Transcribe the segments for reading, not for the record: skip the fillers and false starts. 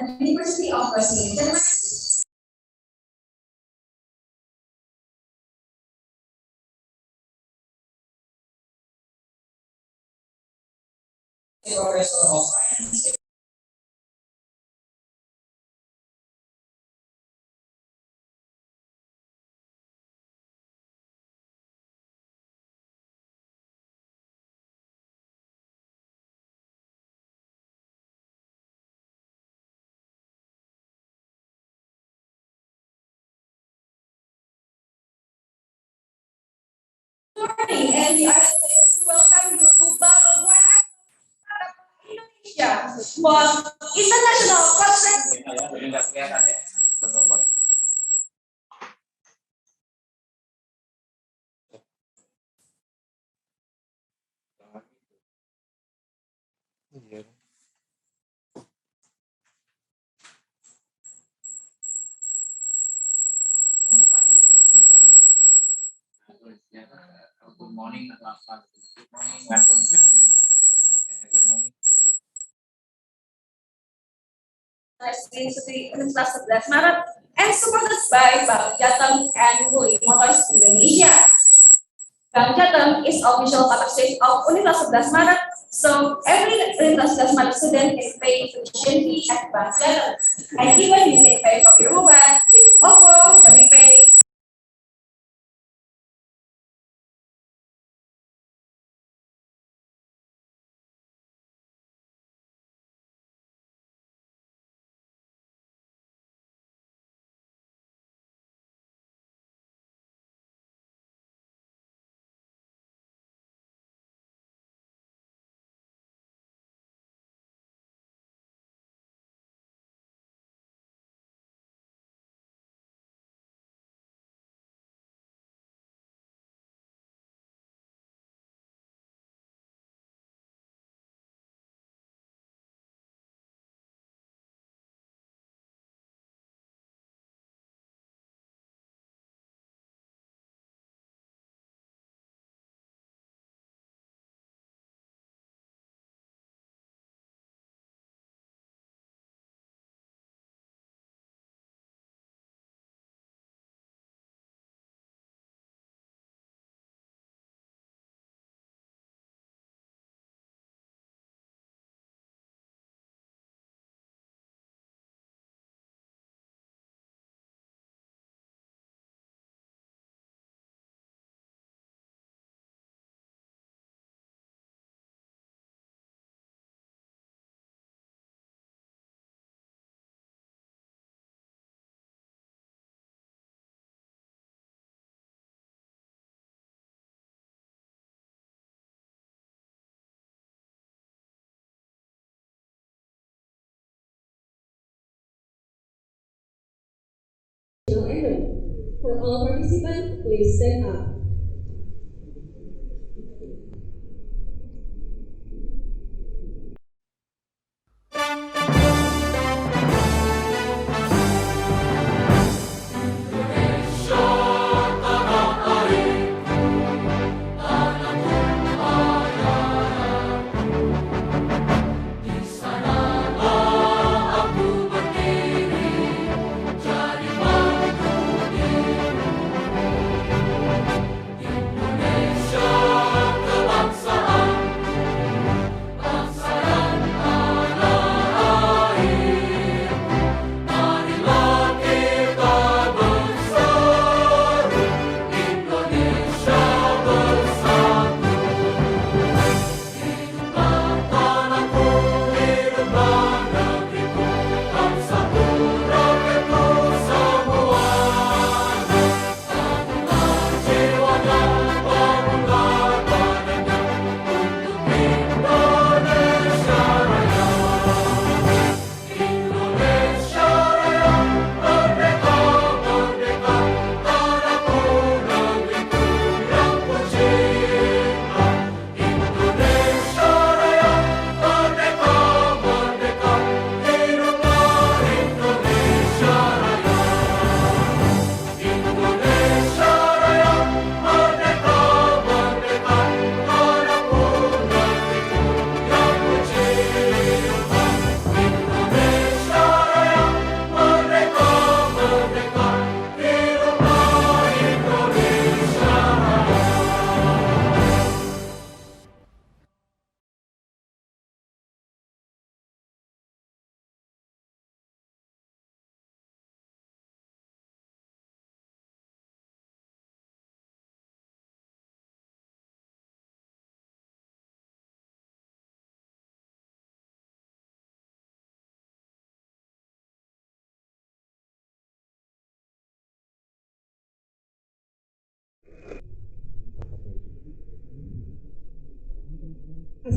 and University of Göttingen. Professor of Science. And we are going to welcome you to Bubble One Indonesia for International Conference. Good morning, good morning. Universitas Sebelas Maret and supported by Bank Jateng and Wuli Motors Indonesia. Bank Jateng is official partnership of Universitas Sebelas Maret, so every Universitas Sebelas Maret student can pay tuition fee at Bank Jateng. And even you can pay from your mobile with OVO, Shopee Pay. For all participants, please stand up.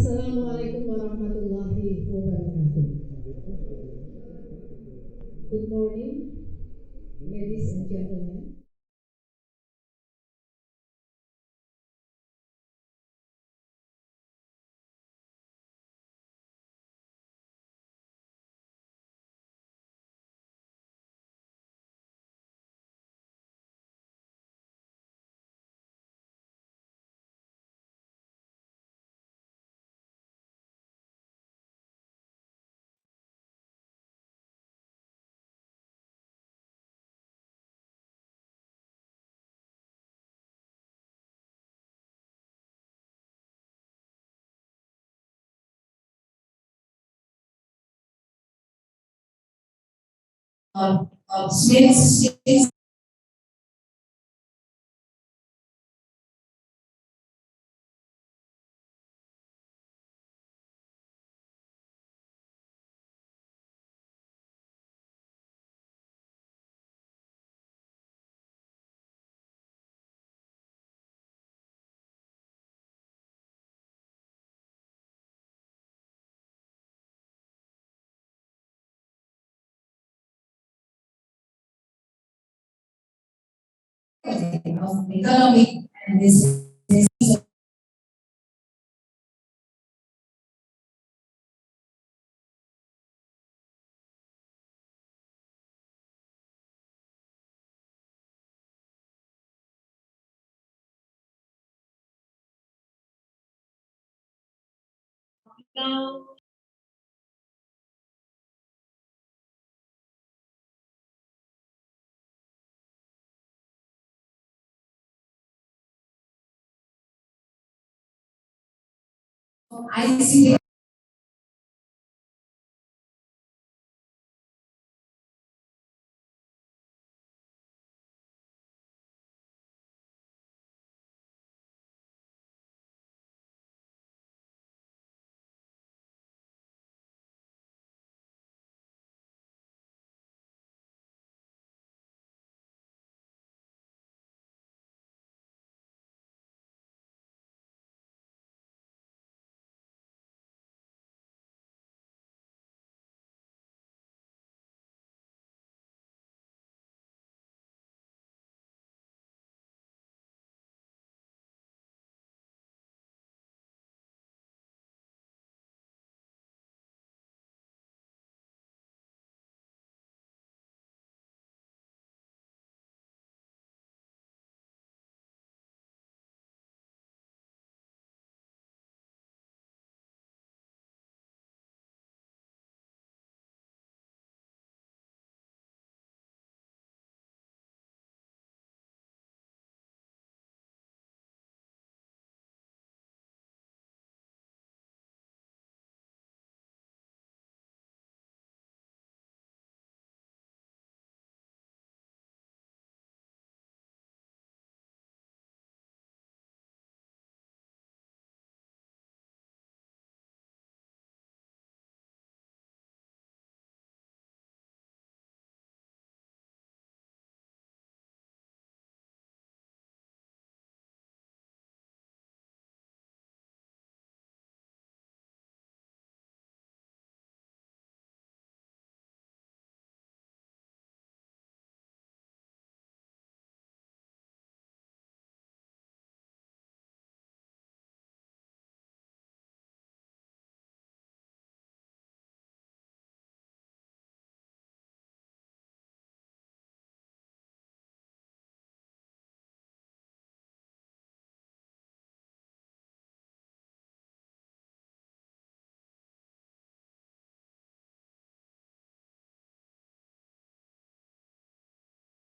Assalamualaikum warahmatullahi wabarakatuh. Good morning, ladies and gentlemen. Schmitz. Of economic and business. ICDNR.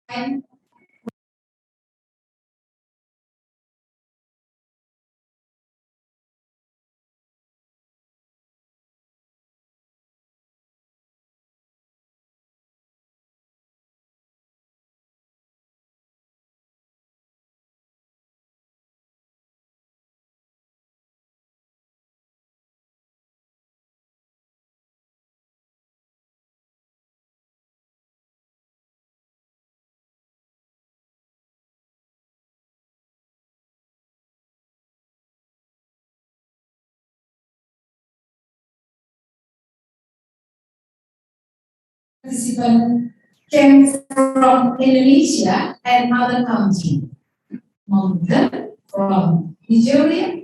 And participants came from Indonesia and other countries. Among them from Nigeria,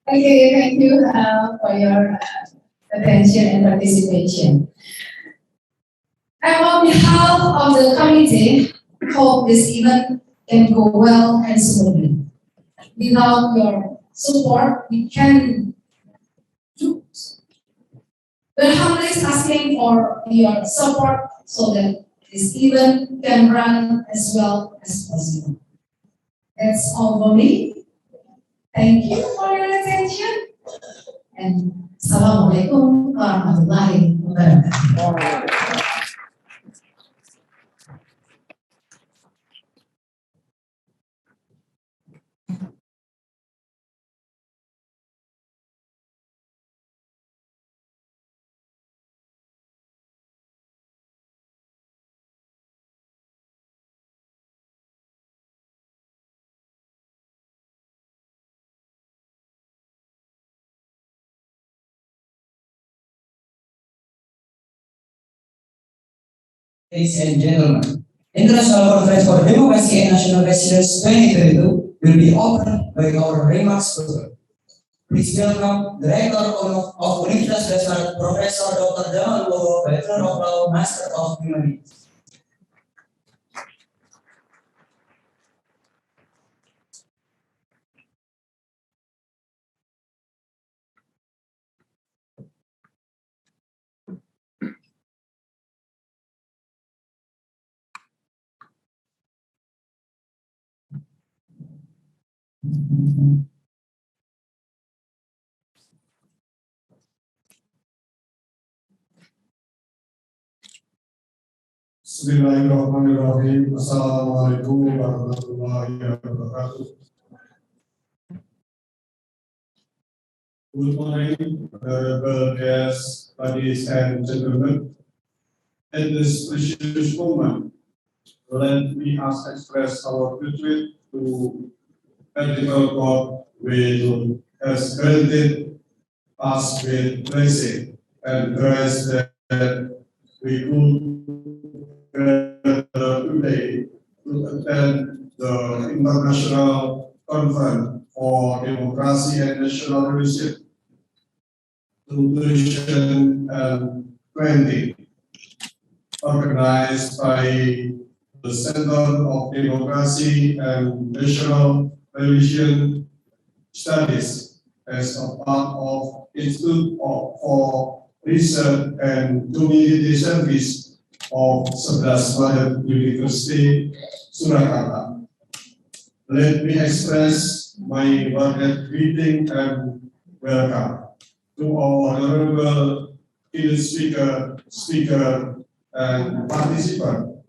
okay, thank you for your attention and participation. And on behalf of the committee, hope this event can go well and smoothly. Without your support, we can do. We're humbly asking for your support so that this event can run as well as possible. That's all for me. Thank you for your attention. And Assalamualaikum warahmatullahi wabarakatuh. Ladies and gentlemen, International Conference for Democracy and National Resilience 2022 will be opened by our remarks speaker. Please welcome the Rector of Universitas, Professor Dr. Trinugroho, Bachelor of Law, Master of Humanities. Bismillahirrahmanirrahim. Assalamualaikum warahmatullahi wabarakatuh. Good morning, honorable guests, ladies and gentlemen. At this precious moment, let me express our gratitude to Ethical God, which has granted us with blessing and grace that we could gather today to attend the International Conference for Democracy and National Resilience 2020, organized by the Center of Democracy and National Religion Studies as a part of Institute for Research and Community Service of Sebelas Maret University, Surakarta. Let me express my warm greeting and welcome to our honorable keynote speaker, and participants,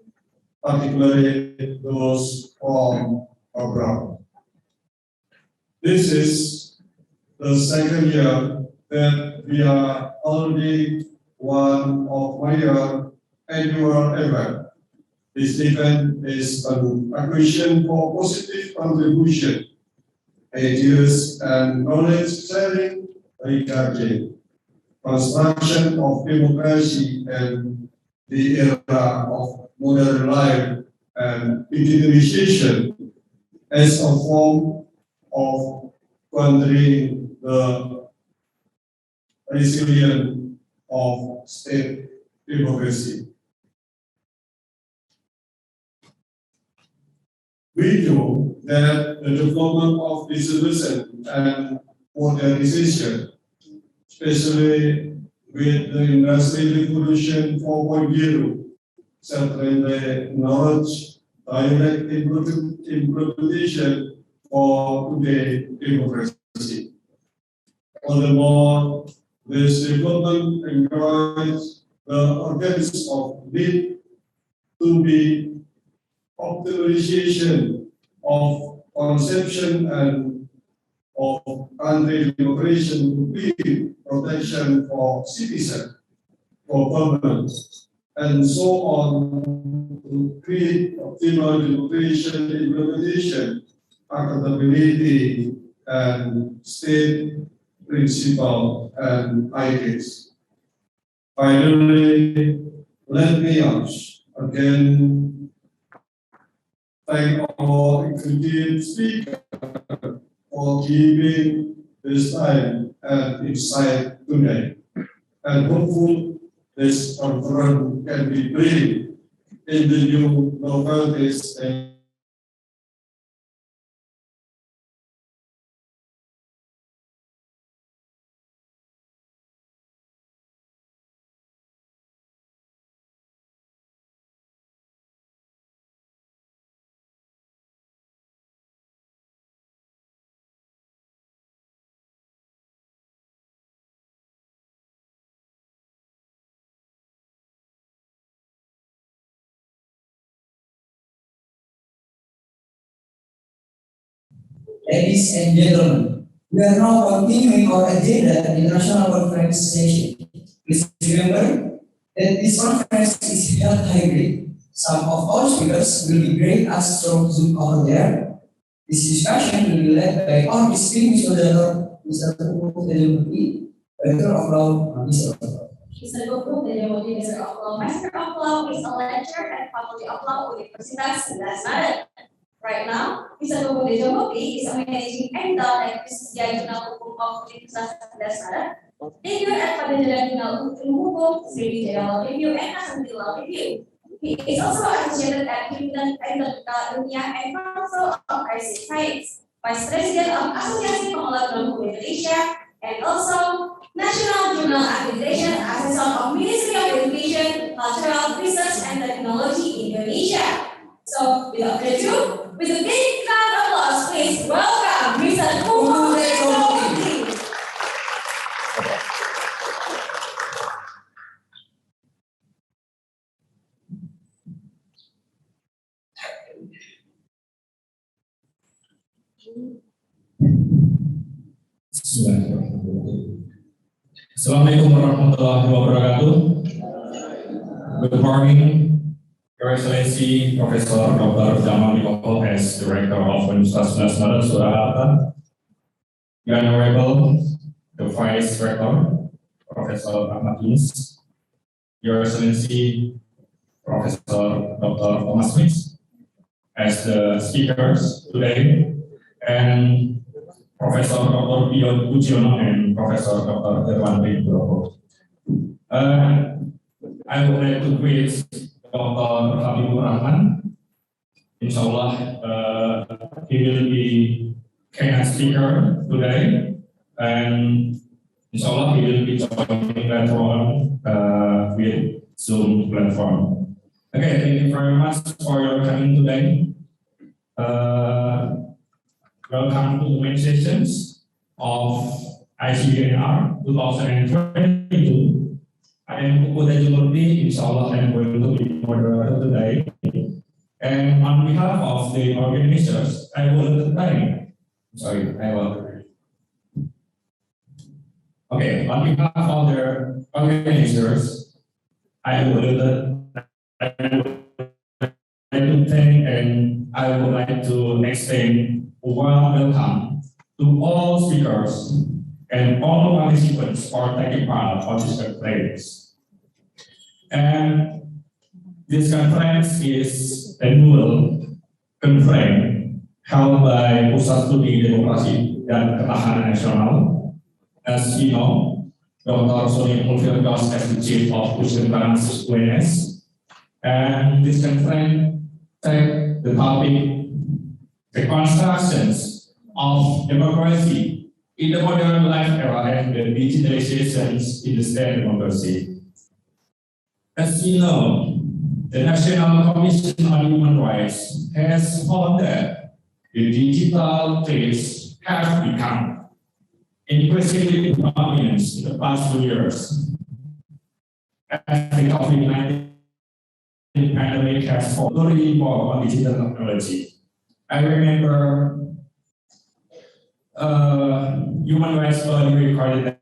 particularly those from abroad. This is the second year that we are holding one of our annual event. This event is an occasion for positive contribution, ideas, and knowledge sharing regarding construction of democracy and the era of modern life and digitalization as a form of countering the resilience of state democracy. We know that the development of digitalization and modernization, especially with the Industrial Revolution 4.0, certainly knowledge, direct implementation for today's democracy. Furthermore, this development encourages the organs of need to be optimization of conception and of country democracy to be protection for citizens, for government, and so on to create optimal democracy implementation, accountability, and state principle and ideas. Finally, let me again thank our executive speaker for giving this time and insight today. And hopefully this conference can be bring in the new novelties and Ladies and gentlemen, we are now continuing our agenda international conference session. Please remember that this conference is held hybrid. Some of our speakers will be great us through Zoom over there. This discussion will be led by our distinguished moderator, Mr. Pujiyono, Director of Law, Mr. Prof. Mr. Göttingen, Minister of Law, Master of Law, is a lecturer at Faculty of Law, Universitas Sebelas Maret. Right now, Mr. Pujiyono is a managing editor at Presidium Jurnal Hukum of Universitas Sebelas Maret. They at Padajaran Jurnal Hukum, Sri General Review, and Assembly Law Review. He is also associated at Keynote Speaker and Council of ICDNR, Vice President of Asosiasi Pengelola Hukum Indonesia, and also National Journal Accreditation Assessor of Ministry of Education, Cultural Research and Technology Indonesia. So, without further ado, with a big round of applause, please welcome Mr. Pujiyono. Assalamualaikum warahmatullahi wabarakatuh. Good morning, Your Excellency Professor Dr. Jamal Nikoho as Director of Universitas Sebelas Maret, Surakarta. Your Honorable the Vice Rector, Professor Ahmad Yunus. Your Excellency Professor Dr. Schmitz as the speakers today, and Professor Dr. Pujiyono and Professor Dr. Irwan Trinugroho. I would like to greet Dr. Habiburahman. Inshallah, he will be keynote speaker today, and inshallah he will be joining platform with Zoom platform. Okay, thank you very much for your coming today. Welcome to the main sessions of ICDNR 2022. I am Pujiyono, inshallah I am going to be moderator today. And on behalf of the organizers, I will thank. Okay, on behalf of the organizers, I would like to thank and I would like to extend a warm welcome to all speakers and all participants for taking part of this conference. And this conference is annual conference held by Pusat Studi Demokrasi dan Ketahanan Nasional. As you know, Dr. Sony Mulfirdaus as the Chief of Pujiyono UNS. And this conference take the topic, the constructions of democracy in the modern life era and the digitalization in the state democracy. As you know, the National Commission on Human Rights has found that the digital space has become increasingly dominant in the past 2 years. As the COVID-19 pandemic has really more on digital technology. I remember human rights body recorded that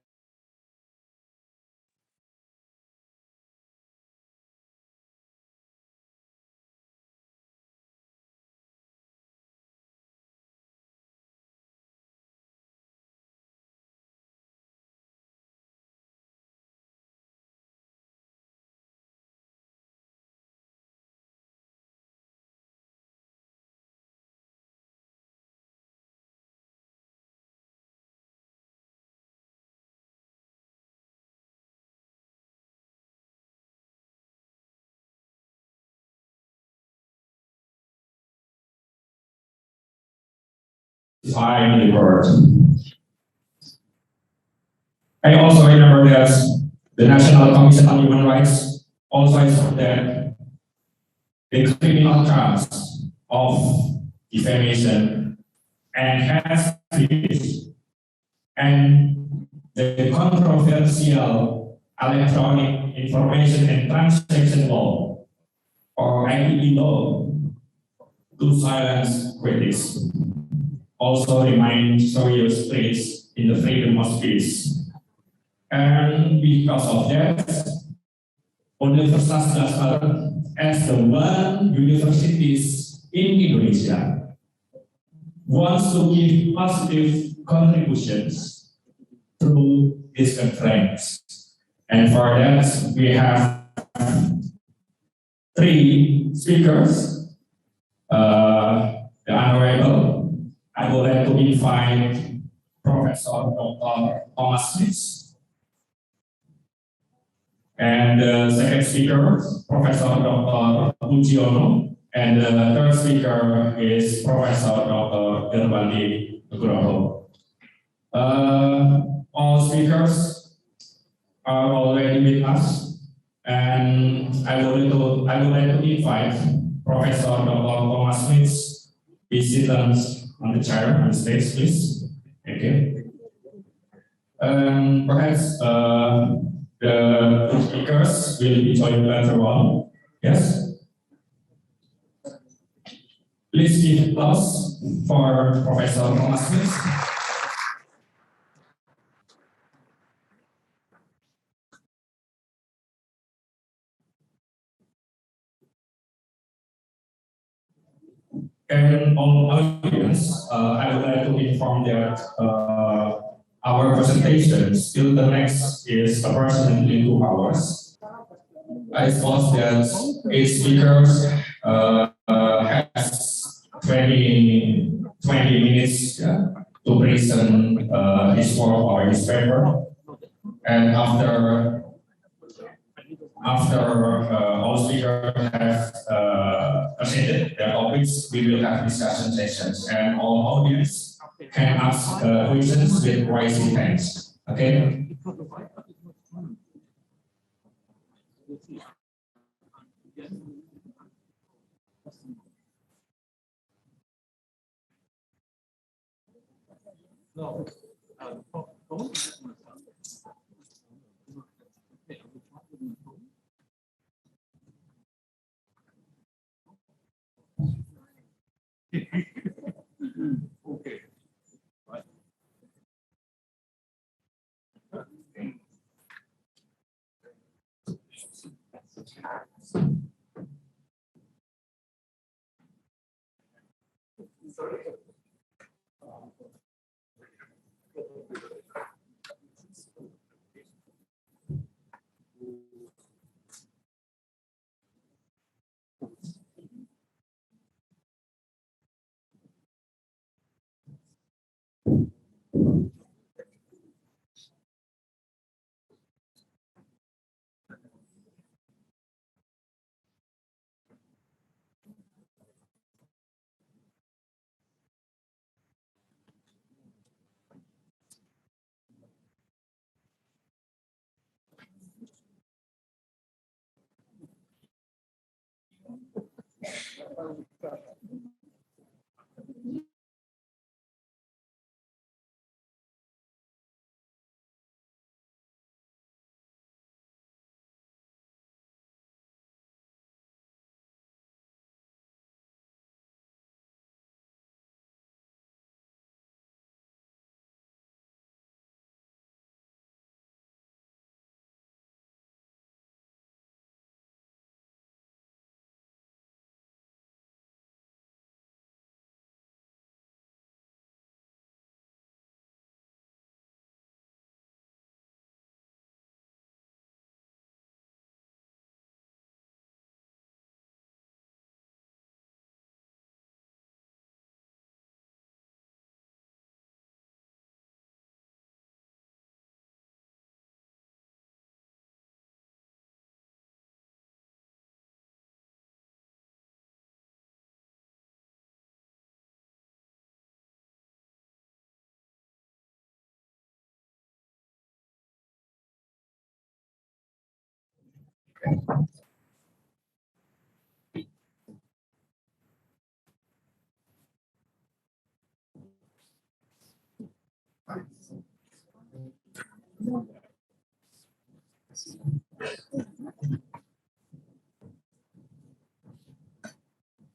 in the world. I also remember that the National Commission on Human Rights also has found that the criminal charge of defamation and hate speech and the controversial electronic information and transaction law or IPT law to silence critics also remain serious threats in the freedom of speech. And because of that, Universitas Maret as the one universities in Indonesia wants to give positive contributions through this conference. And for that, we have 3 speakers. The Honorable, I would like to invite Professor Dr. Thomas Schmitz. And the second speaker, Professor Dr. Pujiyono. And the third speaker is Professor Dr. Irwan Trinugroho. All speakers are already with us, and I would like to invite Professor Dr. Thomas Schmitz. Please sit on the chair on stage, please. Thank you. Perhaps the 2 speakers will be joined later on. Yes? Please give applause for Professor Thomas Schmitz. And all audience, I would like to inform that our presentation still the next is approximately 2 hours. I suppose that 8 speakers has 20 minutes to present his work or his paper. And after all speakers have presented their topics, we will have discussion sessions, and all audience can ask questions with raising hands. Okay. Okay. Right.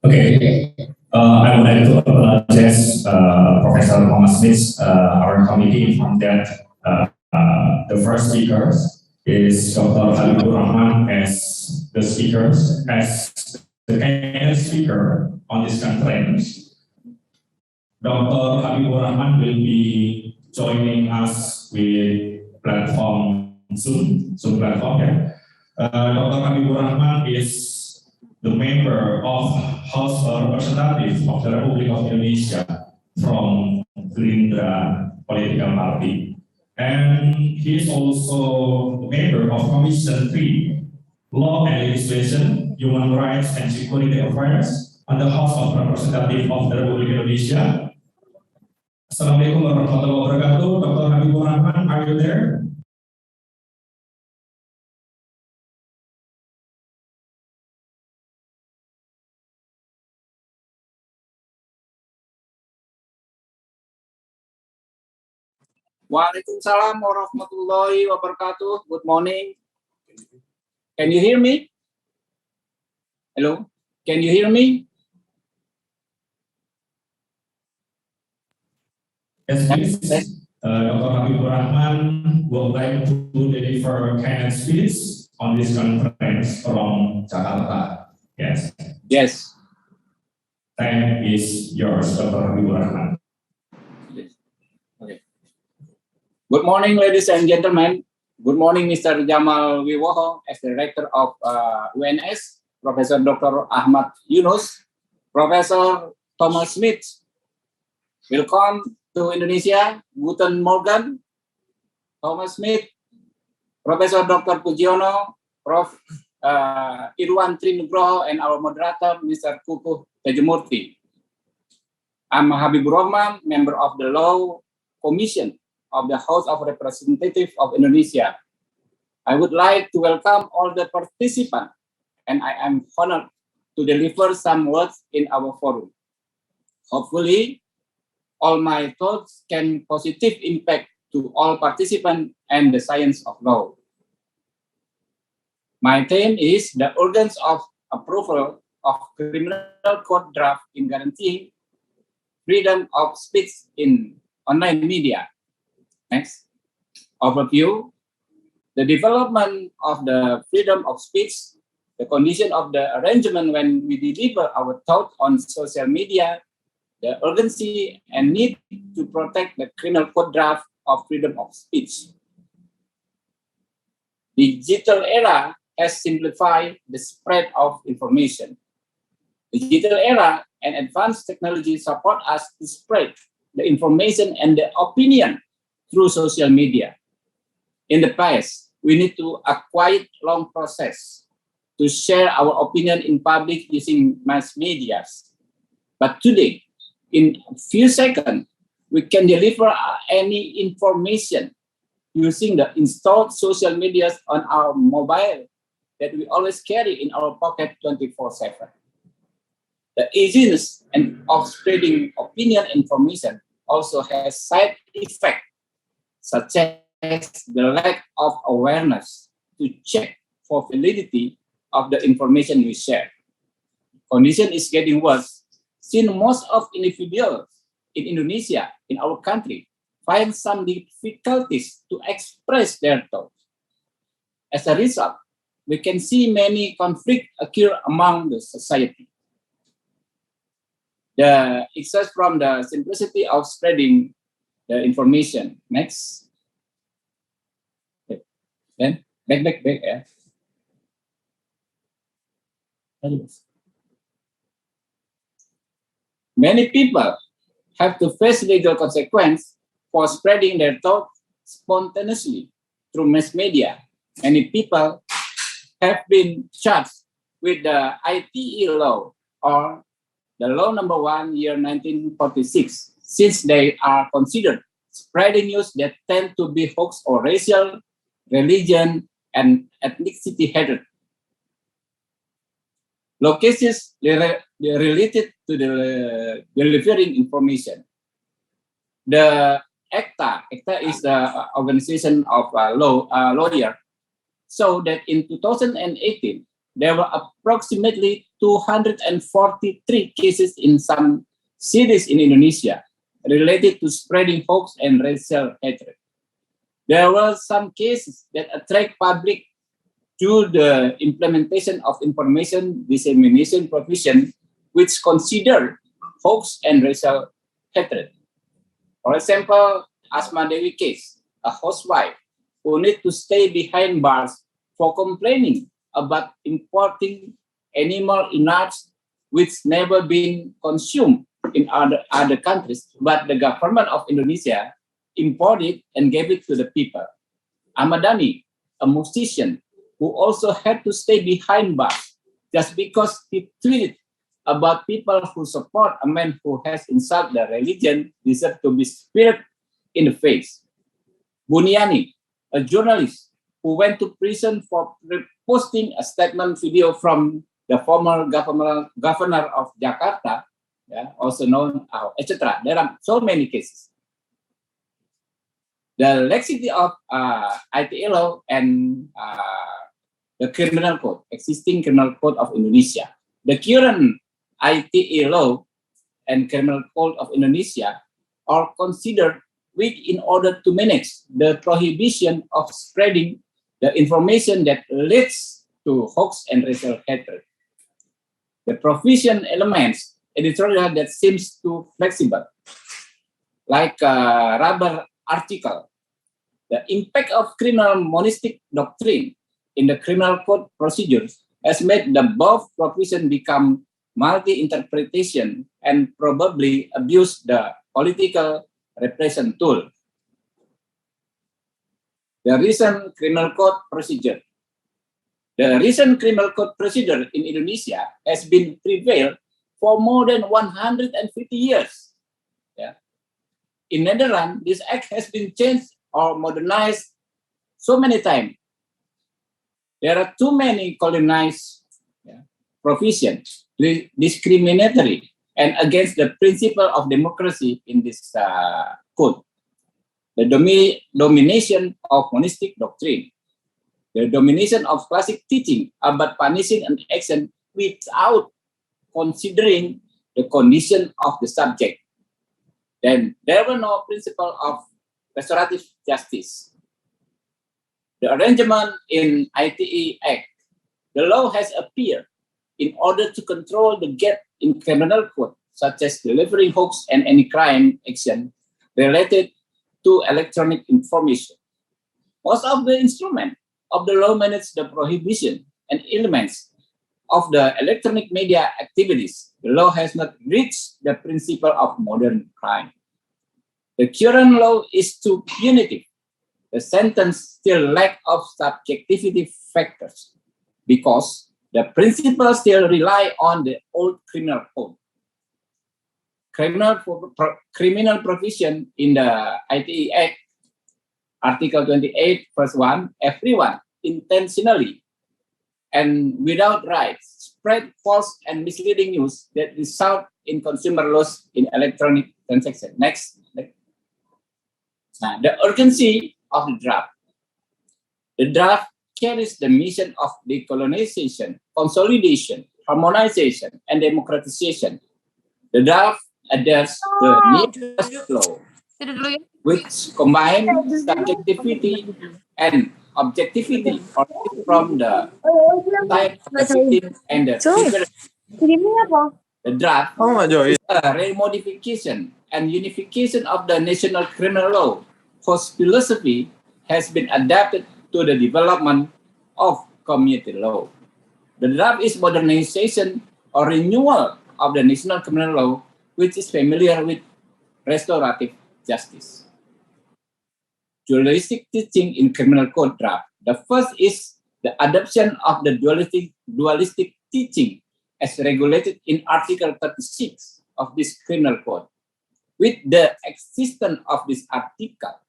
Okay, I would like to apologize, Professor Thomas Schmitz, our committee informed that the first speaker is Dr. Habiburahman as the speakers, as the keynote speaker on this conference. Dr. Habiburahman will be joining us with platform Zoom platform. Yeah. Dr. Habiburahman is the member of House of Representatives of the Republic of Indonesia from Gerindra political party. And he is also the member of Commission 3, Law and Legislation, Human Rights and Security Affairs, on the House of Representatives of the Republic of Indonesia. Assalamualaikum warahmatullahi wabarakatuh. Dr. Habiburahman, are you there? Waalaikumsalam warahmatullahi wabarakatuh. Good morning. Can you hear me? Hello? Can you hear me? Yes, please. Dr. Habiburahman would like to deliver keynote speech on this conference from Jakarta. Yes. Yes. Time is yours, Dr. Habiburahman. Okay. Good morning, ladies and gentlemen. Good morning, Mr. Jamal Wiwoho, as Director of UNS, Professor Dr. Ahmad Yunus, Professor Thomas Schmitz. Welcome to Indonesia. Guten Morgen, Thomas Schmitz, Professor Dr. Pujiyono, Prof. Irwan Trinugroho, and our moderator, Mr. Kukuh Tejumurti. I'm Habiburahman, member of the Law Commission of the House of Representatives of Indonesia. I would like to welcome all the participants, and I am honored to deliver some words in our forum. Hopefully, all my thoughts can positive impact to all participants and the science of law. My theme is the urgence of approval of criminal code draft in guaranteeing freedom of speech in online media. Next. Overview. The development of the freedom of speech, the condition of the arrangement when we deliver our thoughts on social media, the urgency and need to protect the criminal code draft of freedom of speech. The digital era has simplified the spread of information. The digital era and advanced technology support us to spread the information and the opinion through social media. In the past, we need to a quite long process to share our opinion in public using mass media. But today, in a few seconds, we can deliver any information using the installed social media on our mobile that we always carry in our pocket 24/7. The easiness and of spreading opinion information also has side effects, such as the lack of awareness to check for validity of the information we share. Condition is getting worse since most of individuals in Indonesia, in our country, find some difficulties to express their thoughts. As a result, we can see many conflicts occur among the society. The excess from the simplicity of spreading the information. Next. Then back. Yeah. Many people have to face legal consequences for spreading their thoughts spontaneously through mass media. Many people have been charged with the ITE law or the law number 1 year 1946, since they are considered spreading news that tend to be hoax or racial, religion, and ethnicity hatred. Law cases related to the delivering information. The ACTA is the organization of lawyers, so that in 2018, there were approximately 243 cases in some cities in Indonesia related to spreading hoax and racial hatred. There were some cases that attract public to the implementation of information dissemination provision, which consider hoax and racial hatred. For example, Asma Dewi case, a housewife who need to stay behind bars for complaining about importing animal innards which never been consumed in other countries, but the government of Indonesia imported and gave it to the people. Ahmad Dhani, a musician who also had to stay behind bars just because he tweeted about people who support a man who has insulted the religion deserve to be speared in the face. Buniani, a journalist who went to prison for posting a statement video from the former governor of Jakarta, also known as etc. There are so many cases. The laxity of ITE law and the criminal code, existing criminal code of Indonesia. The current ITE law and criminal code of Indonesia are considered weak in order to manage the prohibition of spreading the information that leads to hoax and racial hatred. The provision elements editorial that seems too flexible, like a rubber article. The impact of criminal monistic doctrine in the criminal code procedures has made the above provision become multi-interpretation and probably abuse the political repression tool. The recent criminal code procedure. The recent criminal code procedure in Indonesia has been prevailed for more than 150 years. In Netherlands, this act has been changed or modernized so many times. There are too many colonized provisions, discriminatory and against the principle of democracy in this code. The domination of monistic doctrine, the domination of classic teaching about punishing an action without considering the condition of the subject. Then there were no principle of restorative justice. The arrangement in ITE Act, the law has appeared in order to control the gap in criminal code, such as delivering hoax and any crime action related to electronic information. Most of the instruments of the law manage the prohibition and elements of the electronic media activities. The law has not reached the principle of modern crime. The current law is too punitive. The sentence still lack of subjectivity factors because the principles still rely on the old criminal code. Criminal provision in the ITE Act, Article 28, verse 1, everyone intentionally and without rights spread false and misleading news that result in consumer loss in electronic transaction. Next. The urgency of the draft. The draft carries the mission of decolonization, consolidation, harmonization, and democratization. The draft adheres the new law, which combine subjectivity and objectivity from the side of the victim and the trigger. The draft is a remodification and unification of the national criminal law, whose philosophy has been adapted to the development of community law. The draft is modernization or renewal of the national criminal law, which is familiar with restorative justice. Dualistic teaching in criminal code draft. The first is the adoption of the dualistic teaching as regulated in Article 36 of this criminal code. With the existence of this article,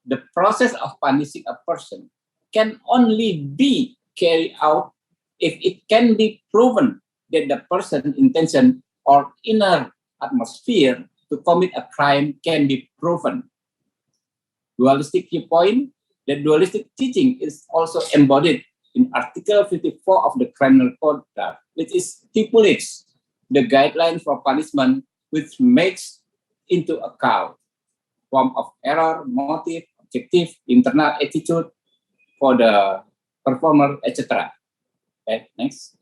the process of punishing a person can only be carried out if it can be proven that the person's intention or inner atmosphere to commit a crime can be proven. Dualistic viewpoint, the dualistic teaching is also embodied in Article 54 of the Criminal Code draft, which stipulates the guidelines for punishment, which makes into account form of error, motive, objective, internal attitude for the performer, etc. Okay, next.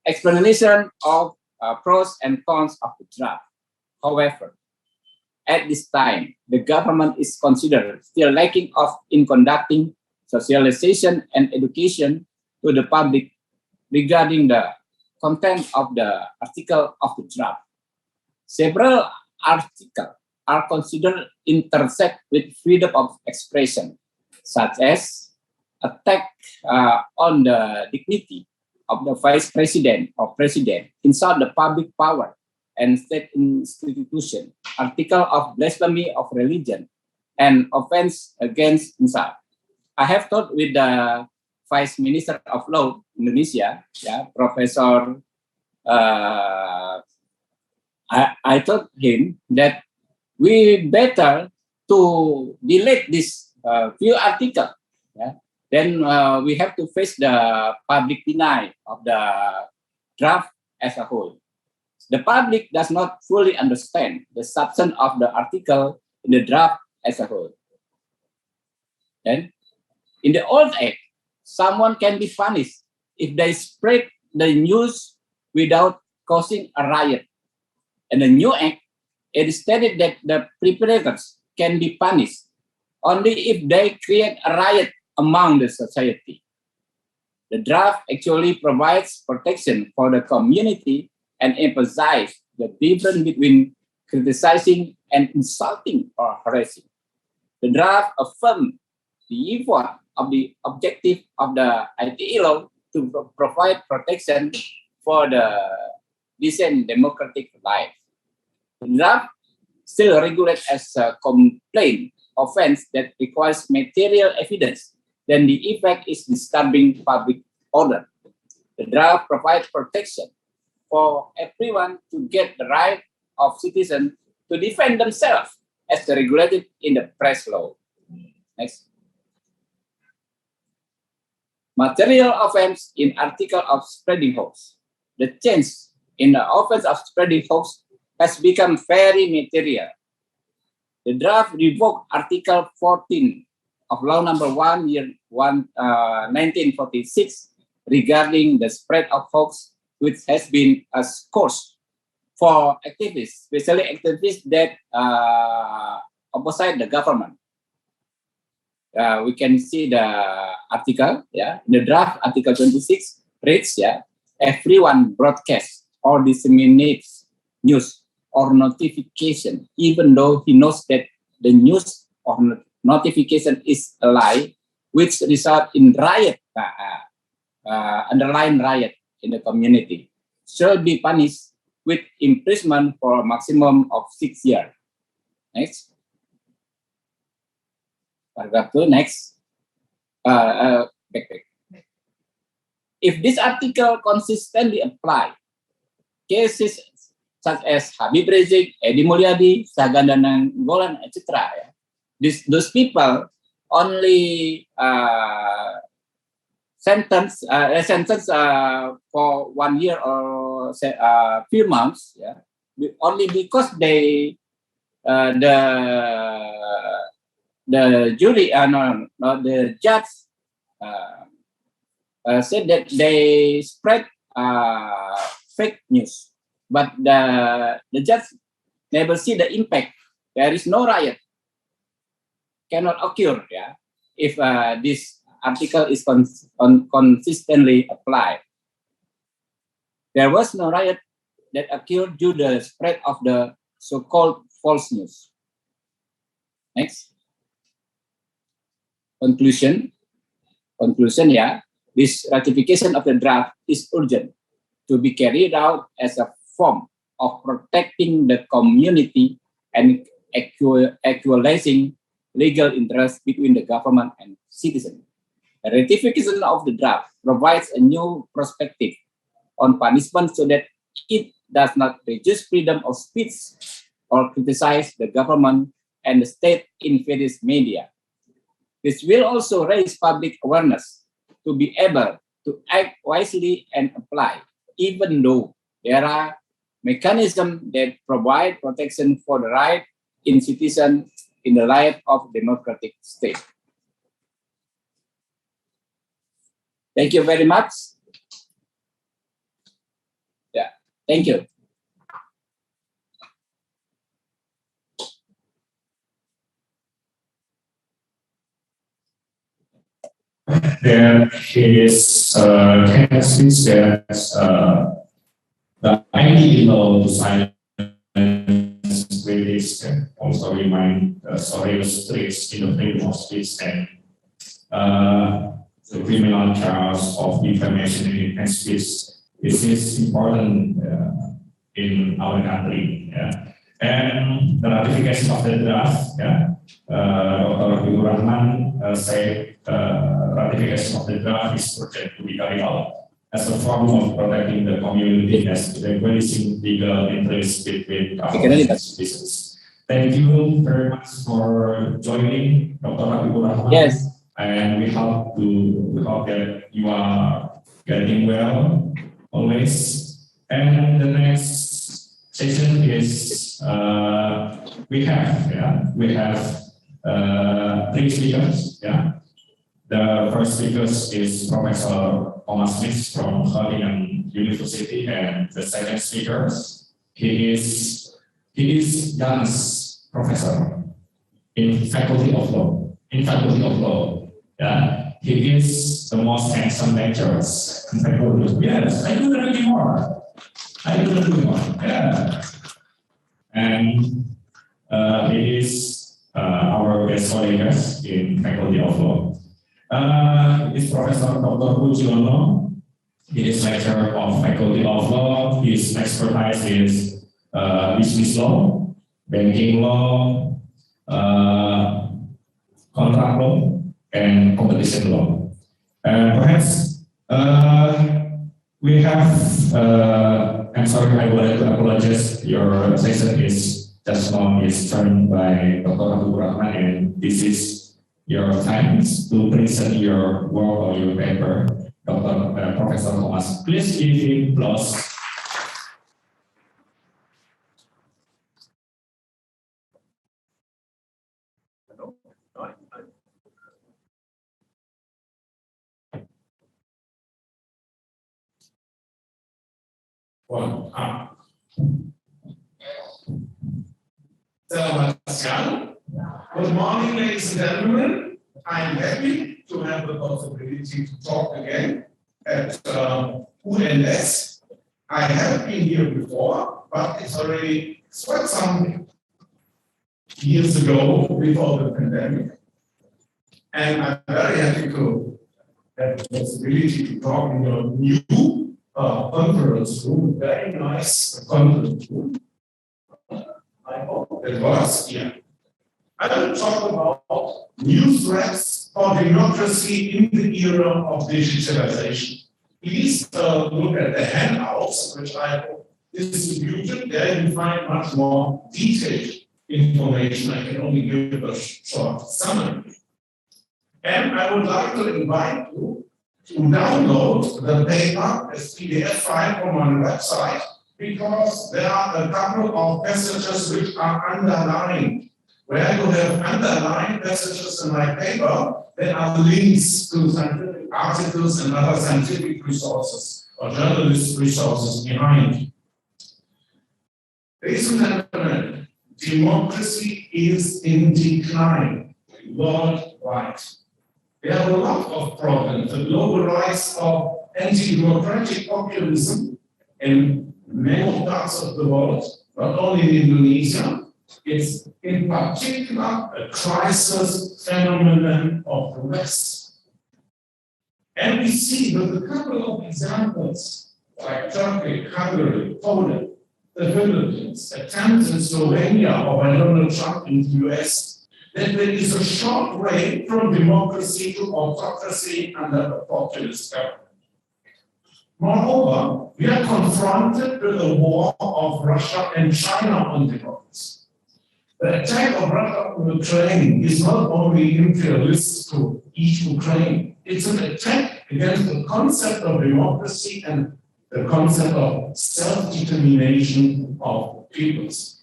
Explanation of pros and cons of the draft. However, at this time, the government is considered still lacking in conducting socialization and education to the public regarding the content of the article of the draft. Several articles are considered intersect with freedom of expression, such as attack on the dignity of the vice president or president, insult the public power and state institution, article of blasphemy of religion, and offense against insult. I have talked with the Vice Minister of Law Indonesia, Professor. I told him that we better to delete this few articles. Then we have to face the public denial of the draft as a whole. The public does not fully understand the substance of the article in the draft as a whole. Then, in the old act, someone can be punished if they spread the news without causing a riot. In the new act, it is stated that the perpetrators can be punished only if they create a riot among the society. The draft actually provides protection for the community and emphasize the difference between criticizing and insulting or harassing. The draft affirms the effort of the objective of the ITE law to provide protection for the decent democratic life. The draft still regulates as a complaint offense that requires material evidence, then the effect is disturbing public order. The draft provides protection for everyone to get the right of citizens to defend themselves as regulated in the press law. Next. Material offense in article of spreading hoax. The change in the offense of spreading hoax has become very material. The draft revoked Article 14 of Law Number 1946 regarding the spread of hoax, which has been a course for activists, especially activists that opposite the government. We can see the article, the draft Article 26 reads, everyone broadcasts or disseminates news or notification, even though he knows that the news or notification is a lie, which result in riot, underlying riot in the community, shall be punished with imprisonment for a maximum of 6 years. Next. Paragraph 2, next. Back. If this article consistently applied, cases such as Habiburahman, Edi Mulyadi, Sagandana Golan, etc., those people only sentence for 1 year or few months, only because they the jury the judge said that they spread fake news, but the judge never see the impact. There is no riot, cannot occur, if this article is consistently applied. There was no riot that occurred due to the spread of the so-called false news. Next. Conclusion, this ratification of the draft is urgent to be carried out as a form of protecting the community and equalizing legal interests between the government and citizens. The ratification of the draft provides a new perspective on punishment so that it does not reduce freedom of speech or criticize the government and the state in various media. This will also raise public awareness to be able to act wisely and apply, even though there are mechanisms that provide protection for the right in citizens in the life of democratic state. Thank you very much. Thank you. There is tendencies that the ID law silence release can also remind serious threats in the freedom of speech and the criminal charge of defamation and speech. This is important in our country. And the ratification of the draft, Dr. Habiburahman said ratification of the draft is urgent to be carried out as a form of protecting the community as equalizing legal interests between government and citizens. Thank you very much for joining, Dr. Habiburahman. Yes. And we hope that you are getting well always. And the next session is we have three speakers. The first speaker is Professor Schmitz from Göttingen University, and the second speaker he is Janus Professor in Faculty of Law. He is the most handsome lecturer. Yes, I couldn't agree more. And he is our guest colleague in Faculty of Law. Is Professor Dr. Pujiyono. He is lecturer of Faculty of Law. His expertise is business law, banking law, contract law, and competition law. Perhaps we have, I'm sorry, I would like to apologize. Your session is just now is turned by Dr. Habiburahman, and this is your time to present your work or your paper, Professor Thomas. Please give him applause. Selamat siang. Good morning, ladies and gentlemen. I'm happy to have the possibility to talk again at UNS. I have been here before, but it's already quite some years ago before the pandemic. And I'm very happy to have the possibility to talk in your new conference room, very nice conference room. I hope it was here. I will talk about new threats for democracy in the era of digitalization. Please look at the handouts which I have distributed. There you find much more detailed information. I can only give a short summary. And I would like to invite you to download the paper as PDF file from my website, because there are a couple of passages which are underlined. Where you have underlined passages in my paper, there are links to scientific articles and other scientific resources or journalist resources behind. Ladies and gentlemen, democracy is in decline worldwide. There are a lot of problems. The global rise of anti-democratic populism in many parts of the world, not only in Indonesia. It's in particular a crisis phenomenon of the West. And we see with a couple of examples, like Turkey, Hungary, Poland, the Philippines, attempts in Slovenia or by Donald Trump in the US, that there is a short way from democracy to autocracy under a populist government. Moreover, we are confronted with a war of Russia and China on democracy. The attack of Russia on Ukraine is not only imperialist to each Ukraine, it's an attack against the concept of democracy and the concept of self-determination of peoples.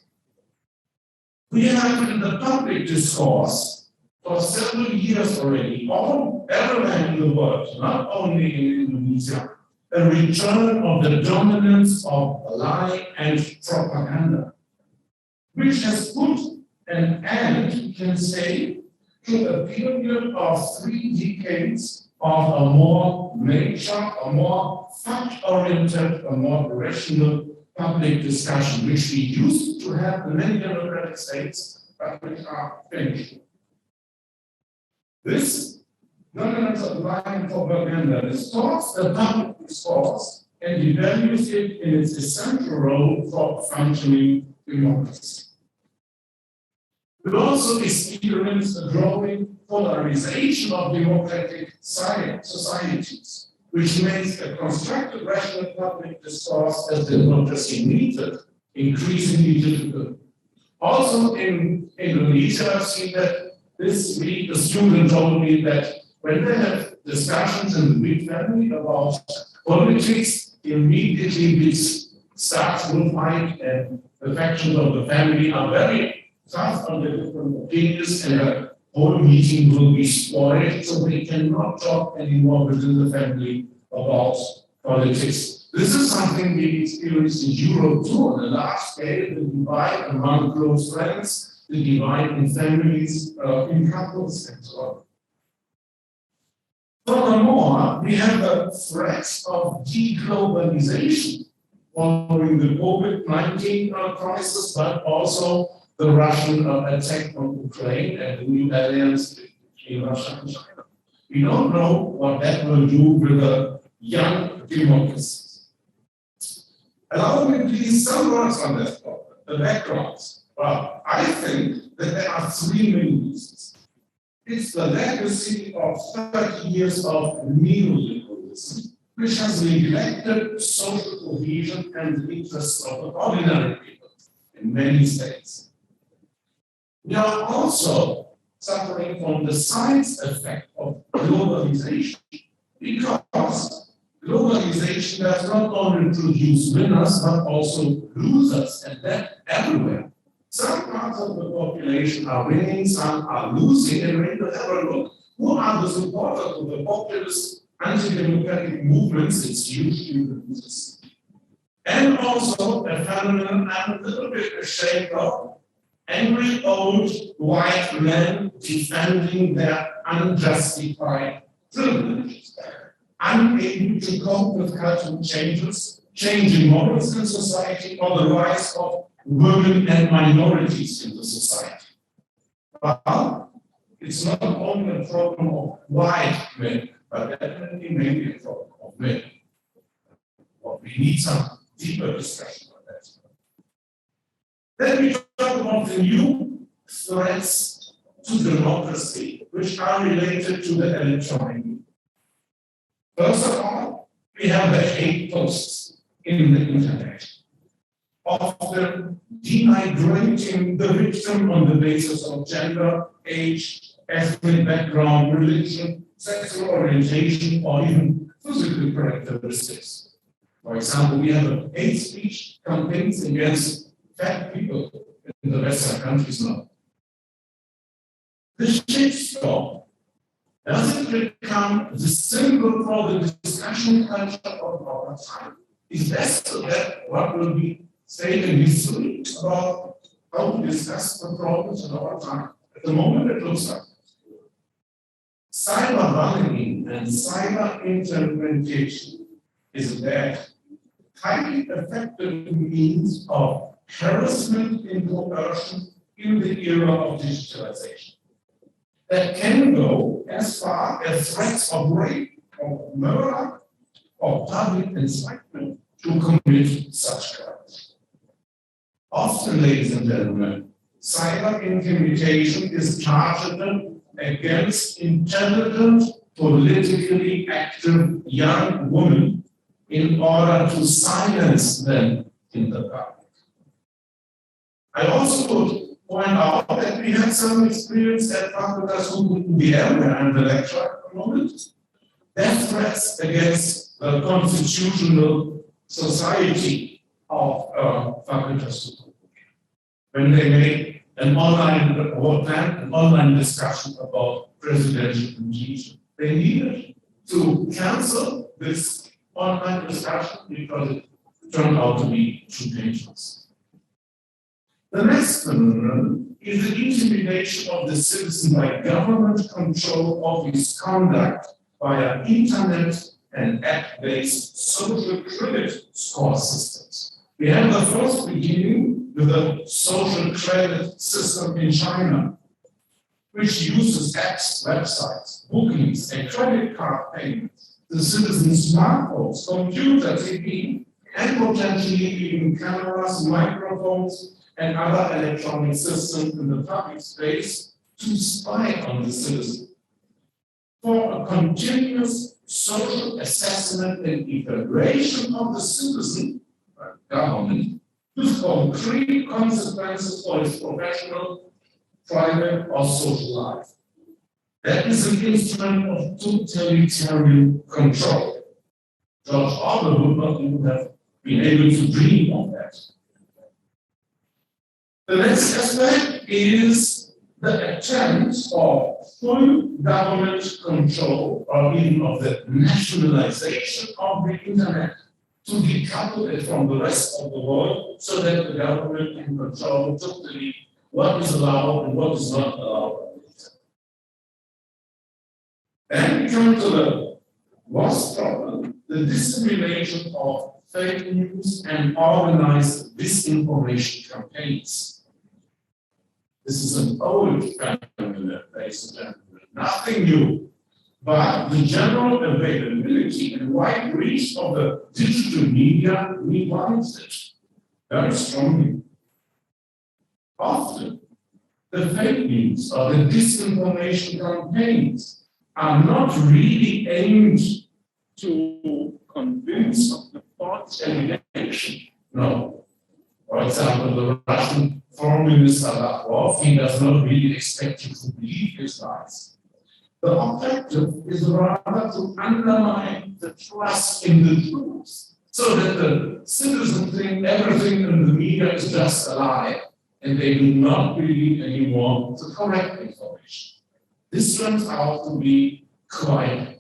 We have in the public discourse for several years already, everywhere in the world, not only in Indonesia, a return of the dominance of lie and propaganda, which has put an end, you can say, to a period of 3 decades of a more mature, a more fact-oriented, a more rational public discussion, which we used to have in many democratic states, but which are finished. This dominance of lie and propaganda distorts the public discourse and devalues it in its essential role for functioning democracy. We also experience a growing polarization of democratic societies, which makes a constructive rational public discourse as democracy needed increasingly difficult. Also in Indonesia, I've seen that this week a student told me that when they have discussions in the big family about politics, immediately this starts to fight, and the factions of the family are very tough on the different opinions, and the whole meeting will be spoiled, so we cannot talk anymore within the family about politics. This is something we experience in Europe too, on a large scale, the divide among close friends, the divide in families, in couples, and so on. Furthermore, we have the threat of deglobalization following the COVID-19 crisis, but also the Russian attack on Ukraine and the new alliance between Russia and China. We don't know what that will do with the young democracies. Allow me please some words on that problem, the background. Well, I think that there are 3 main reasons. It's the legacy of 30 years of neoliberalism, which has neglected social cohesion and the interests of the ordinary people in many states. We are also suffering from the side effect of globalization, because globalization does not only produce winners, but also losers, and that everywhere. Some parts of the population are winning, some are losing, and when you have a look, who are the supporters of the populist anti-democratic movements, it's usually the losers. And also a phenomenon I'm a little bit ashamed of, angry old white men defending their unjustified privileges, unable to cope with cultural changes, changing morals in society, or the rise of women and minorities in the society. But it's not only a problem of white men, but definitely maybe a problem of men. Well, we need some deeper discussion on that. Then we talk about the new threats to democracy, which are related to the electronic media. First of all, We have the hate posts in the internet, often denigrating the victim on the basis of gender, age, ethnic background, religion, sexual orientation, or even physical characteristics. For example, we have hate speech campaigns against fat people in the Western countries now. The shitstorm doesn't become the symbol for the discussion culture of our time. Is that what will be said in history about how to discuss the problems in our time? At the moment, it looks like cyber bullying and cyber interpretation is that highly effective means of harassment and coercion in the era of digitalization. That can go as far as threats of rape, of murder, or public incitement to commit such crimes. Often, ladies and gentlemen, cyber intimidation is targeted against intelligent, politically active young women in order to silence them in the public. I also would point out that we had some experience at Fakultas UBM, where I'm the lecturer at the moment, death threats against the constitutional society of Fakultas UBM, when they made an online discussion about presidential impeachment. They needed to cancel this online discussion because it turned out to be too dangerous. The next phenomenon is the intimidation of the citizen by government control of his conduct via internet and app-based social credit score systems. We have the first beginning with the social credit system in China, which uses apps, websites, bookings, and credit card payments. The citizens' smartphones, computers, TV, and potentially even cameras, microphones, and other electronic systems in the public space to spy on the citizen for a continuous social assessment and evaluation of the citizen by the government with concrete consequences for his professional, private, or social life. That is an instrument of totalitarian control. George Orwell would not even have been able to dream of that. The next aspect is the attempt of full government control, or even of the nationalization of the internet, to decouple it from the rest of the world so that the government can control totally what is allowed and what is not allowed on the internet. Then we come to the worst problem, the dissemination of fake news and organized disinformation campaigns. This is an old phenomenon, ladies and gentlemen, nothing new. But the general availability and wide reach of the digital media revives it very strongly. Often, the fake news or the disinformation campaigns are not really aimed to convince of the false elimination. No. For example, the Russian Foreign Minister Lavrov, he does not really expect you to believe his lies. The objective is rather to undermine the trust in the truth, so that the citizens think everything in the media is just a lie, and they do not believe anymore the correct information. This turns out to be quite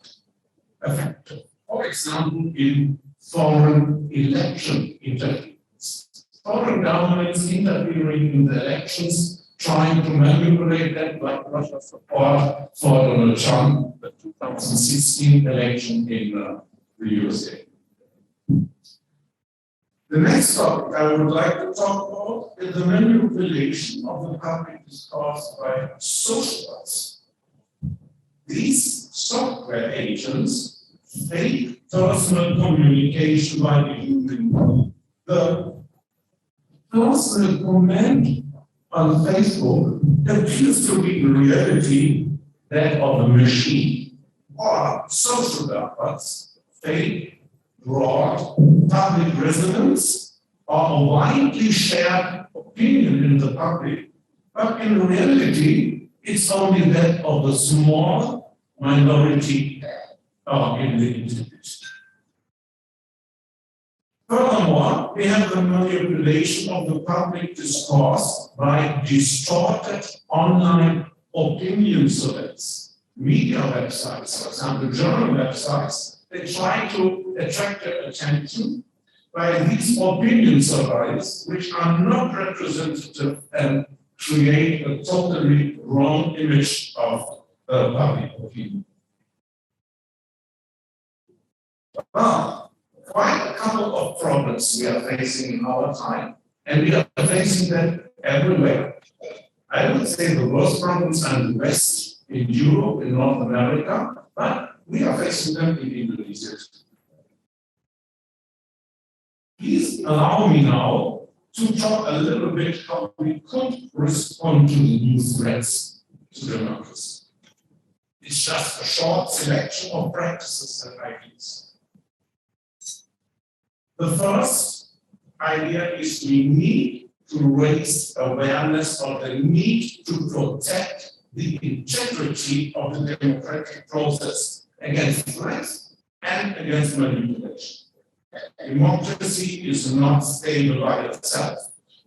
effective. For example, in foreign election interference. Foreign governments interfering in the elections, trying to manipulate that, like Russia support for Donald Trump, the 2016 election in the USA. The next topic I would like to talk about is the manipulation of the public discourse by socialites. These software agents fake personal communication by using the personal comment on Facebook appears to be in reality that of a machine or social efforts, fake broad public resonance or a widely shared opinion in the public, but in reality, it's only that of a small minority in the institution. Furthermore, we have the manipulation of the public discourse by distorted online opinion surveys. Media websites, for example, journal websites, they try to attract their attention by these opinion surveys, which are not representative and create a totally wrong image of public opinion. Well, quite a couple of problems we are facing in our time, and we are facing them everywhere. I would say the worst problems are in the West, in Europe, in North America, but we are facing them in Indonesia. Please allow me now to talk a little bit how we could respond to the new threats to democracy. It's just a short selection of practices and ideas. The first idea is we need to raise awareness of the need to protect the integrity of the democratic process against threats and against manipulation. Democracy is not stable by itself,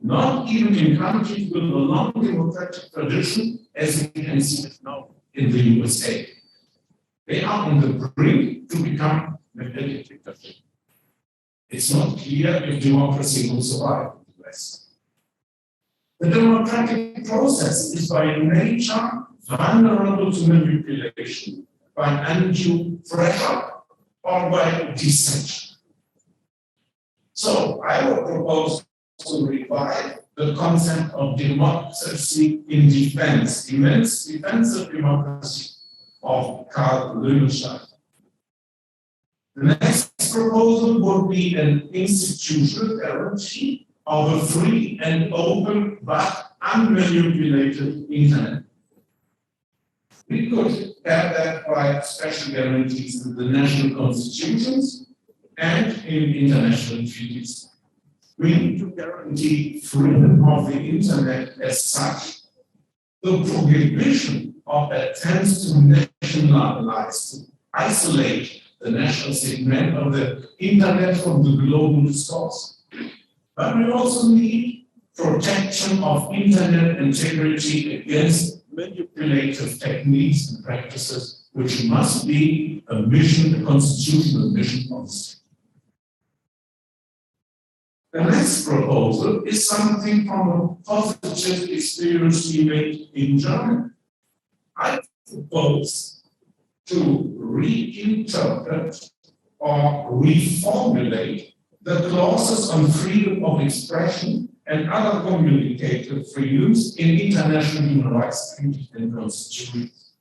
not even in countries with a long democratic tradition, as we can see now in the USA. They are on the brink to become a dictatorship. It's not clear if democracy will survive in the West. The democratic process is by nature vulnerable to manipulation, by undue pressure, or by dissension. So I would propose to revive the concept of democracy in defense, defensive democracy of Karl Löwenstein. The next proposal would be an institutional guarantee of a free and open but unmanipulated internet. We could have that by special guarantees in the national constitutions and in international treaties. We need to guarantee freedom of the internet as such. The prohibition of attempts to nationalize, to isolate the national segment of the internet from the global discourse. But we also need protection of internet integrity against manipulative techniques and practices, which must be a mission, a constitutional mission of the state. The next proposal is something from a positive experience we made in Germany. I propose to reinterpret or reformulate the clauses on freedom of expression and other communicative freedoms in international human rights treaties and constitutions.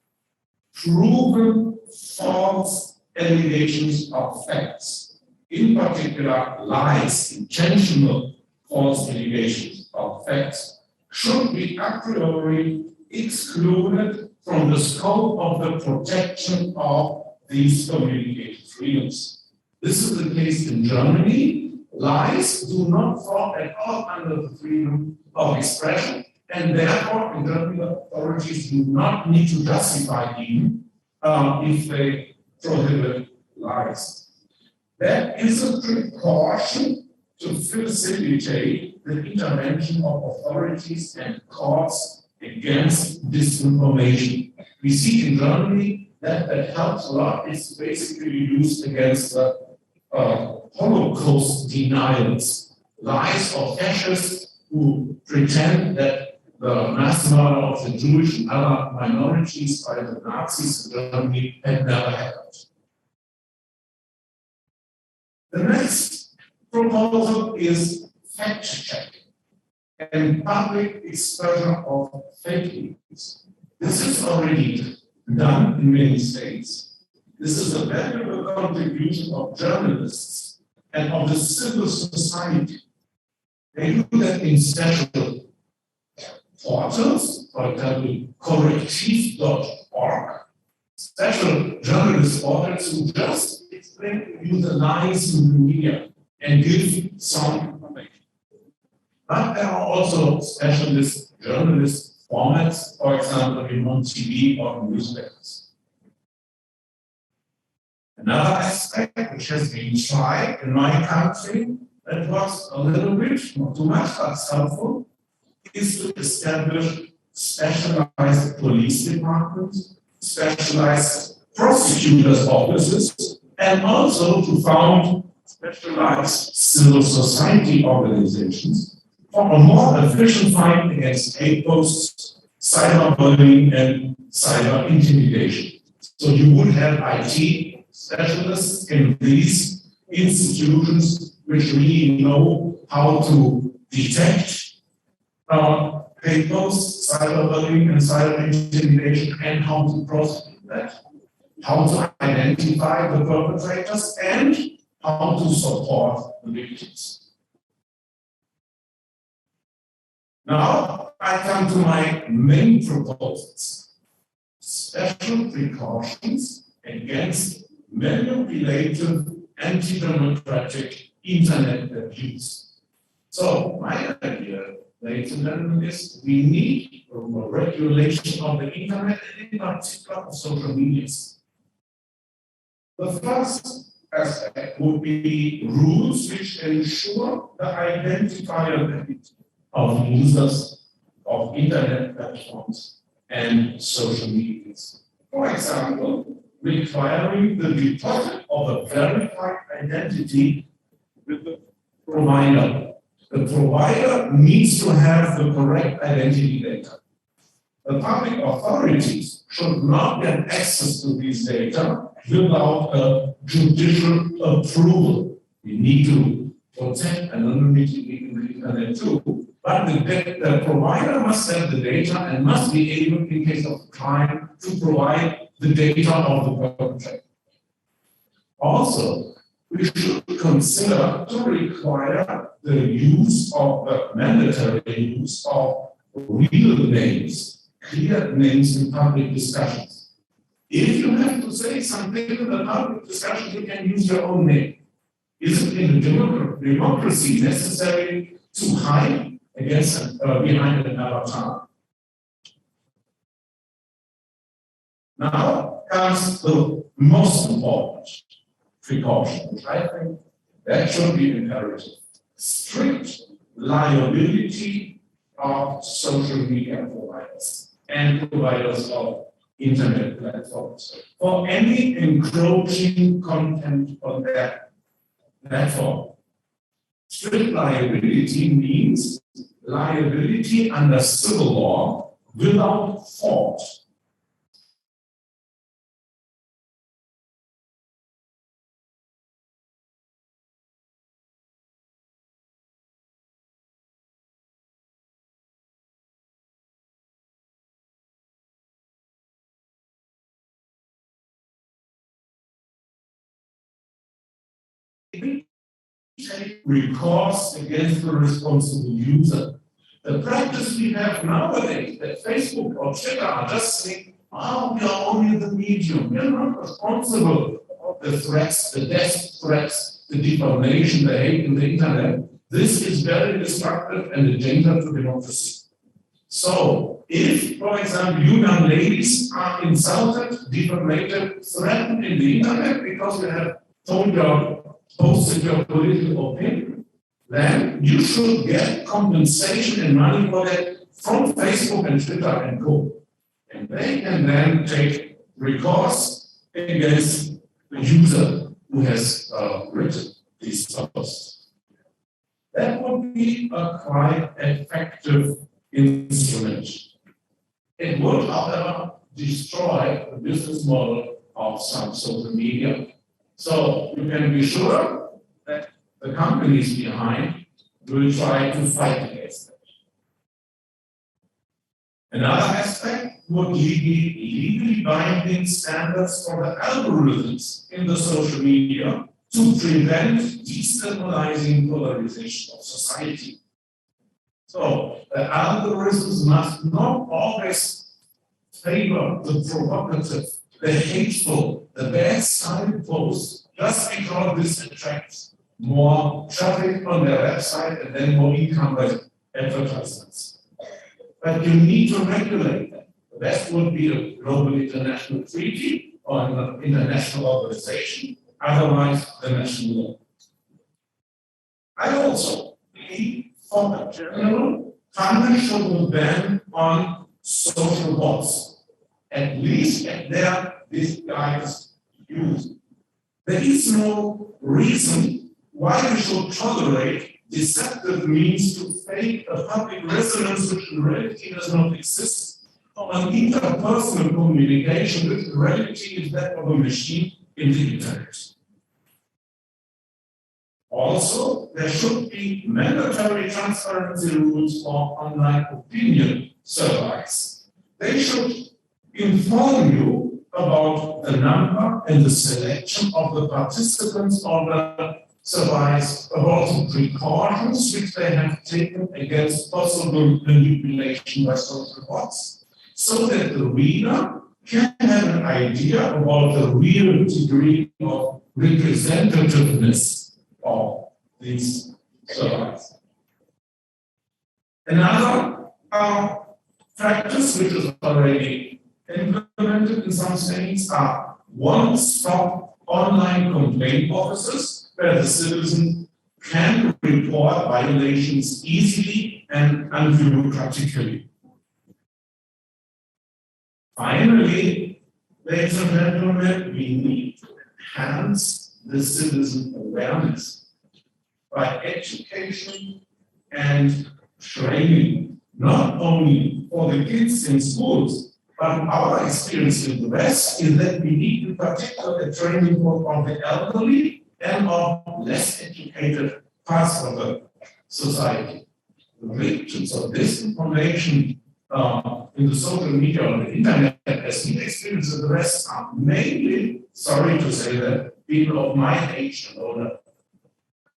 Proven false allegations of facts, in particular lies, intentional false allegations of facts, should be a priori excluded from the scope of the protection of these communicative freedoms. This is the case in Germany. Lies do not fall at all under the freedom of expression, and therefore, in Germany, authorities do not need to justify even if they prohibit lies. That is a precaution to facilitate the intervention of authorities and courts against disinformation. We see in Germany that helps a lot. It's basically used against Holocaust denials, lies of fascists who pretend that the mass murder of the Jewish and other minorities by the Nazis in Germany had never happened. The next proposal is fact-checking and public exposure of fake news. This is already done in many states. This is a valuable contribution of journalists and of the civil society. They do that in special portals, for example, correctiv.org, special journalist portals who just explain to you the lies in the media and give some information. But there are also specialist journalist formats, for example, in on TV or newspapers. Another aspect which has been tried in my country that was a little bit, not too much, but helpful, is to establish specialized police departments, specialized prosecutors' offices, and also to found specialized civil society organizations for a more efficient fight against hate posts, cyberbullying, and cyber intimidation. So you would have IT specialists in these institutions which really know how to detect hate posts, cyberbullying, and cyber intimidation, and how to prosecute that, how to identify the perpetrators, and how to support the victims. Now, I come to my main proposals. Special precautions against manipulative, anti-democratic internet abuse. So, my idea, ladies and gentlemen, is we need a regulation of the internet and in particular of social medias. The first aspect would be rules which ensure the identifiability of users of internet platforms and social medias. For example, requiring the deposit of a verified identity with the provider. The provider needs to have the correct identity data. The public authorities should not get access to these data without a judicial approval. We need to protect anonymity in the internet too. But the provider must have the data and must be able, in case of crime, to provide the data of the perpetrator. Also, we should consider to require the use of the mandatory use of real names, clear names in public discussions. If you have to say something in the public discussion, you can use your own name. Is it in a democracy necessary to hide against behind an avatar? Now comes the most important precaution, which I think that should be imperative. Strict liability of social media providers and providers of internet platforms for any encroaching content on their platform. Strict liability means liability under civil law without fault. Take recourse against the responsible user. The practice we have nowadays that Facebook or Twitter are just saying, oh, we are only the medium, we are not responsible for the threats, the death threats, the defamation, the hate in the internet. This is very destructive and a danger to democracy. So, if, for example, you young ladies are insulted, defamated, threatened in the internet because you have told posted your political opinion, then you should get compensation and money for that from Facebook and Twitter and Co. And they can then take recourse against the user who has written these posts. That would be a quite effective instrument. It would, however, destroy the business model of some social media. So you can be sure that the companies behind will try to fight against that. Another aspect would be legally binding standards for the algorithms in the social media to prevent destabilizing polarization of society. So the algorithms must not always favor the provocative, the hateful, the bad side posts just because this attracts more traffic on their website and then more income by advertisements. But you need to regulate that. That would be a global international treaty or an international organization, otherwise the national law. I also believe for a general functional ban on social bots, at least at their disguised use. There is no reason why we should tolerate deceptive means to fake a public resonance which in reality does not exist, or an interpersonal communication which in reality is that of a machine in the internet. Also, there should be mandatory transparency rules for online opinion surveys. They should inform you about the number and the selection of the participants of the surveys, about the precautions which they have taken against possible manipulation by social bots, so that the reader can have an idea about the real degree of representativeness of these surveys. Another practice which is already implemented in some states are one-stop online complaint offices where the citizen can report violations easily and unbureaucratically. Finally, ladies and gentlemen, we need to enhance the citizen awareness by education and training, not only for the kids in schools, but our experience in the West is that we need in particular a training for the elderly and of less educated parts of the society. The victims of disinformation in the social media or the internet, as we experience in the West, are mainly, sorry to say that, people of my age and older.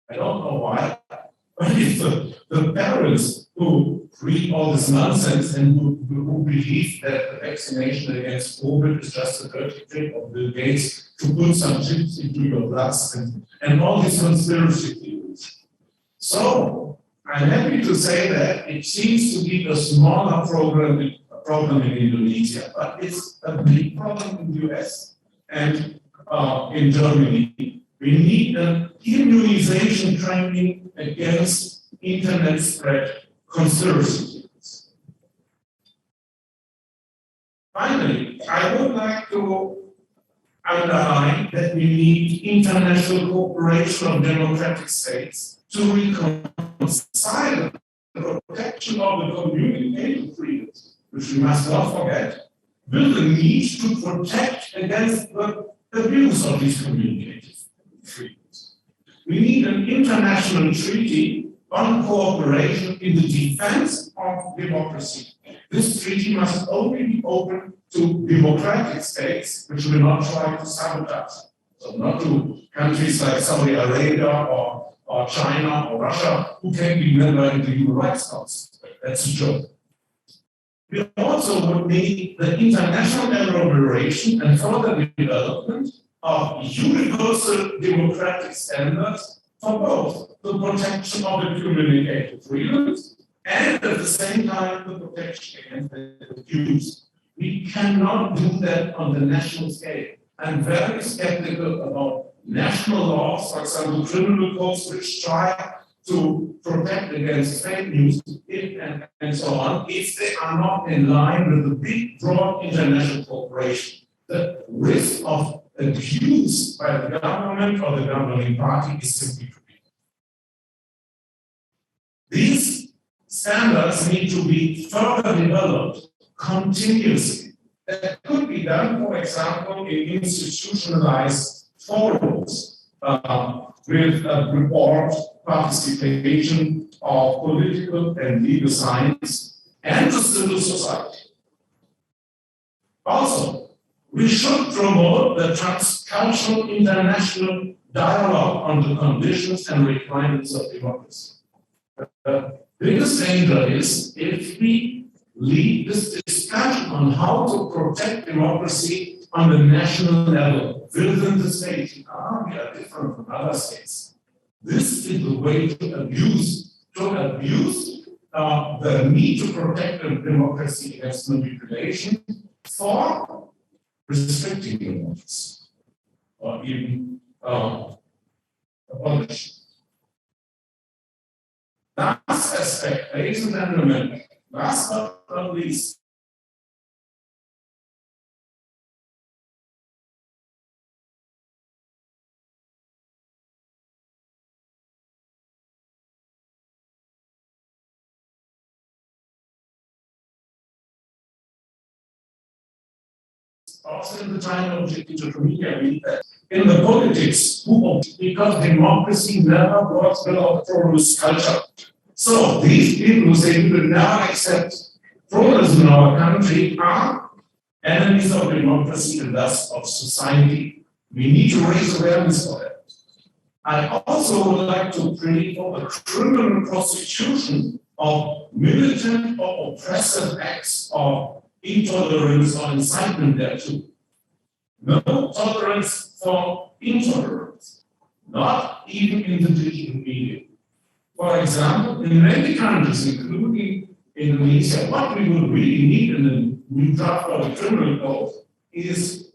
I don't know why, but it's the parents who read all this nonsense and who believe that the vaccination against COVID is just a dirty trick of Bill Gates to put some chips into your blood and all these conspiracy theories. So I'm happy to say that it seems to be a smaller problem in Indonesia, but it's a big problem in the US and in Germany. We need an immunization training against internet spread conspiracy theories. Finally, I would like to underline that we need international cooperation of democratic states to reconcile the protection of the communicative freedoms, which we must not forget, with the need to protect against the abuse of these communicative freedoms. We need an international treaty on cooperation in the defense of democracy. This treaty must only be open to democratic states which will not try to sabotage. So not to countries like Saudi Arabia or China or Russia who can be member in the Human Rights Council. That's a joke. We also would need the international elaboration and further development of universal democratic standards for both the protection of the communicative freedoms and at the same time the protection against abuse. We cannot do that on the national scale. I'm very skeptical about national laws, for example, criminal codes, which try to protect against fake news and so on, if they are not in line with the big, broad international cooperation. The risk of abuse by the government or the governing party is simply too big. These standards need to be further developed continuously. That could be done, for example, in institutionalized forums with report participation of political and legal science and the civil society. Also, we should promote the transcultural international dialogue on the conditions and requirements of democracy. The biggest danger is if we lead this discussion on how to protect democracy on the national level within the state, we are different from other states. This is the way to abuse the need to protect democracy against manipulation for restricting democracy or even abolishing. Last aspect, ladies and gentlemen, last but not least, also in the time of digital media, in the politics, because democracy never works without pluralist culture. So these people who say we will never accept pluralism in our country are enemies of democracy and thus of society. We need to raise awareness for that. I also would like to plead for a criminal prosecution of militant or oppressive acts of intolerance or incitement thereto. No tolerance for intolerance, not even in the digital media. For example, in many countries, including Indonesia, what we would really need in the new draft of the criminal code is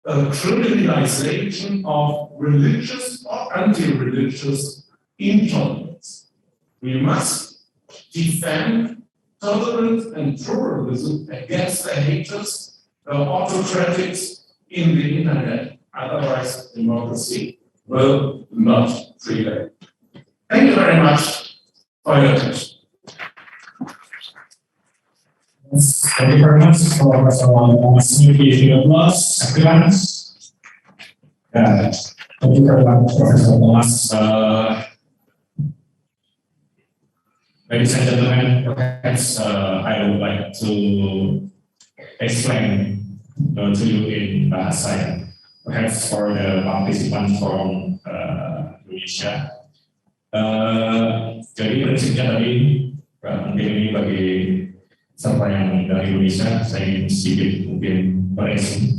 a criminalization of religious or anti-religious intolerance. We must defend tolerance and pluralism against the haters, the autocratics in the internet. Otherwise, democracy will not prevail. Thank you very much for your attention. Thank you very much for Professor Sebelas. Thank you very much, Professor Thomas. Ladies and gentlemen, perhaps I would like to explain to you in bahasa, perhaps for the participants from Indonesia. Jadi prinsipnya tadi, mungkin ini bagi siapa yang dari Indonesia, saya ingin sedikit mungkin beresin.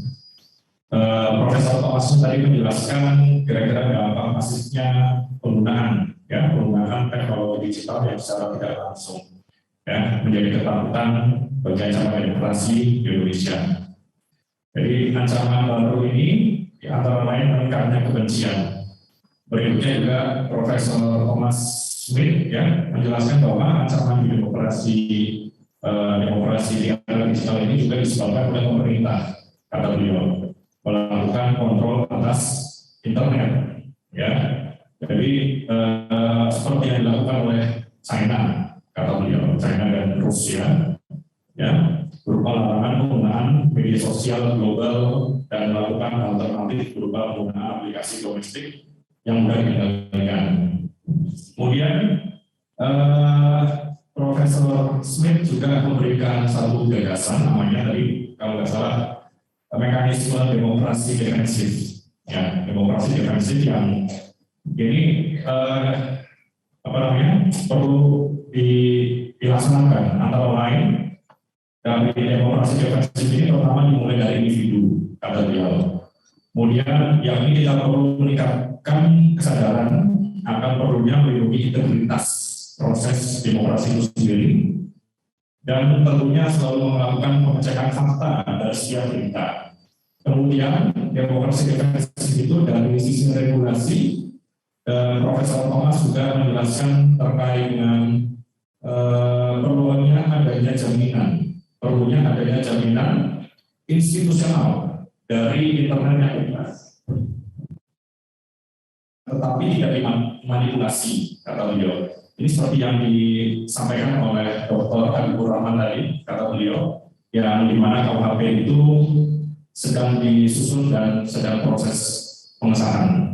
Profesor Thomas tadi menjelaskan kira-kira dampak masifnya penggunaan teknologi digital yang secara tidak langsung menjadi ketakutan bagi ancaman demokrasi di Indonesia. Jadi ancaman baru ini antara lain meningkatnya kebencian. Berikutnya juga Profesor Thomas Schmitz menjelaskan bahwa ancaman demokrasi digital ini juga disebabkan oleh pemerintah, kata beliau, melakukan kontrol atas internet. Jadi seperti yang dilakukan oleh China, kata beliau, China dan Rusia, berupa larangan penggunaan media sosial global dan melakukan alternatif berupa penggunaan aplikasi domestik yang mudah dikendalikan. Kemudian Profesor Schmitz juga memberikan satu gagasan, namanya tadi kalau nggak salah mekanisme demokrasi defensif, demokrasi defensif yang ini perlu dilaksanakan, antara lain dari demokrasi defensif ini terutama dimulai dari individu, kata beliau. Kemudian yang ini kita perlu meningkatkan kesadaran akan perlunya melindungi integritas proses demokrasi itu sendiri, dan tentunya selalu melakukan pengecekan fakta dari setiap berita. Kemudian demokrasi defensif itu dari sisi regulasi, Profesor Thomas juga menjelaskan terkait dengan perlunya adanya jaminan institusional dari internet yang bebas, tetapi tidak dimanipulasi, kata beliau. Ini seperti yang disampaikan oleh Dr. Habiburahman tadi, kata beliau, yang dimana KUHP itu sedang disusun dan sedang proses pengesahan.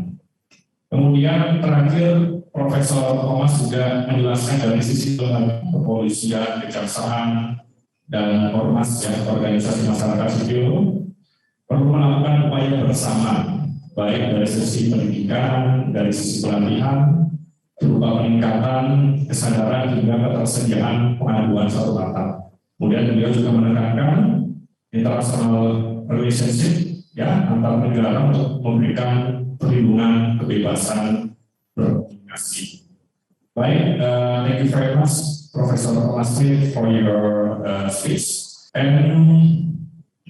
Kemudian terakhir Profesor Thomas juga menjelaskan dari sisi kepolisian, kejaksaan, dan ormas organisasi masyarakat sipil perlu melakukan upaya bersama, baik dari sisi pendidikan, dari sisi pelatihan, berupa peningkatan kesadaran hingga ketersediaan pengaduan satu kata. Kemudian beliau juga menekankan international relationship ya antar negara untuk memberikan perlindungan kebebasan berkomunikasi. Baik, thank you very much, Professor Schmitz, for your speech. And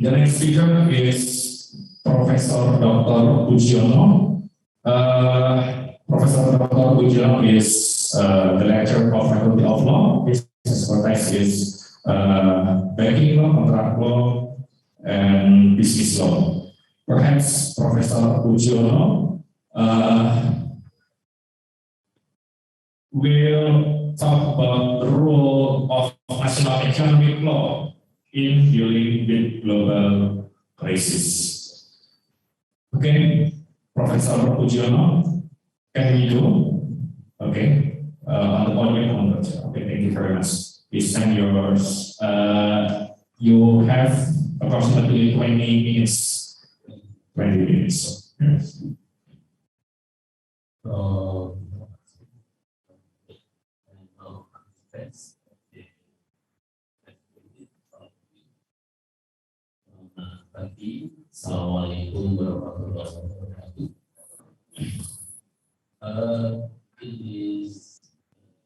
the next speaker is Professor Dr. Pujiyono. Professor Dr. Pujiyono is the lecturer of Faculty of Law. His expertise is banking law, contract law, and business law. Perhaps Professor Pujiyono will talk about the role of national economic law in dealing with global crisis. Okay, Professor Pujiyono, can we do? Okay, on the podium onward. Okay, thank you very much. Please send yours. You have approximately 20 minutes. 20 minutes. Yes. Assalamualaikum warahmatullahi wabarakatuh. It is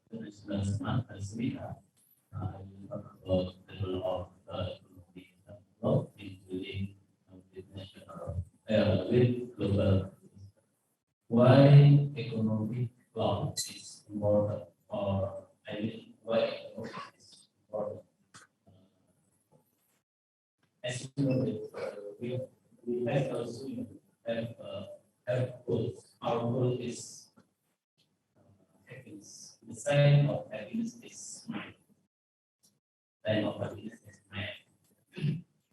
Sebelas Maret as we have. I will talk about the role of economic law in dealing with national with global. Why economic law is important, or I mean why economic is important. As you know, we have also have goals. Our goal is happiness. The sign of happiness is mind. Sign of happiness is mind.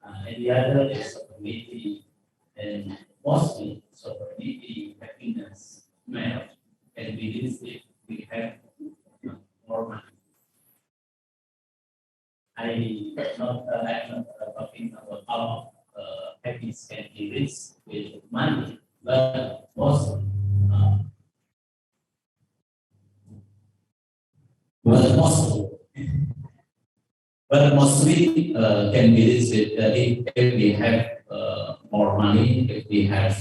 And the other is sovereignty, and mostly sovereignty, happiness, mind, and within it we have more money. I'm not talking about how happiness can be reached with money, but mostly can be reached with if we have more money, if we have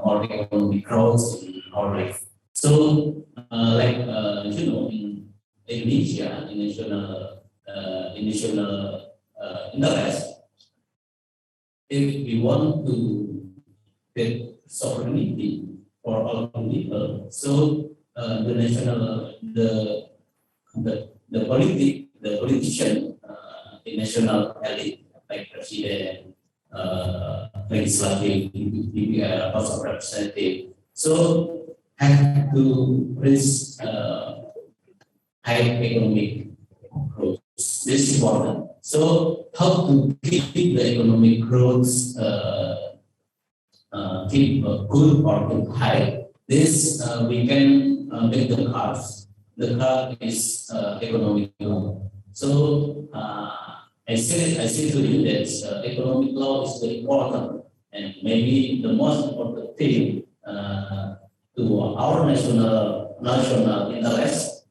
more economic growth in our life. So, you know, in Indonesia, national interest, if we want to get sovereignty for all people, so the politician, the national elite, like president, legislative, House of Representatives, so have to reach high economic growth. This is important. So, how to keep the economic growth keep good or high? This we can make the cards. The card is economic law. So, I say to you that economic law is very important, and maybe the most important thing to our national interest,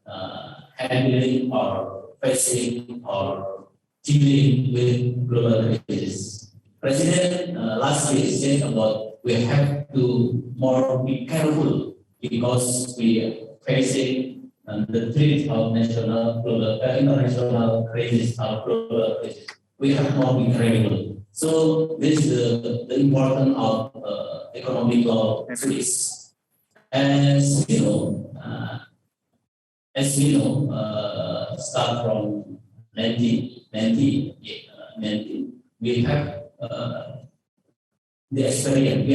handling or facing or dealing with global crisis. President last week said about we have to more be careful because we are facing the threat of national global international crisis or global crisis. We have more be careful. So this is the importance of economic law treaties. As you know, start from 1990, we have the experience.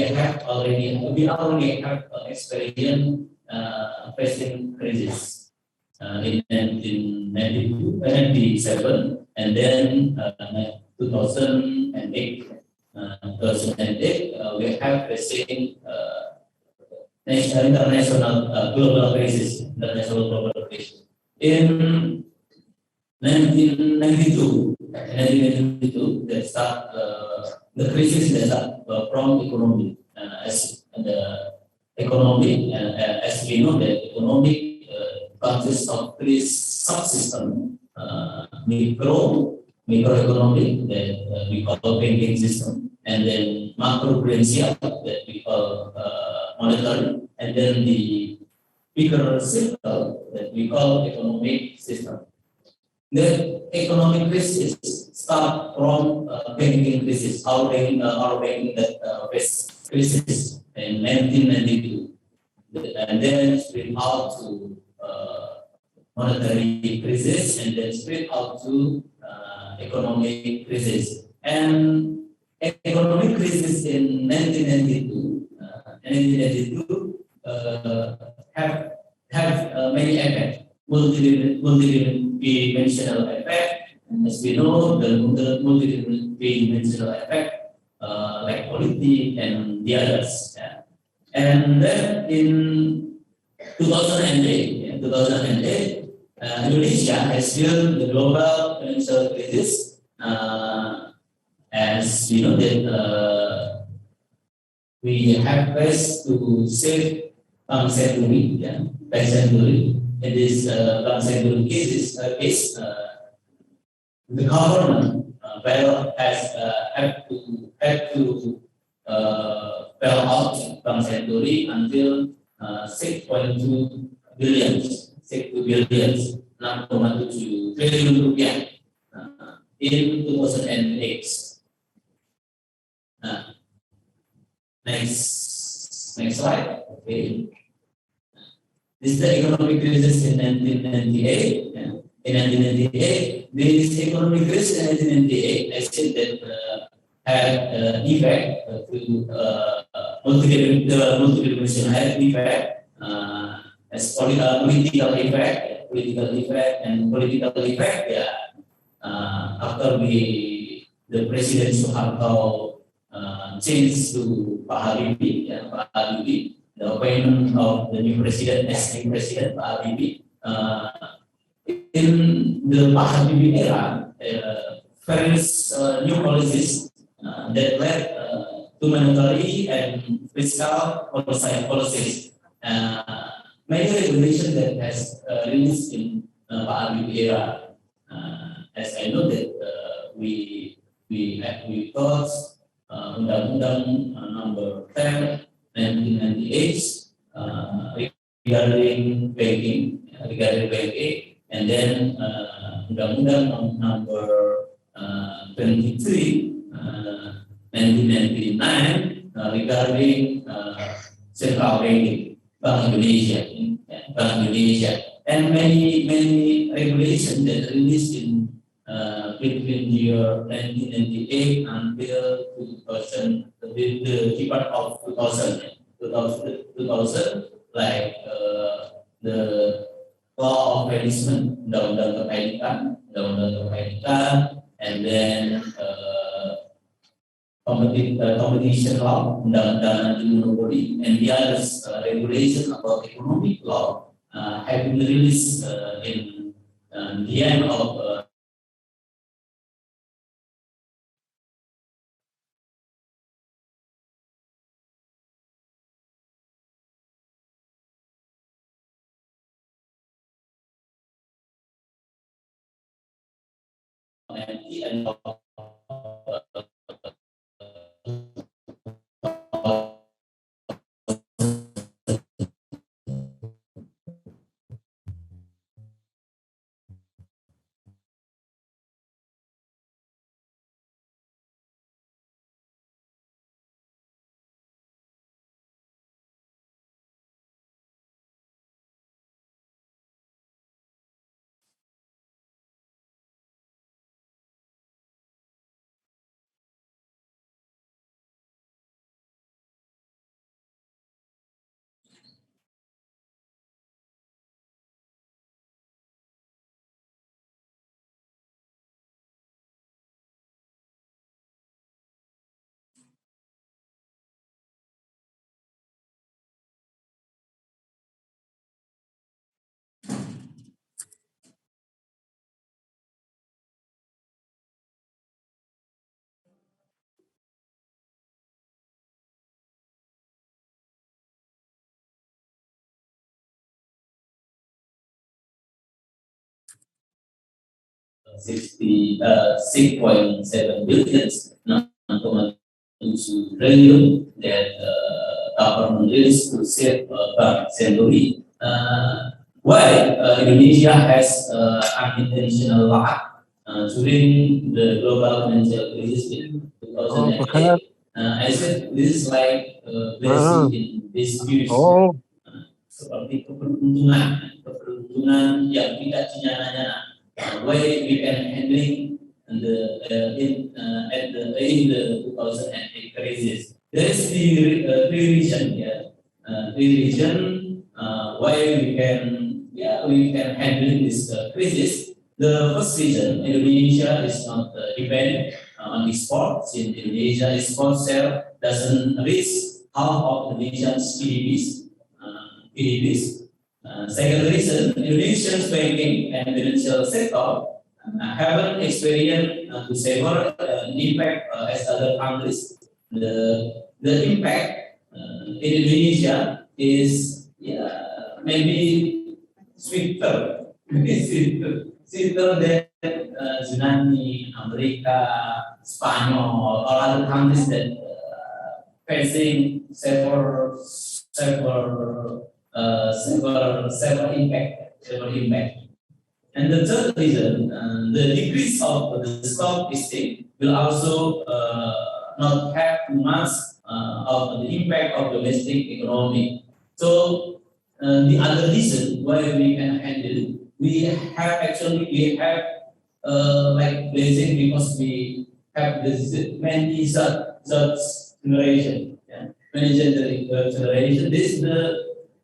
We already have experience facing crisis in 1997, and then 2008. 2008, we have facing international global crisis. In 1992, that start the crisis that start from economy. As the economy, as we know, that economic consists of three subsystems: micro, microeconomic that we call banking system, and then macroprudential that we call monetary, and then the bigger circle that we call economic system. The economic crisis start from banking crisis, our banking that faced crisis in 1992, and then spread out to monetary crisis, and then spread out to economic crisis. And economic crisis in 1992, have many effects, multidimensional effect. As we know, the multidimensional effect, like politics and the others. Yeah. And then in 2008, Indonesia has felt the global financial crisis, as you know that we have faced to save Bank Senturi, Bank Senturi. In this Bank Senturi case, the government have to bail out Bank Senturi until 6.2 billion, 6.7 triliun rupiah in 2008. Next slide. Okay. This is the economic crisis in 1998. In 1998, this economic crisis in 1998, I said that had effect to multidimensional effect as political effect, and political effect. Yeah, after the President Soeharto changed to Pak Habibie, the appointment of the new president as new president, Pak Habibie. In the Pak Habibie era, various new policies that led to monetary and fiscal policies. Many regulations that has released in Pak Habibie era. As I know that we got Undang-Undang Number 10 1998 regarding banking, and then Undang-Undang Number 23 1999 regarding central banking, Bank Indonesia, and many regulations that released in between the year 1998 until 2000, the part of 2000, like the law of management, undang-undang kepanikan, and then competition law, undang-undang anti-monopoly, and the other regulation about economic law have been released in the end of at the end of 6.7 billion, 9.2 trillion that government released to save current century. Why Indonesia has unintentional lack during the global financial crisis in 2008. I said this is like blessing in disguise. Seperti keberuntungan yang tidak dinyana-nyana. Way we can handling in the 2008 crisis. There is three reason, why we can handle this crisis. The first reason, Indonesia is not dependent on export. Since Indonesia export share doesn't reach half of Indonesia's PDBs. Second reason, Indonesia's banking and financial sector haven't experienced to severe impact as other countries. The impact in Indonesia is maybe sweeter than Yunani, America, Spanyol, or other countries that facing several impact. And the third reason, the decrease of the stock exchange will also not have much of the impact of domestic economy. So the other reason why we can handle, we have like blessing because we have this many such generation. Many generation. This is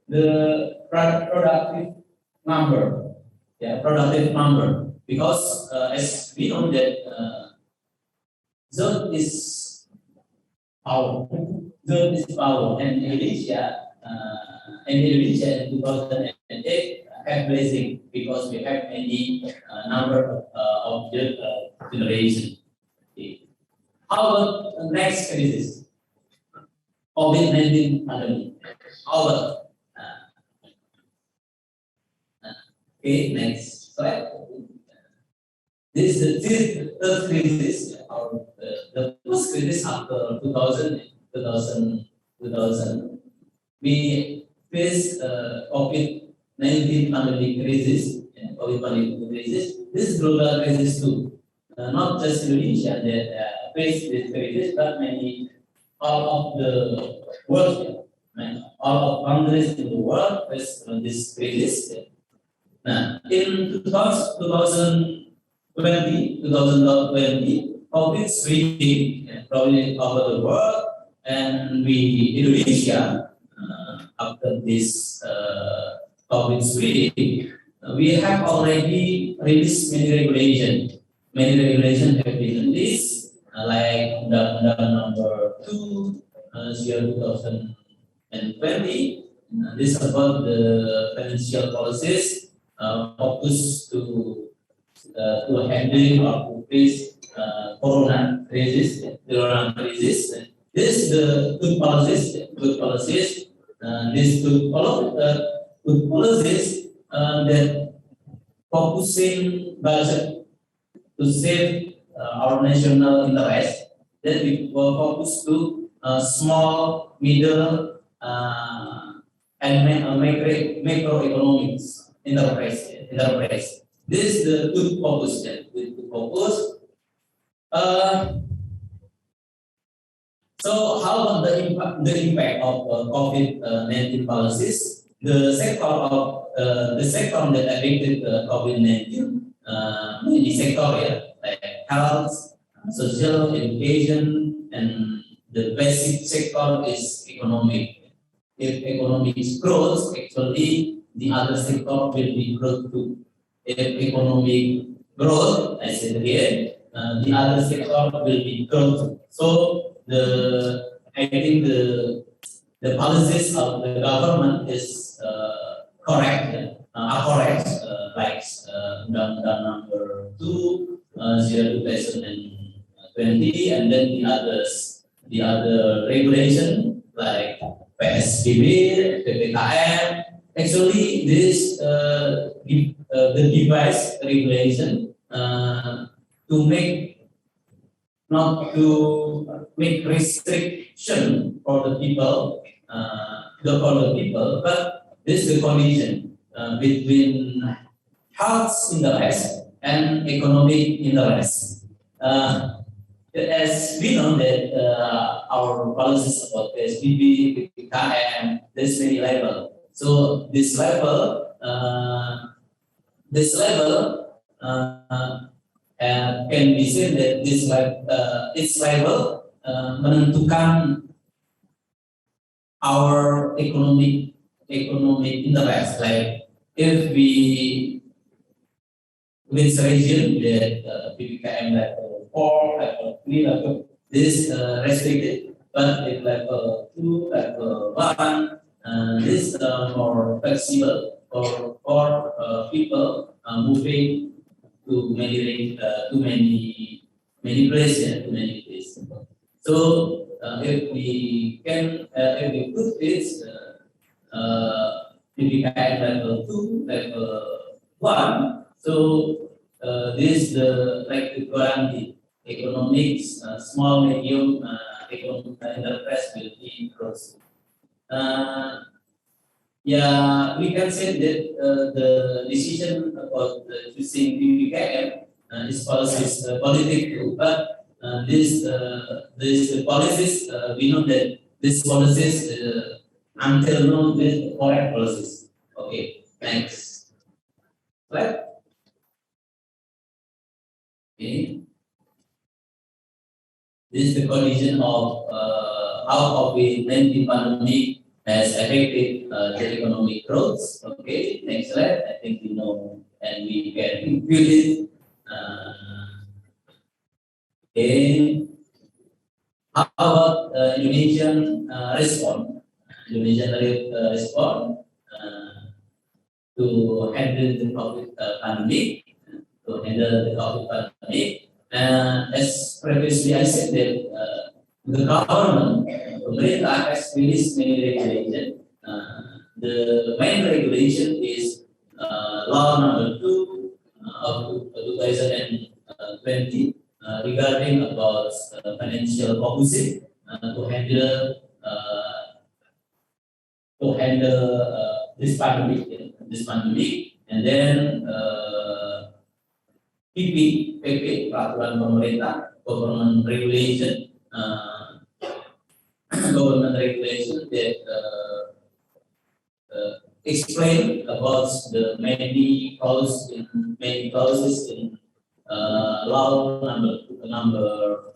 the productive number. Productive number. Because as we know that zone is power. Zone is power. And Indonesia in 2008 have blessing because we have many number of generation. How about the next crisis? COVID-19 pandemic. How about okay, next slide. This is the third crisis, or the first crisis after 2000. We face COVID-19 pandemic crisis and COVID-19 crisis. This is global crisis too. Not just Indonesia that face this crisis, but many all of the world, all of countries in the world face this crisis. Now, in 2020, COVID spreading probably over the world, and Indonesia, after this COVID spreading, we have already released many regulations. Many regulations have been released, like Undang-Undang Number 2, 2020. This is about the financial policies. Focus to handle or to face corona crisis. This is the good policies. These good policies that focusing budget to save our national interest. Then we will focus to small, middle, and macroeconomics. Enterprise. This is the good focus. So how about the impact of COVID-19 policies? The sector that affected COVID-19, many sectors like health, social, education, and the basic sector is economic. If economic grows, actually the other sector will be growth too. If economic growth, I said again, the other sector will be growth too. So I think the policies of the government is correct, like Undang-Undang Number 2, 2020, and then the other regulation like PSBB, PPKM. Actually, this the device regulation to make not to make restriction for the people, but this is the collision between health interest and economic interest. As we know that our policies about SPB, PKM, there's many level. So this level can be said that its level menentukan our economic interest. Like if we this region that PPKM level 4, level 3, level this restricted, but if level 2, level 1, this more flexible for people moving to many places. So if we put this PPKM level 2, level 1. So this the like the guarantee economics, small medium economic enterprise will be growth. Yeah, we can say that the decision about choosing PPKM is policies political, but this policies we know that these policies until now the correct policies. Okay, next. Right. Okay. This is the condition of how COVID-19 pandemic has affected the economic growth. Okay, next slide. I think you know and we can include it. Okay. How about Indonesian response? Indonesian response to handle the COVID pandemic. To handle the COVID pandemic. As previously I said that the government, pemerintah has released many regulations. The main regulation is law number 2 of 2020 regarding about financial policy to handle this pandemic, and then PP, peraturan pemerintah, government regulation that explain about the many clauses in law number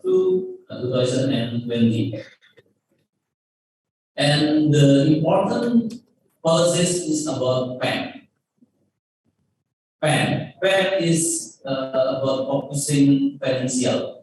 2, 2020. And the important policies is about PAN. PAN is about focusing financial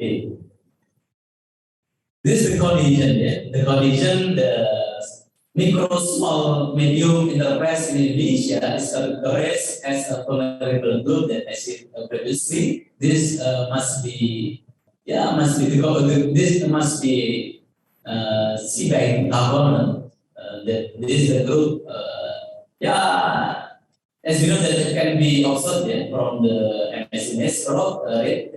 Okay. This is the condition, the condition, the micro, small, medium enterprise in Indonesia is categorized as a vulnerable group that I said previously. This must be, this must be seen by government that this is a group, as you know that it can be observed from the MSNS rate.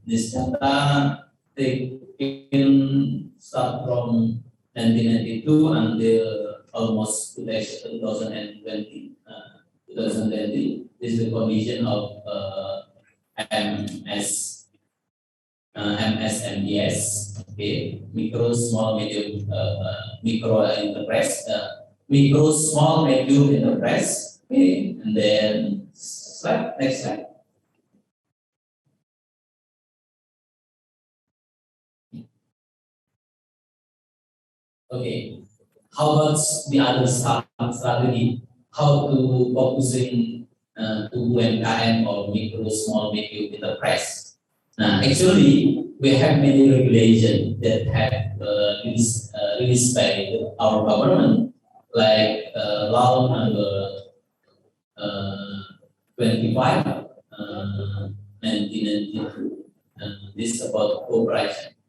This data taken start from 1992 until almost 2020. 2020. This is the condition of MSMES. Okay, micro, small, medium, micro enterprise, micro, small, medium enterprise. Okay, and then slide, next slide. Okay, how about the other strategy? How to focusing to UMKM or micro, small, medium enterprise? Now, actually, we have many regulations that have released by our government, like law number 25, 1992. This is about cooperation.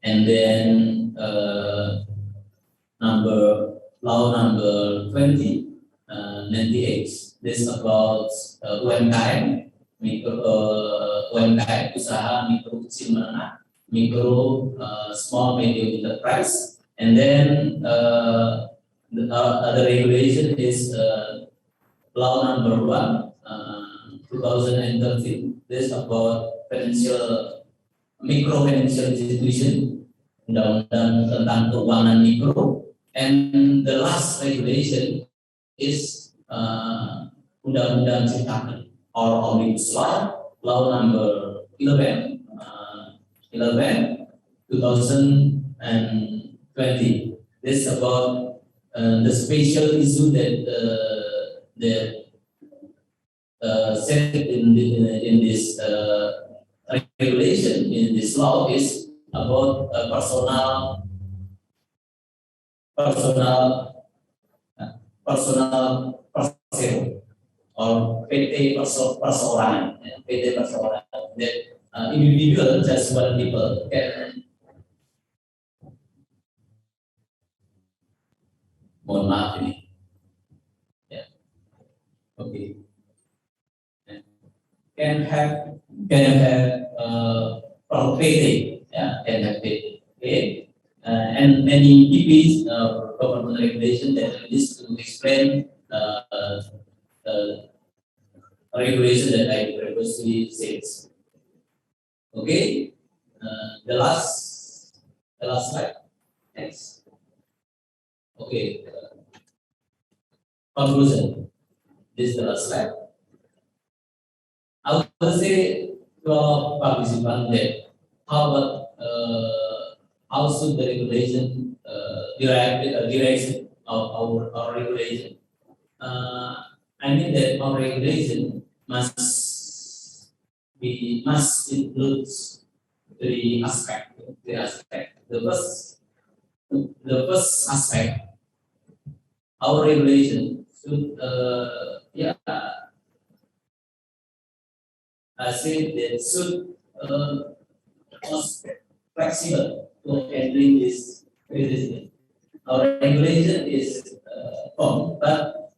And then law number 20, 98. This is about UMKM, UMKM, usaha mikro kecil menengah, mikro, small, medium enterprise. And then the other regulation is law number 1, 2013. This is about micro-financial institution, undang-undang tentang keuangan mikro, and the last regulation is undang-undang ciptaker or omnibus law, law number 11, 2020. This is about the special issue that set in this regulation, in this law, is about personal or PT perseorangan, PT perseorangan, that individual, just one people can. Mohon maaf ini. Ya. Okay. Can have PT, can have PT. Okay. And many PPs, government regulation that is to explain regulation that I previously said. Okay. The last slide. Next. Okay. Conclusion. This is the last slide. I would say to our participants that how should the regulation direction of our regulation? I mean that our regulation must include three aspects. The first aspect, our regulation should I say that should most flexible to handling this criticism. Our regulation is firm, but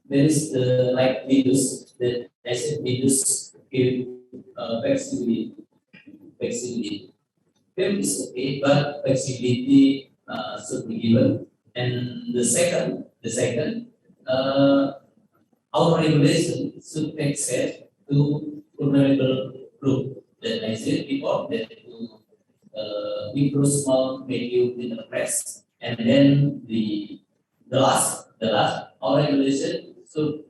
there is the like reduce that I said reduce give flexibility. Firm is okay, but flexibility should be given. And the second, our regulation should take care to vulnerable group that I said before, that to micro, small, medium enterprise, and then the last, our regulation should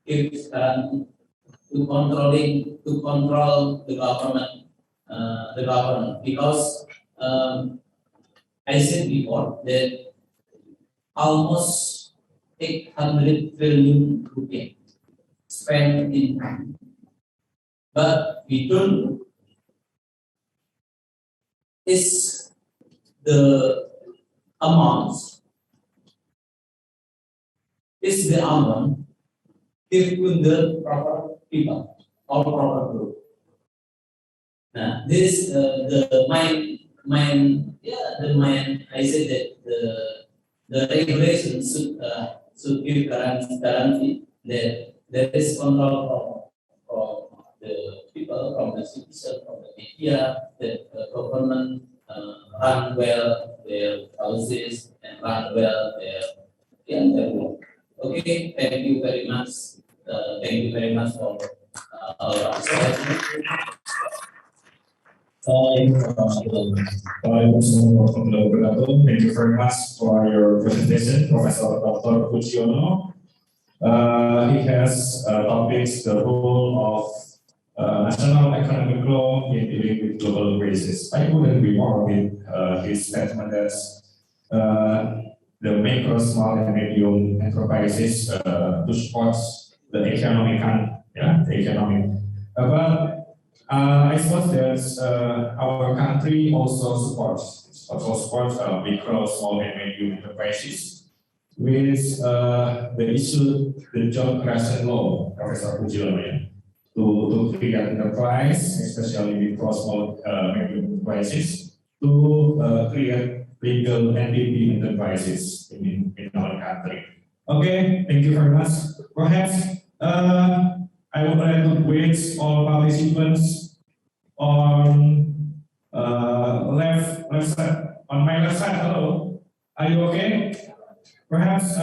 give to control the government, because I said before that almost 800 trillion rupiah spent in but we don't is the amount given the proper people or proper group. Now, this the main I said that the regulation should give guarantee that there is control from the people, from the citizen, from the media, that the government run well their policies and run well their work. Okay, thank you very much. Thank you very much for our answer. Thank you very much for your presentation, Professor Dr. Pujiyono. He has topics the role of national economic law in dealing with global crisis. I couldn't agree more with his statement as the micro, small, and medium enterprises to support the economic, the economic. But I suppose that our country also supports micro, small, and medium enterprises with the issue, the job creation law, Professor Pujiyono, to create enterprise, especially micro, small, medium enterprises, to create legal entity enterprises in our country. Okay, thank you very much. Perhaps I would like to greet all participants on left side. On my left side, hello. Are you okay? Perhaps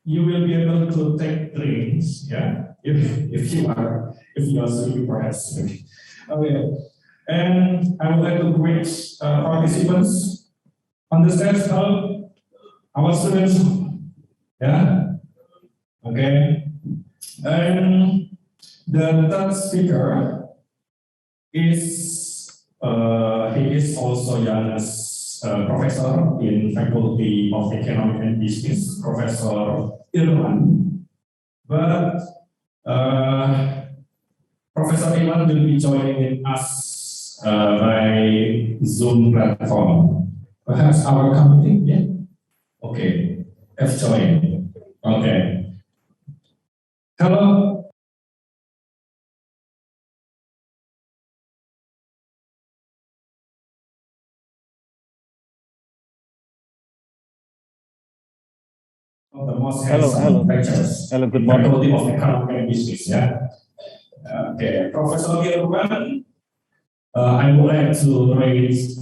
you will be able to take drinks, yeah. If you are sleepy, perhaps. Okay. And I would like to greet participants on the stage. Hello, our students. Yeah. Okay. And the third speaker is he is also young as professor in Faculty of Economic and Business, Professor Irwan. But Professor Irwan will be joining us by Zoom platform. Perhaps our committee, yeah? Okay, have joined. Okay. Hello. The most Hello, good morning. Faculty of Economic and Business, yeah. Okay, Professor Irwan, I would like to raise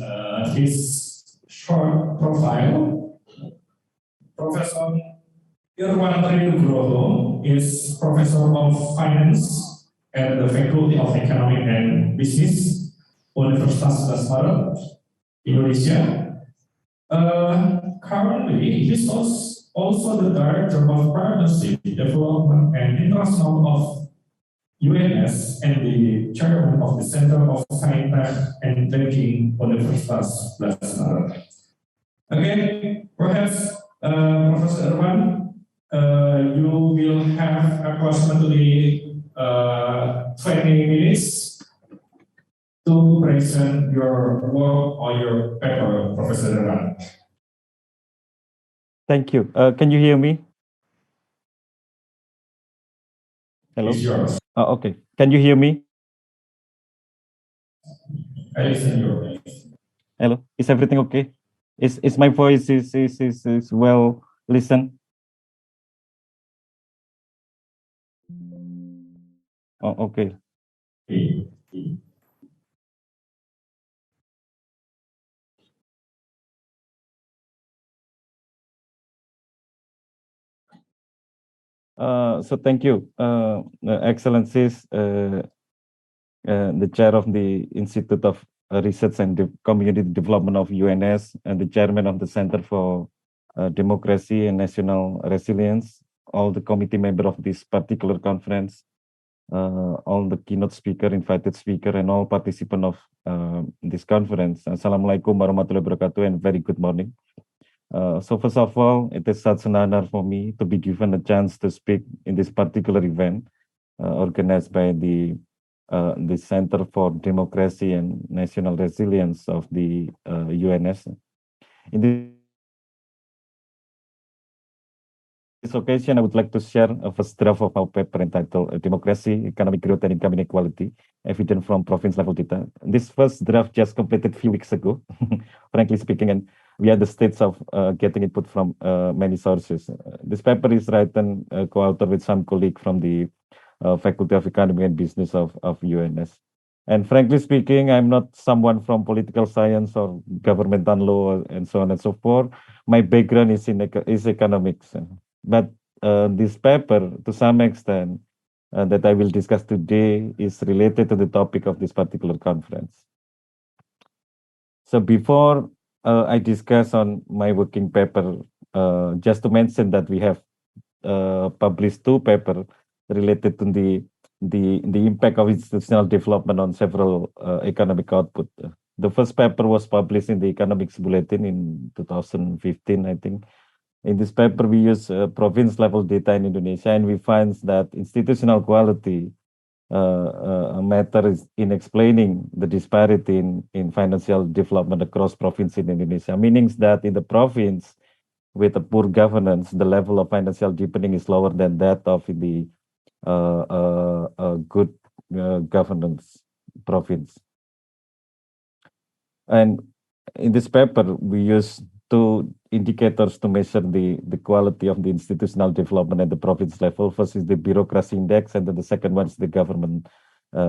his short profile. Professor Irwan Trinugroho is Professor of Finance at the Faculty of Economic and Business, Universitas Maret, Indonesia. Currently, he is also the Director of Partnership, Development and International of UNS and the Chairman of the Center of Science and Banking, Universitas Sebelas. Okay, perhaps Professor Irwan, you will have approximately 20 minutes to present your work or your paper, Professor Irwan. Thank you. Can you hear me? Hello? It's yours. Okay. Can you hear me? I listen to your voice. Hello? Is everything okay? Is my voice is well listened? Oh, okay. So thank you, Excellencies, the Chair of the Institute of Research and Community Development of UNS, and the Chairman of the Center for Democracy and National Resilience, all the committee members of this particular conference, all the keynote speaker, invited speaker, and all participants of this conference. Assalamualaikum warahmatullahi wabarakatuh, and very good morning. So first of all, it is such an honor for me to be given a chance to speak in this particular event organized by the the Center for Democracy and National Resilience of the UNS. In this occasion, I would like to share a first draft of our paper entitled Democracy, Economic Growth and Income Inequality, Evident from Province Level Data. This first draft just completed a few weeks ago, frankly speaking, and we are in the states of getting input from many sources. This paper is written co-authored with some colleague from the Faculty of Economy and Business of UNS. And frankly speaking, I'm not someone from political science or governmental law and so on and so forth. My background is is economics. But this paper, to some extent, that I will discuss today is related to the topic of this particular conference. So before I discuss on my working paper, just to mention that we have published two papers related to the impact of institutional development on several economic output. The first paper was published in the Economics Bulletin in 2015, I think. In this paper, we use province level data in Indonesia, and we find that institutional quality matter is in explaining the disparity in financial development across provinces in Indonesia, meaning that in the province with a poor governance, the level of financial deepening is lower than that of the good governance province. And in this paper, we use two indicators to measure the quality of the institutional development at the province level. First is the bureaucracy index, and then the second one is the government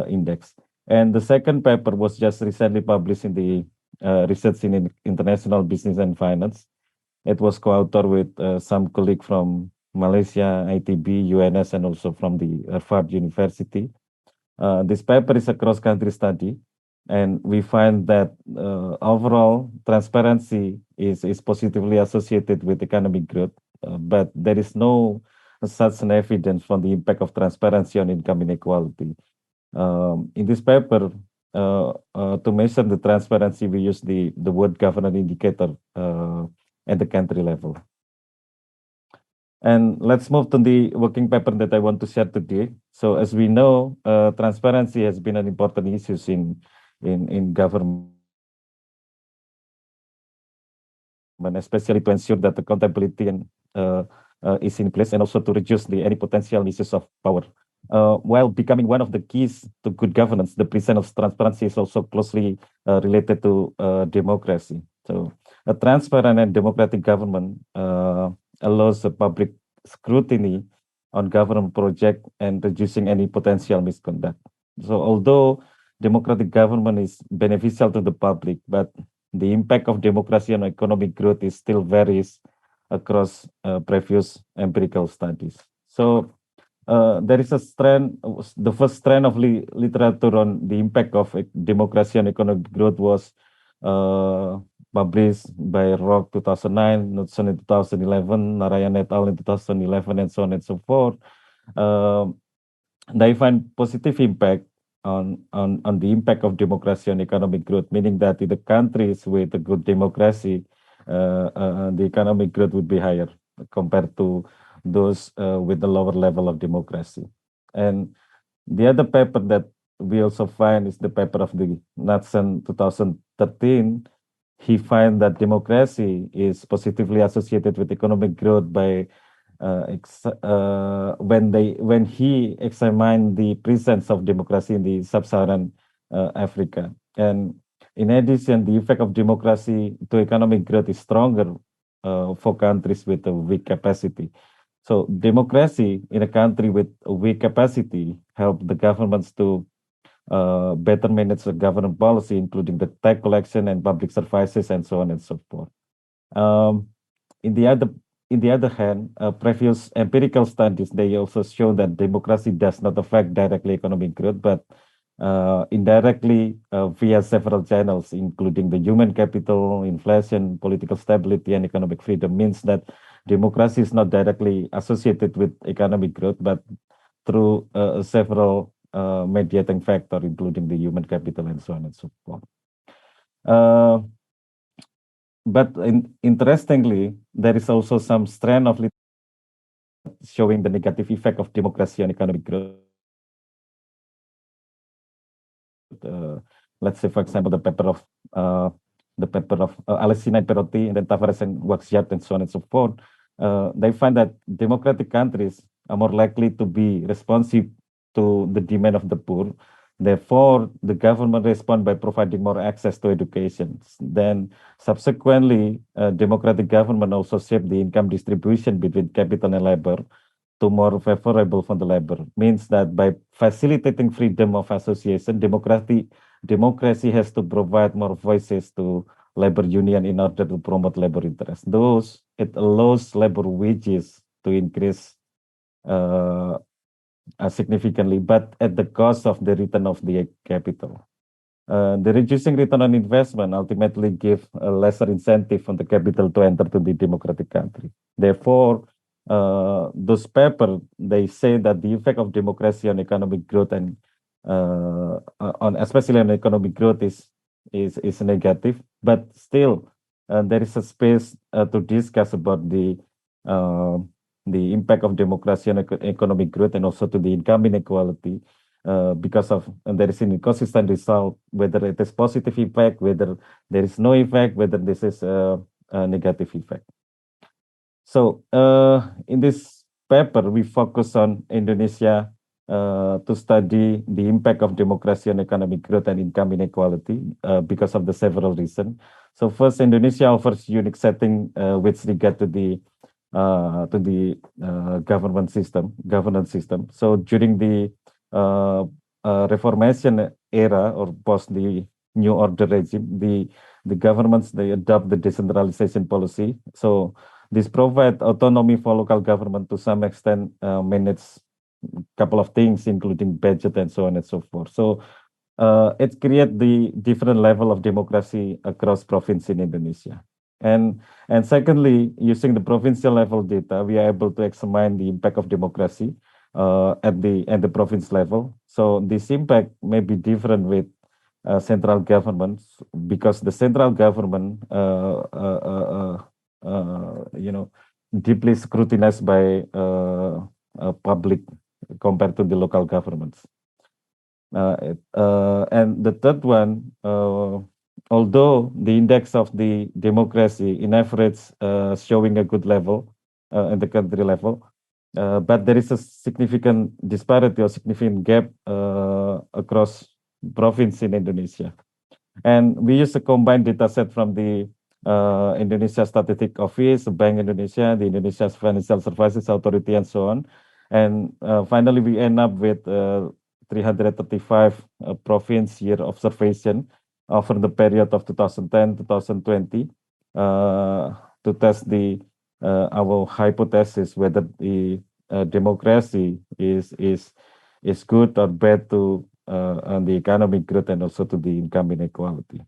index. And the second paper was just recently published in the Research in International Business and Finance. It was co-authored with some colleague from Malaysia, ITB, UNS, and also from the Harvard University. This paper is a cross-country study, and we find that overall transparency is positively associated with economic growth, but there is no such an evidence for the impact of transparency on income inequality. In this paper, to measure the transparency, we use the word governance indicator at the country level. And let's move to the working paper that I want to share today. So as we know, transparency has been an important issue in government, especially to ensure that accountability is in place, and also to reduce any potential misuse of power. While becoming one of the keys to good governance, the presence of transparency is also closely related to democracy. So a transparent and democratic government allows the public scrutiny on government project and reducing any potential misconduct. So although democratic government is beneficial to the public, but the impact of democracy on economic growth is still varies across previous empirical studies. So there is a strand, the first strand of literature on the impact of democracy on economic growth was published by Rock 2009, Knudsen in 2011, Narayan et al. In 2011, and so on and so forth. They find positive impact on the impact of democracy on economic growth, meaning that in the countries with a good democracy, the economic growth would be higher compared to those with the lower level of democracy. And the other paper that we also find is the paper of the Knudsen 2013. He finds that democracy is positively associated with economic growth by when he examined the presence of democracy in the sub-Saharan Africa. And in addition, the effect of democracy to economic growth is stronger for countries with a weak capacity. So democracy in a country with a weak capacity help the governments to better manage the government policy, including the tax collection and public services, and so on and so forth. In the other hand, previous empirical studies, they also show that democracy does not affect directly economic growth, but indirectly via several channels, including the human capital, inflation, political stability, and economic freedom. Means that democracy is not directly associated with economic growth, but through several mediating factors, including the human capital and so on and so forth. But interestingly, there is also some strand of showing the negative effect of democracy on economic growth. let's say, for example, the paper of Alessina Perotti and then Tavares and Waxiat and so on and so forth, they find that democratic countries are more likely to be responsive to the demand of the poor. Therefore, the government respond by providing more access to education. Then subsequently, democratic government also shape the income distribution between capital and labor to more favorable for the labor. Means that by facilitating freedom of association, democracy has to provide more voices to labor union in order to promote labor interests. It allows labor wages to increase significantly, but at the cost of the return of the capital. The reducing return on investment ultimately give a lesser incentive for the capital to enter to the democratic country. Therefore, those papers, they say that the effect of democracy on economic growth and especially on economic growth is negative, but still there is a space to discuss about the impact of democracy on economic growth and also to the income inequality because of there is an inconsistent result, whether it is positive effect, whether there is no effect, whether this is a negative effect. So in this paper, we focus on Indonesia to study the impact of democracy on economic growth and income inequality because of the several reasons. So first, Indonesia offers unique setting with regard to the governance system. So during the Reformation era or post the New Order regime, the governments, they adopt the decentralization policy. So this provide autonomy for local government to some extent, manage a couple of things, including budget and so on and so forth. So it create the different level of democracy across province in Indonesia. And secondly, using the provincial level data, we are able to examine the impact of democracy at the province level. So this impact may be different with central governments because the central government, deeply scrutinized by public compared to the local governments. And the third one, although the index of the democracy in average showing a good level in the country level, but there is a significant disparity or significant gap across province in Indonesia. And we use a combined data set from the Indonesia Statistic Office, Bank Indonesia, the Indonesia Financial Services Authority, and so on. And finally, we end up with 335 province year observation for the period of 2010-2020 to test our hypothesis whether the democracy is good or bad to the economic growth and also to the income inequality.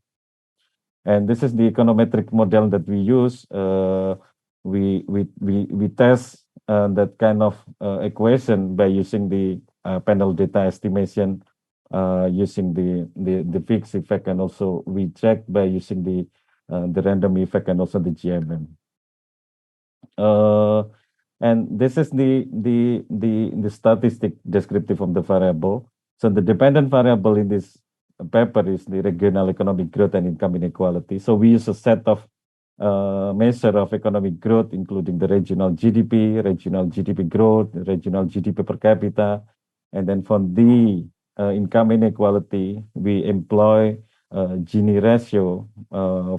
And this is the econometric model that we use. We test that kind of equation by using the panel data estimation, using the fixed effect, and also we check by using the random effect and also the GMM. And this is the statistic descriptive of the variable. So the dependent variable in this paper is the regional economic growth and income inequality. So we use a set of measure of economic growth, including the regional GDP growth, regional GDP per capita. And then for the income inequality, we employ Gini ratio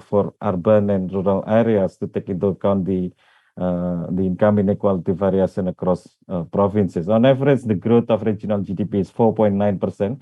for urban and rural areas to take into account the income inequality variation across provinces. On average, the growth of regional GDP is 4.9%.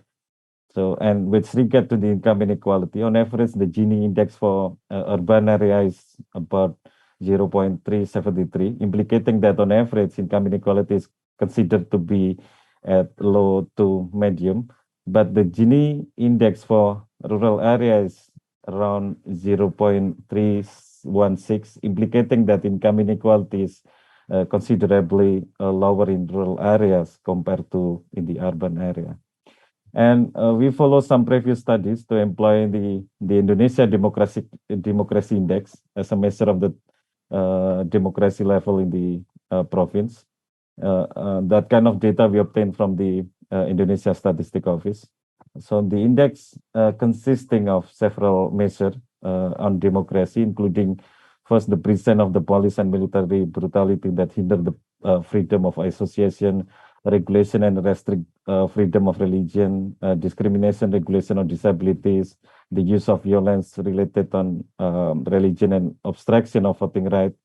So, and with regard to the income inequality, on average, the Gini index for urban area is about 0.373, implicating that on average, income inequality is considered to be at low to medium. But the Gini index for rural area is around 0.316, implicating that income inequality is considerably lower in rural areas compared to in the urban area. And we follow some previous studies to employ the Indonesia Democracy Index as a measure of the democracy level in the province. That kind of data we obtained from the Indonesia Statistic Office. So the index consisting of several measures on democracy, including first the presence of the police and military brutality that hinder the freedom of association, regulation and restrict freedom of religion, discrimination, regulation on disabilities, the use of violence related on religion and obstruction of voting rights.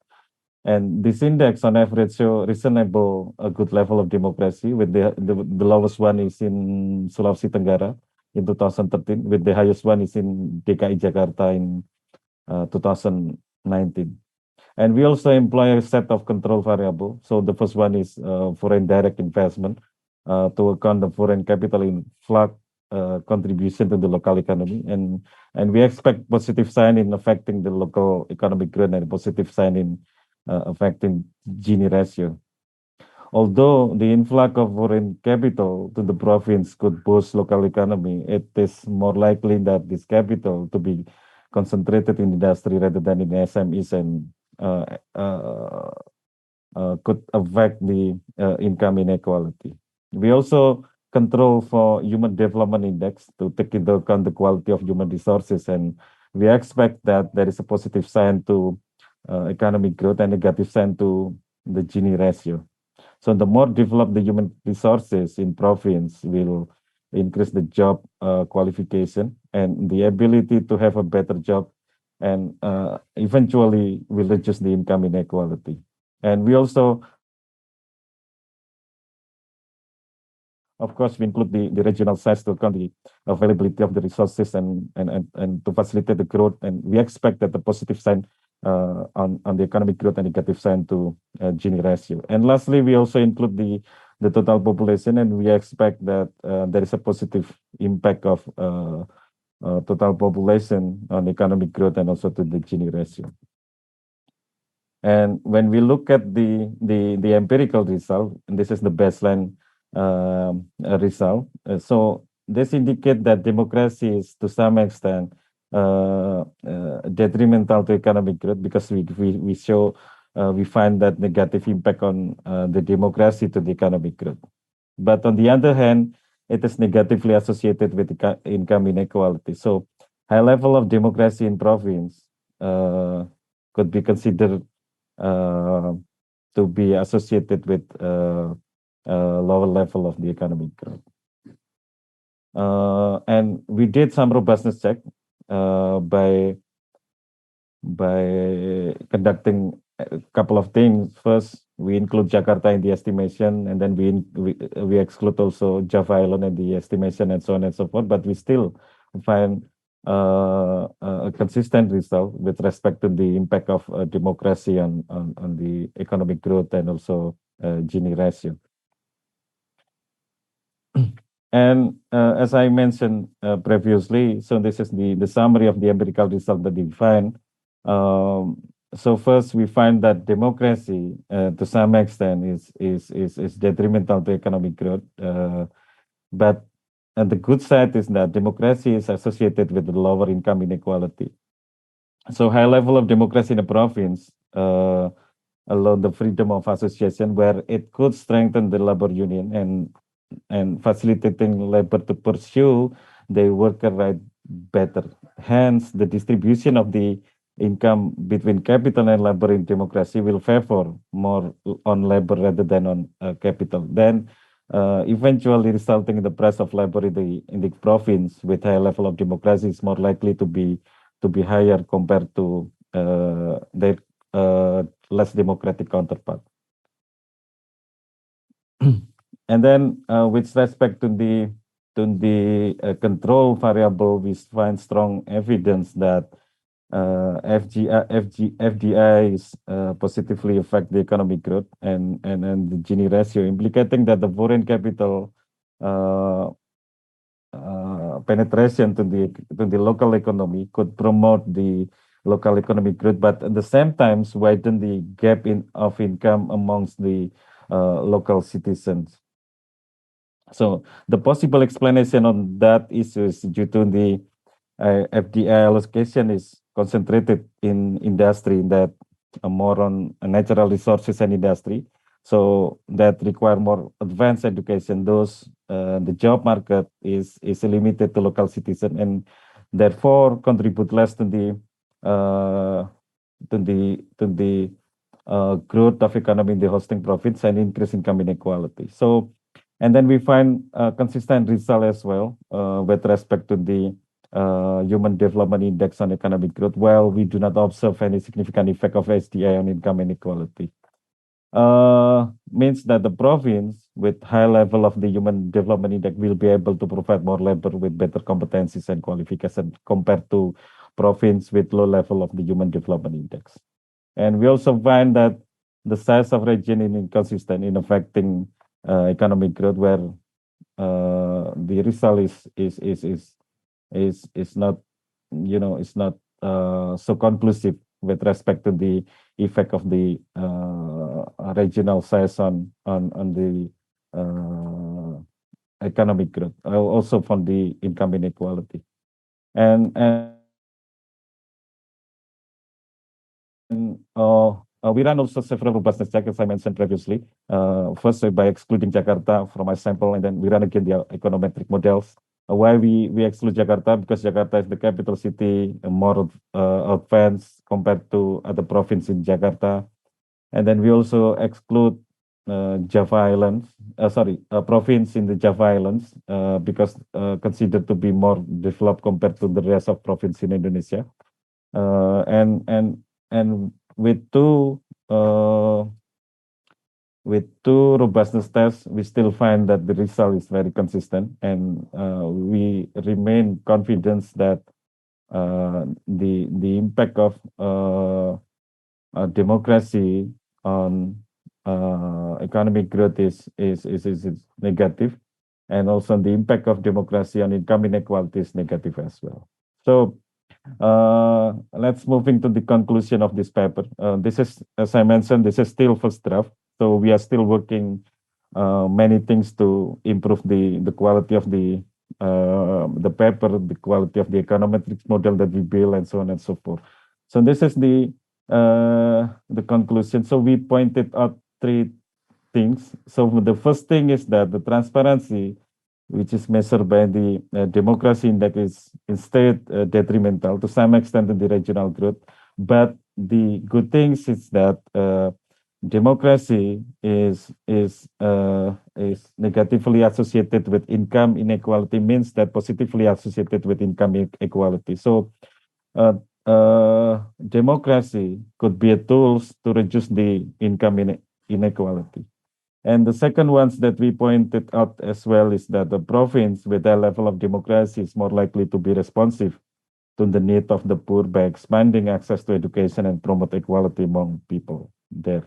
And this index on average show reasonable, a good level of democracy, with the lowest one is in Sulawesi Tenggara in 2013, with the highest one is in DKI Jakarta in 2019. And we also employ a set of control variable. So the first one is foreign direct investment to account the foreign capital influx contribution to the local economy. And we expect positive sign in affecting the local economic growth and positive sign in affecting Gini ratio. Although the influx of foreign capital to the province could boost local economy, it is more likely that this capital to be concentrated in industry rather than in SMEs and could affect the income inequality. We also control for human development index to take into account the quality of human resources, and we expect that there is a positive sign to economic growth and negative sign to the Gini ratio. So the more developed the human resources in province will increase the job qualification and the ability to have a better job, and eventually will reduce the income inequality. And we also, of course, we include the regional size to account the availability of the resources and to facilitate the growth. And we expect that the positive sign on the economic growth and negative sign to Gini ratio. And lastly, we also include the total population, and we expect that there is a positive impact of total population on economic growth and also to the Gini ratio. And when we look at the empirical result, and this is the baseline result, so this indicates that democracy is to some extent detrimental to economic growth, because we show we find that negative impact on the democracy to the economic growth. But on the other hand, it is negatively associated with income inequality. So high level of democracy in province could be considered to be associated with lower level of the economic growth. And we did some robustness check by conducting a couple of things. First, we include Jakarta in the estimation, and then we exclude also Java Island in the estimation, and so on and so forth. But we still find a consistent result with respect to the impact of democracy on the economic growth and also Gini ratio. And as I mentioned previously, so this is the summary of the empirical result that we find. So first, we find that democracy, to some extent, is detrimental to economic growth. But the good side is that democracy is associated with the lower income inequality. So high level of democracy in a province allow the freedom of association, where it could strengthen the labor union and facilitating labor to pursue their worker right better. Hence, the distribution of the income between capital and labor in democracy will favor more on labor rather than on capital. Then eventually resulting in the price of labor in the province with high level of democracy is more likely to be higher compared to their less democratic counterpart. And then with respect to the control variable, we find strong evidence that FDI is positively affect the economic growth and the Gini ratio, implicating that the foreign capital penetration to the local economy could promote the local economic growth, but at the same time widen the gap of income amongst the local citizens. So the possible explanation on that issue is due to the FDI allocation is concentrated in industry, that more on natural resources and industry, So that require more advanced education. Those the job market is limited to local citizen and therefore contribute less to the growth of economy in the hosting province and increase income inequality. So, and then we find consistent result as well with respect to the Human Development Index on economic growth. Well, we do not observe any significant effect of HDI on income inequality. Means that the province with high level of the Human Development Index will be able to provide more labor with better competencies and qualifications compared to province with low level of the Human Development Index. And we also find that the size of region is inconsistent in affecting economic growth, where the result is not, is not so conclusive with respect to the effect of the regional size on the economic growth, also from the income inequality, and we run also several robustness checks, as I mentioned previously. First, by excluding Jakarta from my sample, and then we run again the econometric models. Why we exclude Jakarta? Because Jakarta is the capital city, more advanced compared to other province in Jakarta. And then we also exclude Java Islands, province in the Java Islands, because considered to be more developed compared to the rest of province in Indonesia. And with two robustness tests, we still find that the result is very consistent, and we remain confident that the impact of democracy on economic growth is negative, and also the impact of democracy on income inequality is negative as well. So let's move into the conclusion of this paper. This is, as I mentioned, this is still first draft. So we are still working many things to improve the quality of the paper, the quality of the econometrics model that we build, and so on and so forth. So this is the conclusion. So we pointed out three things. So the first thing is that the transparency, which is measured by the democracy index, is instead detrimental to some extent to the regional growth. But the good things is that democracy is negatively associated with income inequality, means that positively associated with income equality. So democracy could be a tool to reduce the income inequality. And the second ones that we pointed out as well is that the province with a level of democracy is more likely to be responsive to the need of the poor by expanding access to education and promote equality among people there.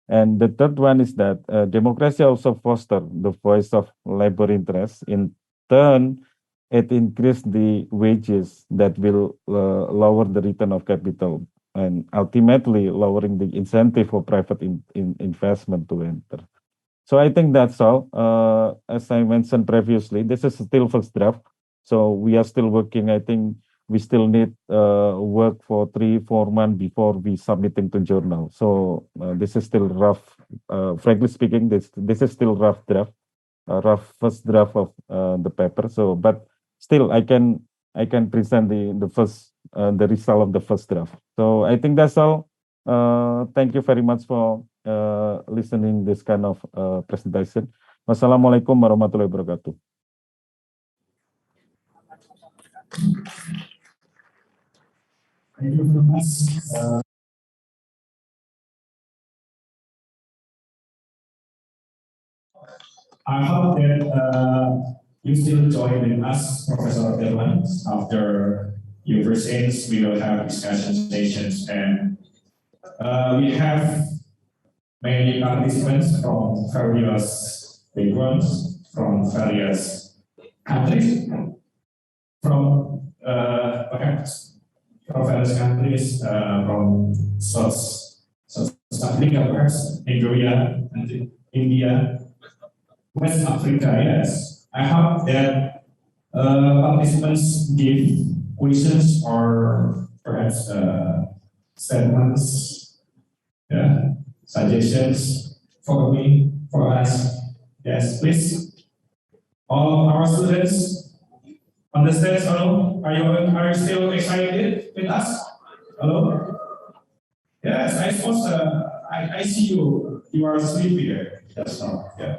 And the third one is that democracy also fosters the voice of labor interests. In turn, it increases the wages that will lower the return of capital and ultimately lowering the incentive for private investment to enter. So I think that's all. As I mentioned previously, this is still first draft. So we are still working. I think we still need work for 3-4 months before we submitting to journal. So this is still rough. Frankly speaking, this is still rough draft, rough first draft of the paper. So, but still, I can present the first the result of the first draft. So I think that's all. Thank you very much for listening this kind of presentation. Wassalamualaikum warahmatullahi wabarakatuh. Thank you very much. I hope that you still join with us, Professor Irwan. After your presents, we will have discussion sessions, and we have many participants from various backgrounds, from various countries, from perhaps from various countries, from South Africa, perhaps Nigeria, and India, West Africa. Yes, I hope that participants give questions or perhaps statements, yeah, suggestions for me, for us. Yes, please. All our students on the stage, hello? Are you still excited with us? Hello? Yes, I suppose I see you. You are sleepy there. That's not. Yeah.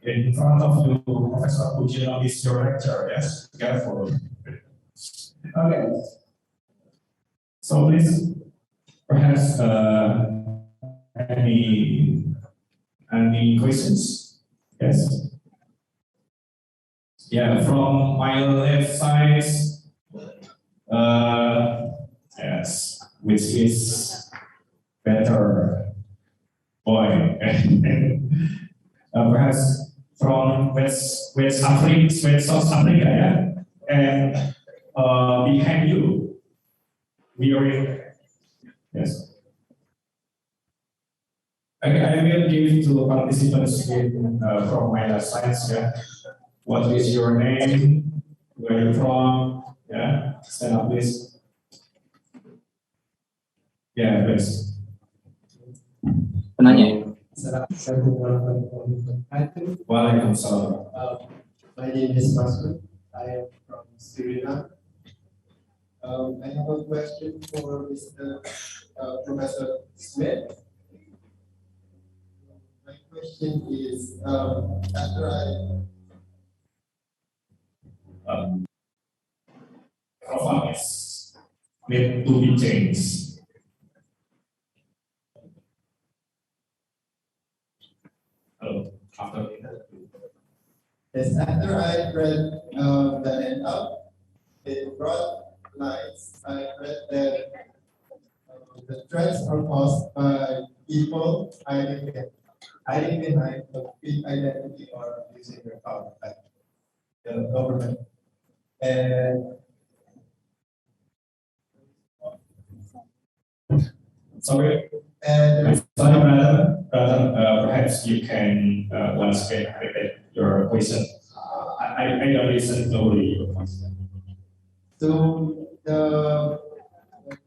In front of you, Professor Pujiyono is your lecturer. Yes, careful. Okay. So please, perhaps any questions? Yes. Yeah, from my left side, yes, which is better boy. Perhaps from West Africa, South Africa, yeah, and behind you, we are, yes. Okay, I will give to participants from my left side, yeah. What is your name? Where are you from? Yeah, stand up, please. Yeah, please. Penanya. Waalaikumsalam. My name is Masud. I am from Suriname. I have a question for Mr. Professor Schmitz. My question is, after Prof is need to be changed. Hello, after yes, after I read the end up in broad lines, I read that the threats are caused by people hiding behind a fake identity or using their power, like the government. And sorry, and brother, perhaps you can once again repeat your question. I don't listen slowly your question. so the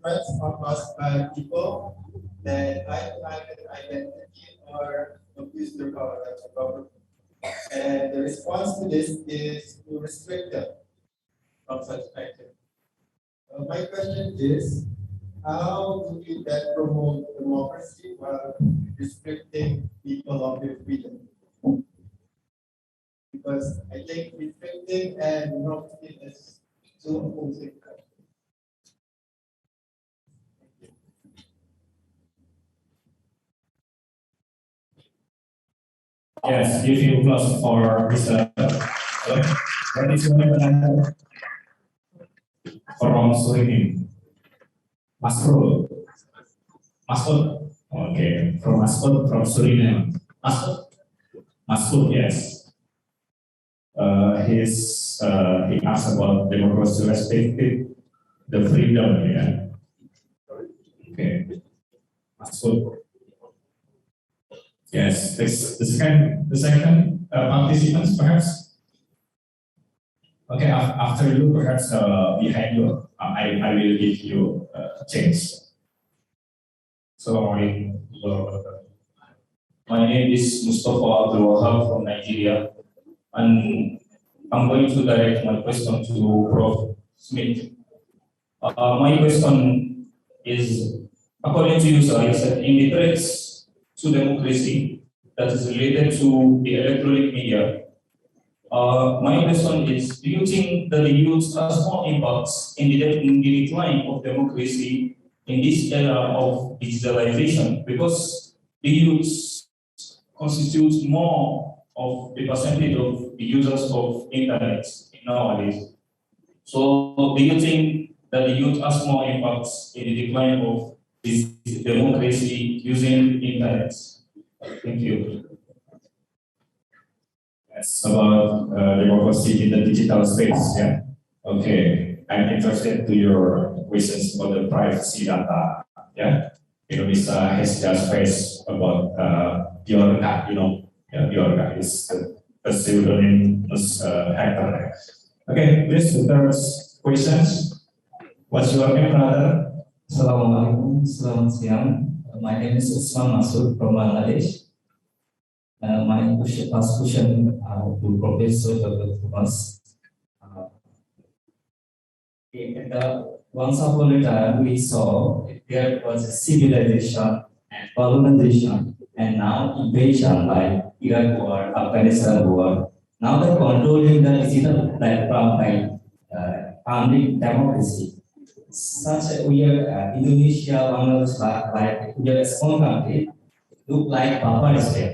threats are caused by people that hide behind an identity or abuse their power, like the government. And the response to this is to restrict them from such activity. My question is, how do we then promote democracy while restricting people of their freedom? Because I think restricting and democracy is two opposing. Yes, give you plus for Mr. What is your name? From Suriname. Masrul. Masrul. Okay, from Masrul from Suriname. Masrul, yes. He asked about democracy respected the freedom, yeah. Okay. Masrul. Yes, the second participants perhaps. Okay, after you perhaps behind you, I will give you a chance. So my name is Mustafa Abdul Wahab from Nigeria, and I'm going to direct my question to Prof. Schmitz. My question is, according to you, sir, you said in the threats to democracy that is related to the electronic media. My question is, do you think that the youth has more impacts in the decline of democracy in this era of digitalization? Because the youth constitutes more of the percentage of the users of internet nowadays. So do you think that the youth has more impacts in the decline of this democracy using internet? Thank you. Yes, about democracy in the digital space, yeah. Okay, I'm interested to your questions about the privacy data, yeah. Indonesia has just faced about Bjorka, you know, yeah, Bjorka is a pseudonymous hacker. Okay, please, the third questions. What's your name, brother? Assalamualaikum, selamat siang. My name is Usman Masood from Bangladesh. My first question to Professor Dr. Thomas. Once upon a time, we saw there was a civilization and colonization, and now invasion by Iraq war, Afghanistan war. Now they're controlling the digital platform by founding democracy. Such we are Indonesia, Bangladesh, like we are a small country, look like buffer state.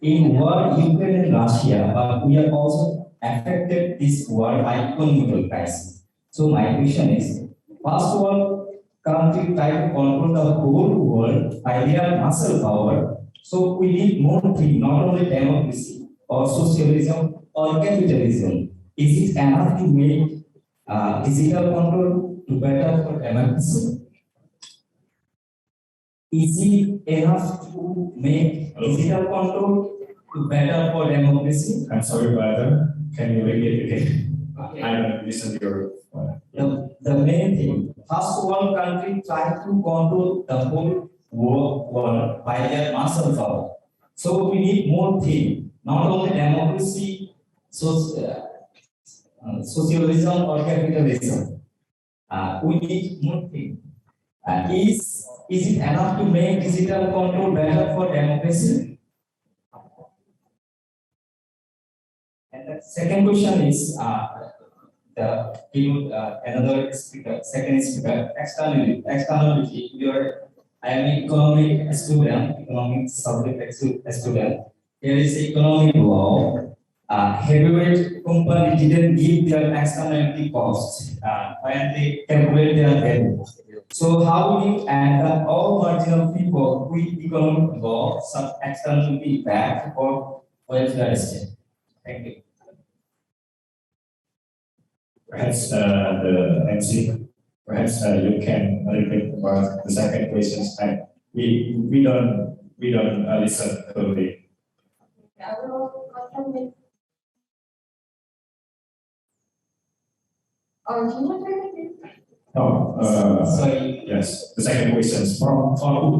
In war, Ukraine and Russia, but we are also affected this war by economic crisis. So my question is, first world country try to control the whole world by their muscle power. So we need more things, not only democracy or socialism or capitalism. Is it enough to make digital control to better for democracy? Is it enough to make digital control to better for democracy? I'm sorry, brother. Can you repeat again? I don't listen to your. The main thing, first world country try to control the whole world by their muscle power. So we need more things, not only democracy, socialism or capitalism. We need more things. Is it enough to make digital control better for democracy? And the second question is another speaker, second speaker, externality. I am an economic student, economic subject student. There is economic law. Heavyweight company didn't give their externality costs when they calculate their value. So how will you add that all marginal people with economic law some externality back for welfare state? Thank you. Perhaps the MC, perhaps you can repeat about the second question. We don't listen clearly. Sorry. Yes, the second question is from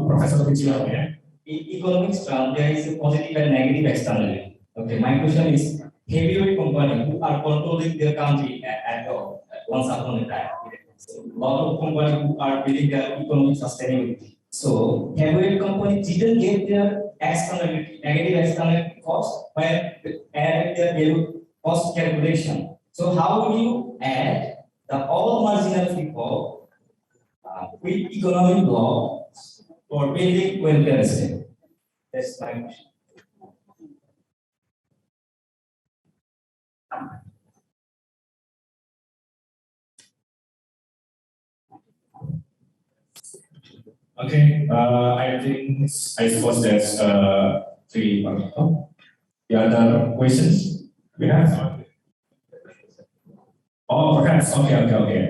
Professor Pujiyono. Yeah. In economics term, there is a positive and negative externality. Okay, my question is, heavyweight company who are controlling their country at all, once upon a time. So, lot of companies who are building their economic sustainability. So, heavyweight company didn't get their externality, negative externality cost when added their value cost calculation. So, how will you add the all marginal people with economic law for building welfare state? That's my question. Okay, I suppose there's three. The other questions we have. Oh, perhaps. Okay.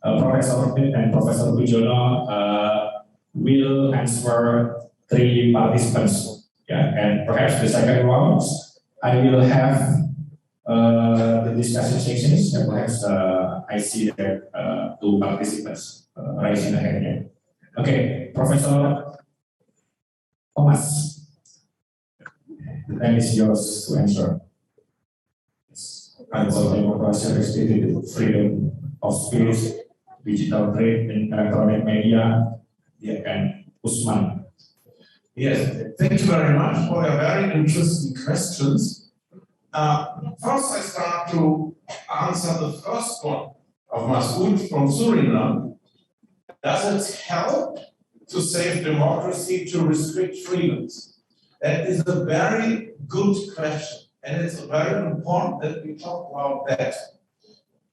Professor Schmitz and Professor Pujiyono will answer three participants. Yeah, and perhaps the second round, I will have the discussion sections, and perhaps I see that two participants raising their hand here. Okay, Professor Thomas, the time is yours to answer. About democracy, restricted freedom of speech, digital trade, and electronic media, and Usman. Yes, thank you very much for your very interesting questions. First, I start to answer the first one of Masood from Suriname. Does it help to save democracy to restrict freedoms? That is a very good question. And it's very important that we talk about that,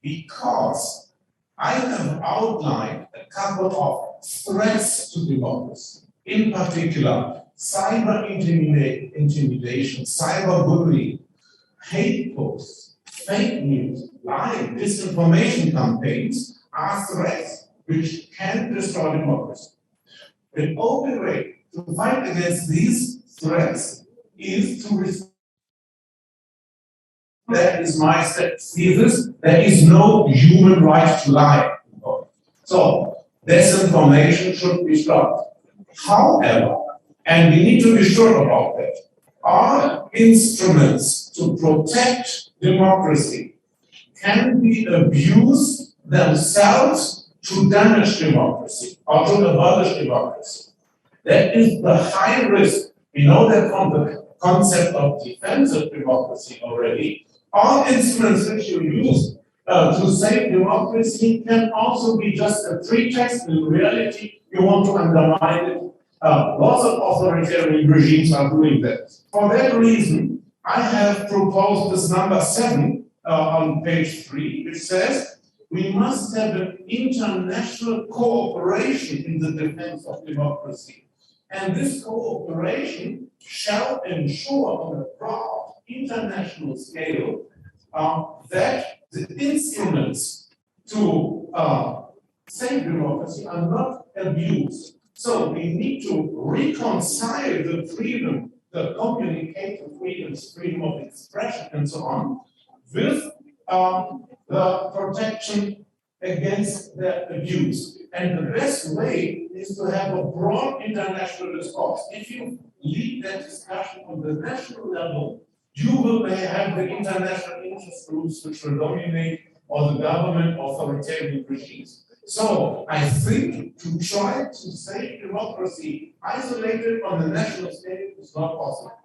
because I have outlined a couple of threats to democracy. In particular, cyber intimidation, cyberbullying, hate posts, fake news, lying, disinformation campaigns are threats which can destroy democracy. The only way to fight against these threats is to respect. That is my thesis. There is no human right to lie. So, disinformation should be stopped. However, and we need to be sure about that, our instruments to protect democracy can be abused themselves to damage democracy or to abolish democracy. That is the high risk. We know that from the concept of defensive democracy already. All instruments which you use to save democracy can also be just a pretext. In reality, you want to undermine it. Lots of authoritarian regimes are doing that. For that reason, I have proposed this number 7 on page 3, which says we must have an international cooperation in the defense of democracy. And this cooperation shall ensure on a broad international scale that the instruments to save democracy are not abused. So we need to reconcile the freedom, the communicative freedoms, freedom of expression, and so on, with the protection against their abuse. And the best way is to have a broad international discourse. If you lead that discussion on the national level, you will have the international interest groups which will dominate, or the government authoritarian regimes. So I think to try to save democracy isolated on the national scale is not possible.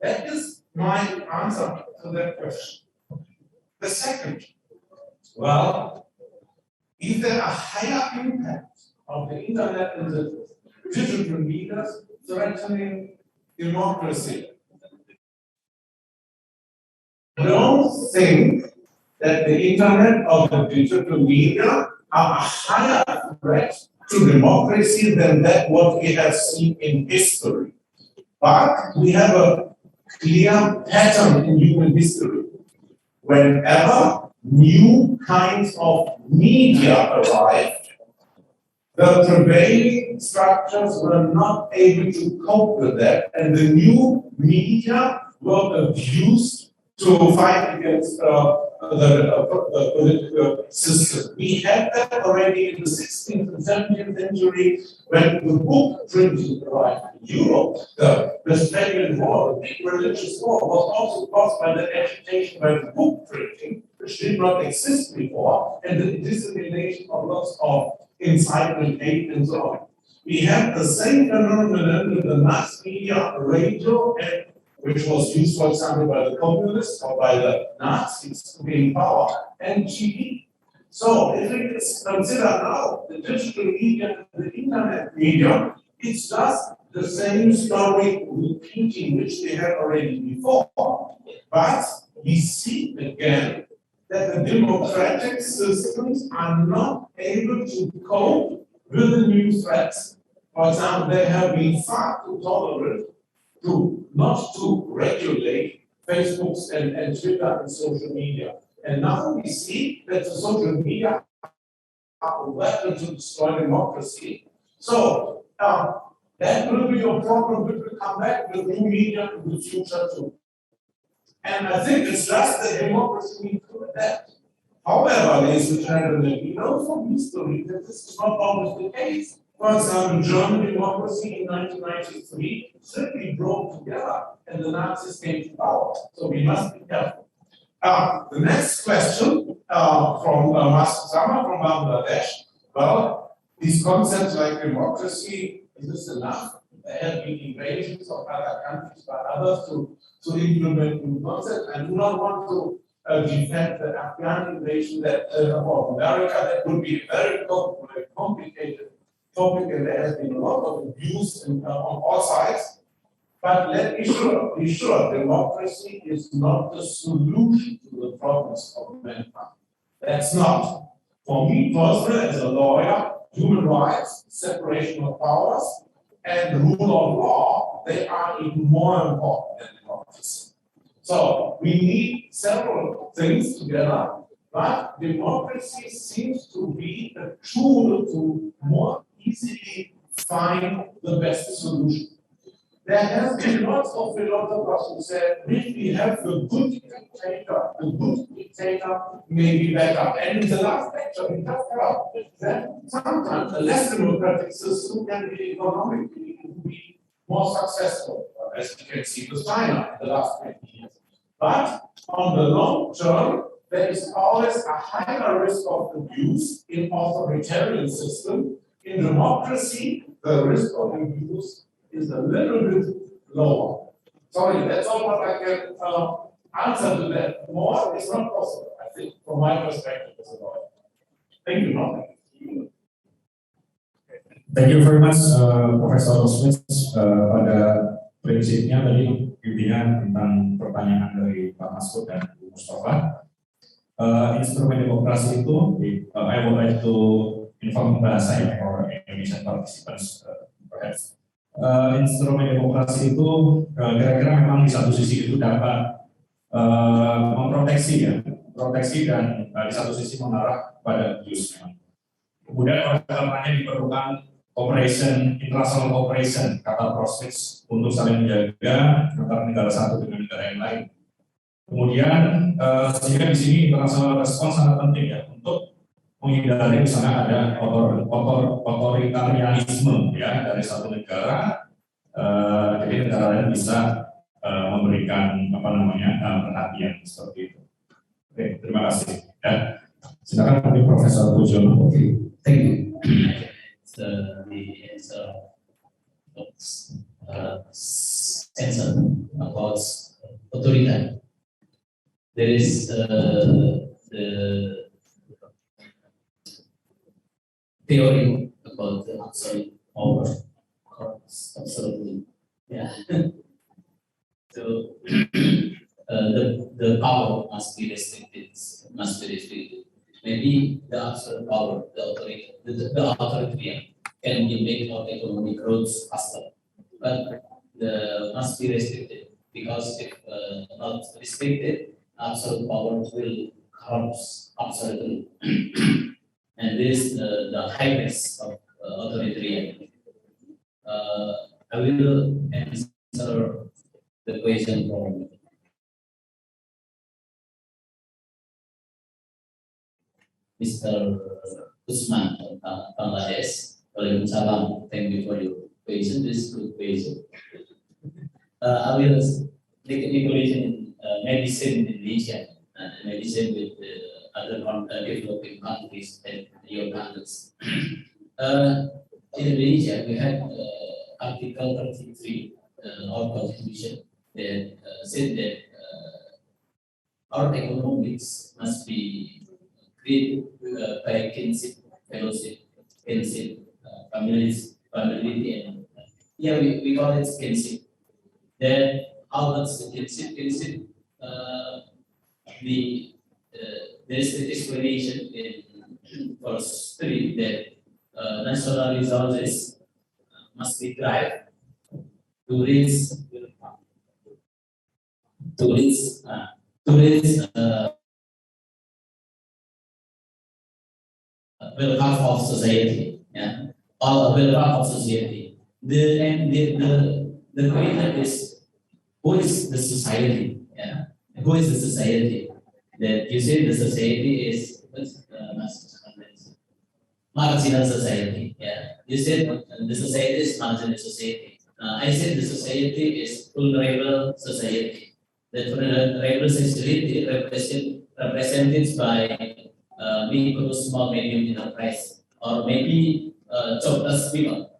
That is my answer to that question. The second, well, is there a higher impact of the internet and the digital media threatening democracy? I don't think that the internet or the digital media are a higher threat to democracy than that what we have seen in history. But we have a clear pattern in human history. Whenever new kinds of media arrived, the prevailing structures were not able to cope with that, and the new media were abused to fight against the political system. We had that already in the 16th and 17th century when the book printing arrived in Europe. The Westphalian War, the big religious war, was also caused by the agitation by the book printing, which did not exist before, and the dissemination of lots of incitement, hate, and so on. We have the same phenomenon with the mass media, radio, and which was used, for example, by the communists or by the Nazis to gain power, and TV. So if we consider now the digital media and the internet media, it's just the same story repeating which they had already before. But we see again that the democratic systems are not able to cope with the new threats. For example, they have been far too tolerant not to regulate Facebooks and Twitter and social media. And now we see that the social media are a weapon to destroy democracy. So that will be a problem. We will come back with new media in the future too. And I think it's just that democracy needs to adapt. However, ladies and gentlemen, we know from history that this is not always the case. For example, German democracy in 1993 simply broke together and the Nazis came to power. So we must be careful. The next question from Master Sama from Bangladesh. Well, these concepts like democracy, is this enough? There have been invasions of other countries by others to implement new concepts. I do not want to defend the Afghan invasion of America. That would be a very complicated topic, and there has been a lot of abuse on all sides. But let me be sure, democracy is not the solution to the problems of mankind. That's not. For me personally, as a lawyer, human rights, separation of powers, and the rule of law, they are even more important than democracy. So we need several things together, but democracy seems to be a tool to more easily find the best solution. there has been lots of philosophers who said, if we have the good dictator may be better. And in the last lecture, we talked about that sometimes a less democratic system can be economically more successful, as you can see with China in the last 20 years. But on the long term, there is always a higher risk of abuse in authoritarian system. In democracy, the risk of abuse is a little bit lower. Sorry, that's all what I can answer to that. More is not possible, I think, from my perspective as a lawyer. Thank you, Prof. Thank you very much, Profesor Schmitz. Pada prinsipnya tadi pimpinan tentang pertanyaan dari Pak Masud dan Bu Mustafa. Instrumen demokrasi itu, I would like to inform saya or Indonesian participants perhaps. Instrumen demokrasi itu kira-kira memang di satu sisi itu dapat memproteksi ya, proteksi dan di satu sisi mengarah pada abuse. Kemudian oleh karenanya diperlukan cooperation, international cooperation, kata Prof. Schmitz, untuk saling menjaga antara negara satu dengan negara yang lain. Kemudian sehingga di sini international response sangat penting ya untuk menghindari misalnya ada otoritarianisme ya dari satu negara, jadi negara lain bisa memberikan perhatian seperti itu. Oke, terima kasih. Ya, silakan mungkin Profesor Pujiyono. Thank you. The answer about authority. There is the theory about the absolute power. Absolutely, yeah. So the power must be restricted. Maybe the absolute power, the authority, the authoritarian can make our economic growth faster, but the must be restricted because if not restricted, absolute power will collapse absolutely, and this the highness of authoritarian. I will answer the question from Mr. Usman from Bangladesh. Waalaikumsalam. Thank you for your question. This is good question. I will make a declaration in medicine in Indonesia and medicine with other developing countries and your countries. In Indonesia, we have Article 33 our Constitution that said that our economics must be created by kinship, fellowship, kinship, familiarity, and we call it kinship. Then how much the kinship? Kinship, there is an explanation in verse 3 that national resources must be derived to reach welfare of society, yeah, or welfare of society. The question is, who is the society? Yeah, who is the society? That you say the society is marginal society. Yeah, you said the society is marginal society. I said the society is vulnerable society. That vulnerable society represented by micro, small, medium enterprise, or maybe jobless people,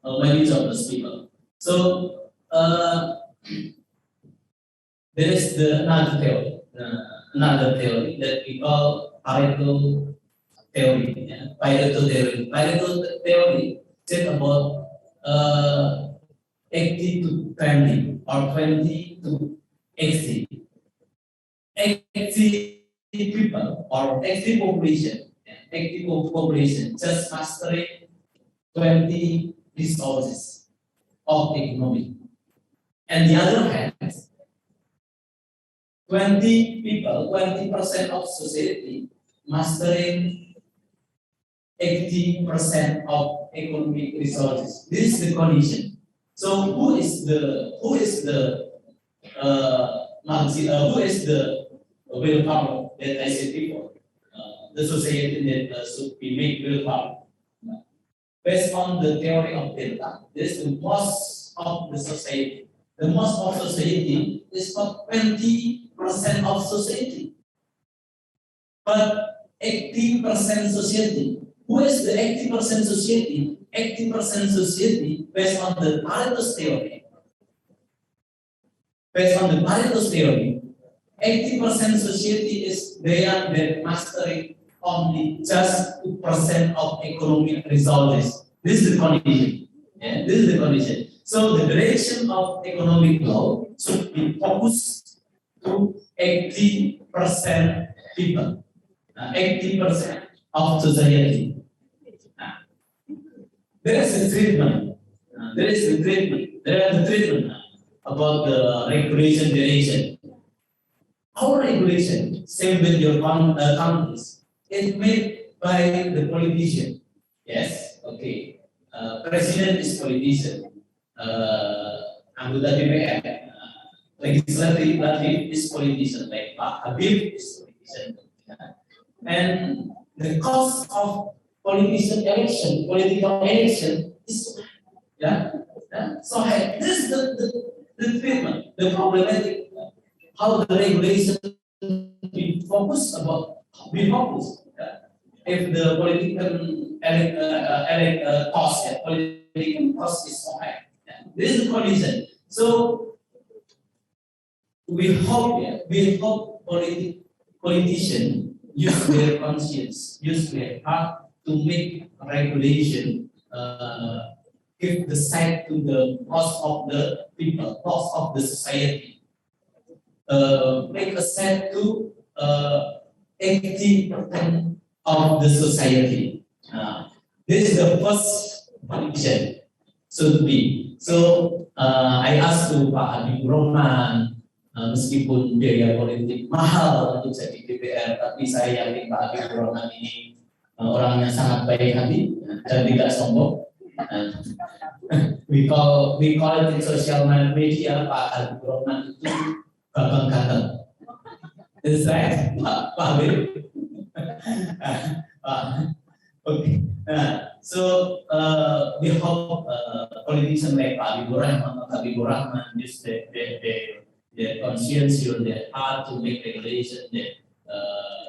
or maybe jobless people. So there is another theory that we call Pareto theory. Yeah? Pareto theory said about 80 to 20 or 20 to 80. 80 people or 80 population, just mastering 20 resources of economy. And the other hand, 20 people, 20% of society mastering 80% of economic resources. This is the condition. So who is the willpower that I said before? The society that should be made willpower. Based on the theory of data, this is the most of the society. The most of society is not 20% of society, but 80% society. Who is the 80% society? 80% society based on the Pareto's theory. Based on the Pareto's theory, 80% society is there that mastering only just 2% of economic results. This is the condition. Yeah, this is the condition. So the direction of economic law should be focused to 80% people, 80% of society. There is a treatment. There is a treatment about the regulation direction. Our regulation, same with your countries, is made by the politician. Yes, okay. President is politician. Anggota DPR, legislative is politician. Like Pak Habib is politician. And the cost of political election is so high. This is the treatment, the problematic. How the regulation be focused. If the political cost is so high. This is the condition. So we hope politicians use their conscience, use their heart to make regulation give the side to the cost of the people, cost of the society. Make a set to 80% of the society. This is the first condition should be. So I asked to Pak Habiburahman, meskipun biaya politik mahal untuk jadi DPR, tapi saya yakin Pak Habiburahman ini orangnya sangat baik hati dan tidak sombong. We call it in social media Pak Habiburahman itu Babang Ganteng. Is that Pak Habib? Okay. So we hope politicians like Pak Habiburahman use their conscience, use their heart to make regulation that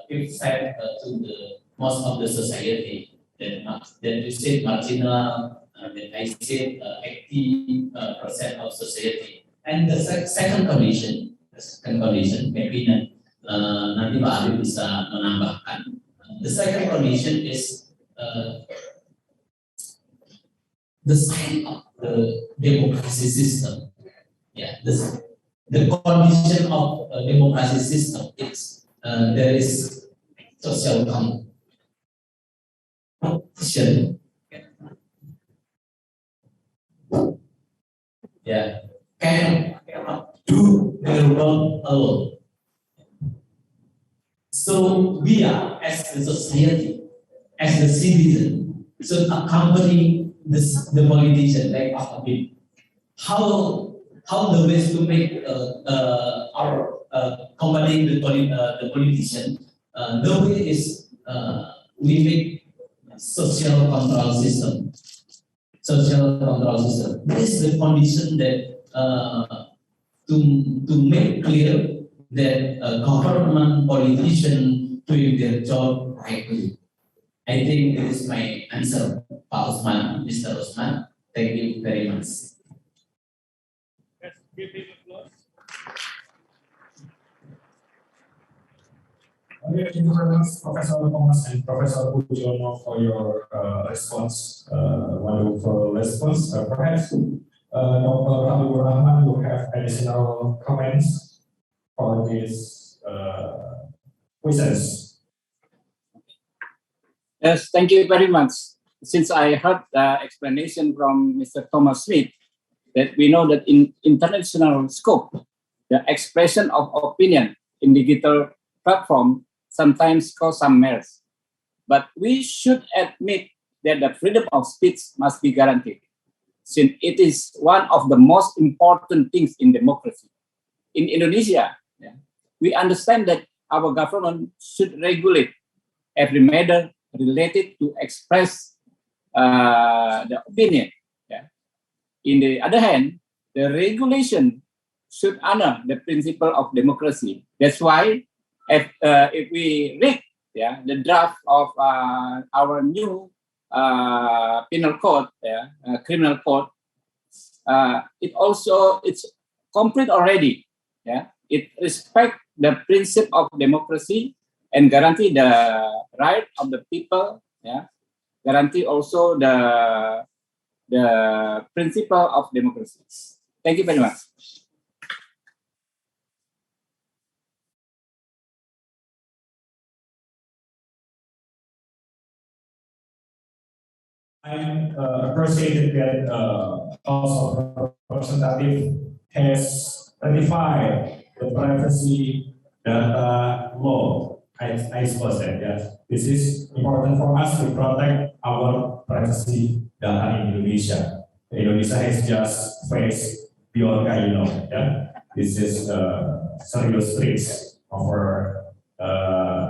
give side to the most of the society. That you said marginal, that I said 80% of society. And the second condition, maybe nanti Pak Habib bisa menambahkan. The second condition is the sign of the democracy system. Yeah, the condition of a democracy system is there is social competition. Yeah, cannot do their work alone. So we are, as the society, as the citizen, should accompany the politician like Pak Habib. How the ways to make our accompanying the politician? The way is we make social control system. Social control system. This is the condition that to make clear that government politicians doing their job rightly. I think this is my answer, Pak Usman, Mr. Usman. Thank you very much. Okay, thank you very much, Professor Thomas and Professor Pujiyono, for your response, wonderful response. Perhaps Dr. Habiburahman will have additional comments for these questions. Yes, thank you very much. Since I heard the explanation from Mr. Thomas Schmitz, that we know that in international scope, the expression of opinion in digital platform sometimes cause some mess. But we should admit that the freedom of speech must be guaranteed. since it is one of the most important things in democracy. In Indonesia, we understand that our government should regulate every matter related to express the opinion. In the other hand, the regulation should honor the principle of democracy. That's why if we read the draft of our new penal code, criminal code, it's complete already. It respects the principle of democracy and guarantee the right of the people. Guarantee also the principle of democracy. Thank you very much. I appreciated that House of Representatives has ratified the privacy data law. I suppose that this is important for us to protect our privacy data in Indonesia. Indonesia has just faced Keynote. This is serious threats over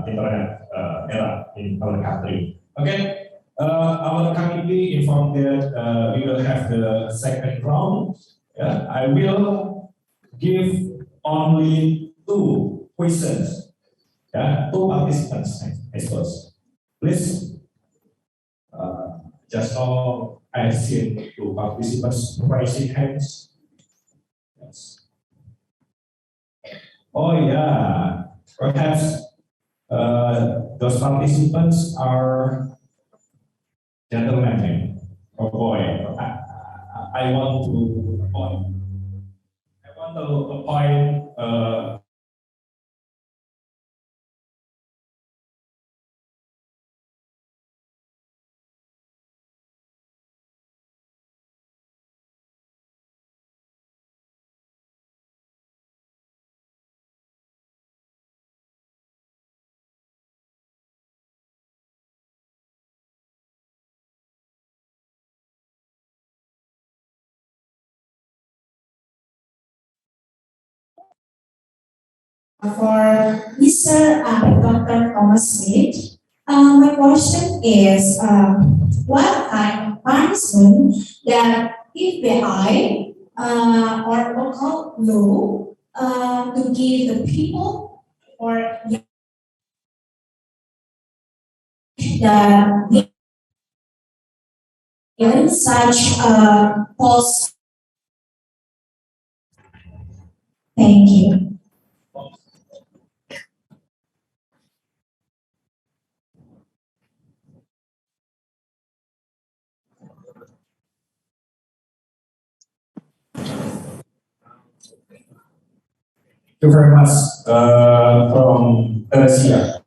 internet era in our country. Okay. Our committee informed that we will have the second round. I will give only 2 questions. 2 participants, I suppose. Please. Just now I have seen 2 participants raising hands. Yes. Oh yeah, perhaps those participants are gentlemen, or boy. I want to appoint. For Mr. Dr. Thomas Schmitz, my question is, what kind of punishment that FBI or local law to give the people or the given such false? Thank you. Thank you very much from Indonesia.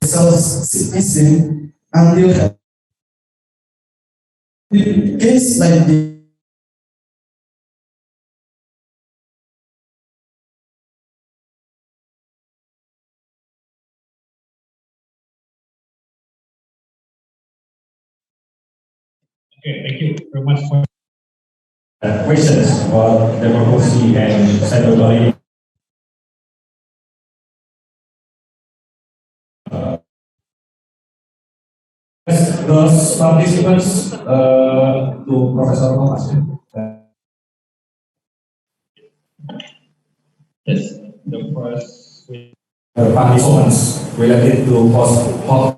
Self-sufficient until case like this. Okay, thank you very much for questions about democracy and cyberbullying. Those participants to Professor Thomas. Yes, the first punishments related to post of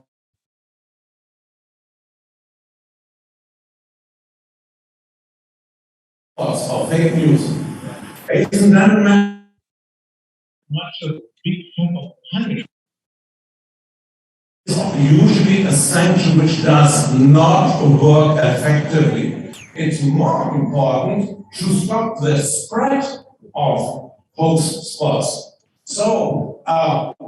fake news. Ladies and gentlemen, much a big chunk of hundreds of usually a sanction which does not work effectively. It's more important to stop the spread of hoax spots. So,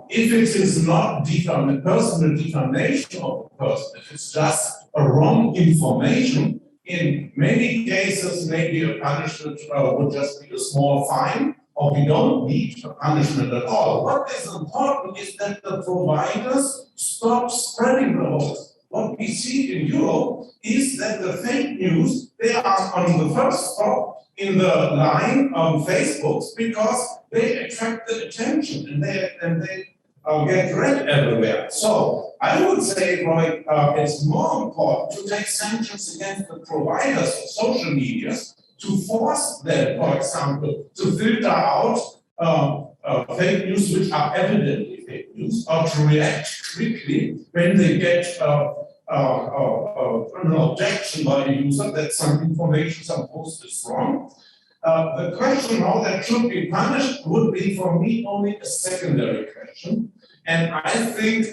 if it is not personal defamation of a person, if it's just a wrong information, in many cases, maybe a punishment would just be a small fine, or we don't need a punishment at all. What is important is that the providers stop spreading the hoax. What we see in Europe is that the fake news, they are on the first stop in the line on Facebook because they attract the attention and they get read everywhere. So I would say, Roy, it's more important to take sanctions against the providers of social media to force them, for example, to filter out fake news which are evidently fake news, or to react quickly when they get an objection by the user that some information, some post is wrong. The question how that should be punished would be, for me, only a secondary question. And I think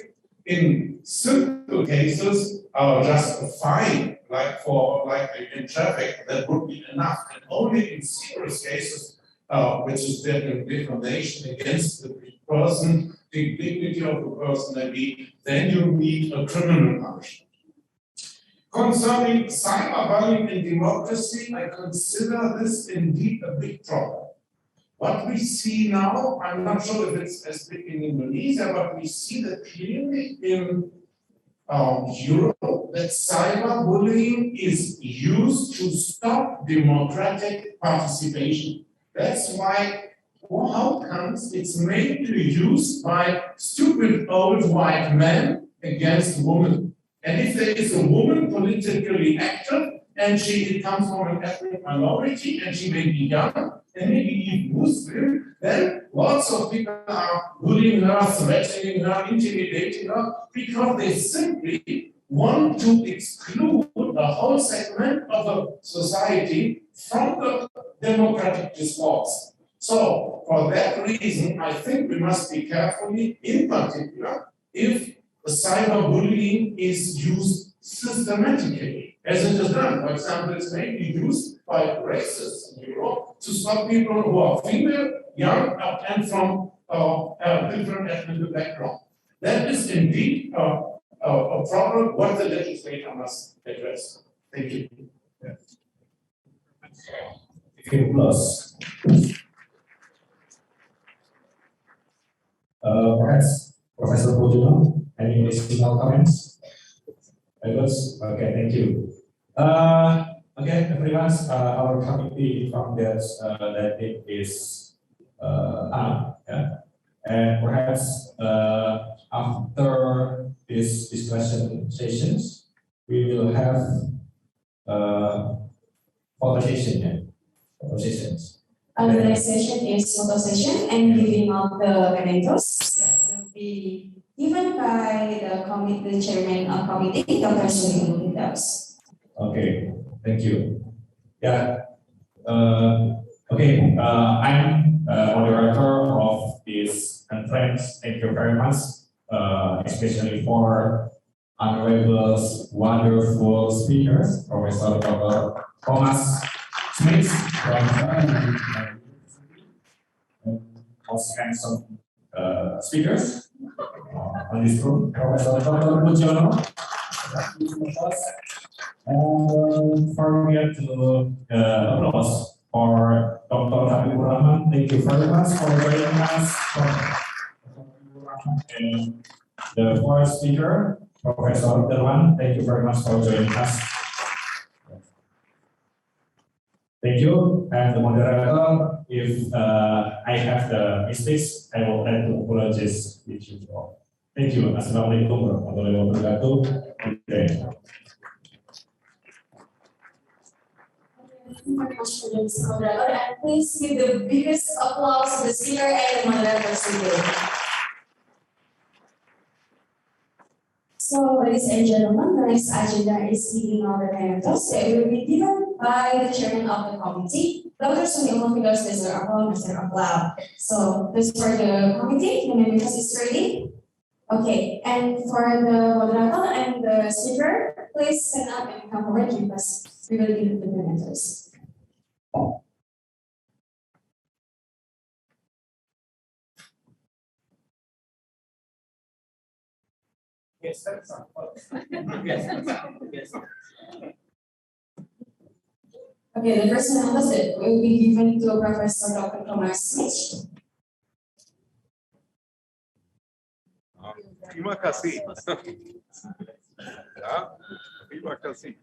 in simple cases, just a fine, like in traffic, that would be enough. And only in serious cases, which is defamation against the person, the dignity of the person, then you need a criminal punishment. Concerning cyberbullying in democracy, I consider this indeed a big problem. What we see now, I'm not sure if it's as big in Indonesia, but we see that clearly in Europe, that cyberbullying is used to stop democratic participation. That's why, how comes it's mainly used by stupid old white men against women? And if there is a woman politically active and she comes from an ethnic minority and she may be young and maybe even Muslim, then lots of people are bullying her, threatening her, intimidating her, because they simply want to exclude a whole segment of a society from the democratic discourse. So, for that reason, I think we must be carefully, in particular, if the cyberbullying is used systematically, as it is done. For example, it's mainly used by racists in Europe to stop people who are female, young, and from a different ethnic background. That is indeed a problem what the legislator must address. Thank you. Plus. Perhaps Professor Pujiyono, any additional comments? Okay, thank you. Again, everyone, our committee found that it is up, yeah? And perhaps after this discussion sessions, we will have photo session, yeah? Photo sessions. The next session is photo session and giving out the mementos. Will be given by the chairman of committee, Dr. Sebelas. Okay, thank you. Yeah. Okay. I'm moderator of this conference. Thank you very much, especially for honorable, wonderful speakers, Professor Dr. Thomas Schmitz from most handsome speakers on this room, Professor Dr. Pujiyono, and forget to applause for Dr. Habiburahman. Thank you very much for joining us. And the fourth speaker, Professor Irwan, thank you very much for joining us. Thank you. And the moderator, if I have the mistakes, I will try to apologize with you all. Thank you. Assalamualaikum warahmatullahi wabarakatuh. Okay. Moderator, and please give the biggest applause to the speaker and the moderator today. So, ladies and gentlemen, the next agenda is giving out the mementos. It will be given by the chairman of the committee, Dr. Sebelas, Mr. Irwan, Mr. Applaud. So, this for the committee, the mementos is ready. Okay, and for the moderator and the speaker, please stand up and come forward because we will give the presenters. Yes, that's yes. Okay, the first announcement will be given to Professor Dr. Thomas Schmitz. Terima kasih. Ya, terima kasih.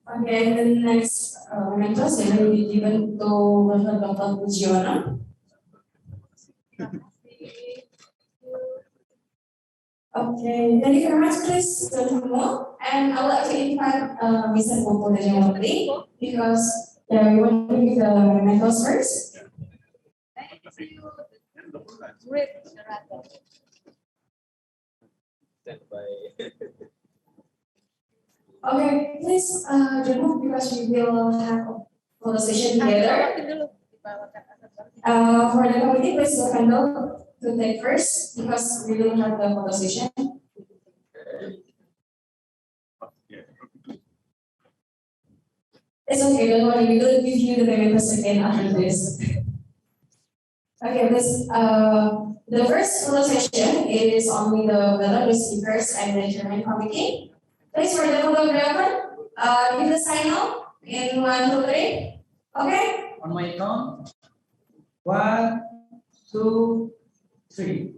Okay, and the next mentors will be given to Dr. Pujiyono. Okay, thank you very much, please, Dr. Mo. And I would like to invite Mr. Popo Dajamotri because we want to give the mentors first. Okay, please remove because we will have a conversation together. For the committee, please go handle to take first because we will have the conversation. It's okay, don't worry, we will give you the members again after this. Okay, please. The first conversation is only the speakers and the German committee. Please, for the photographer, give the signal in 1, 2, 3. Okay? On my count. 1, 2, 3.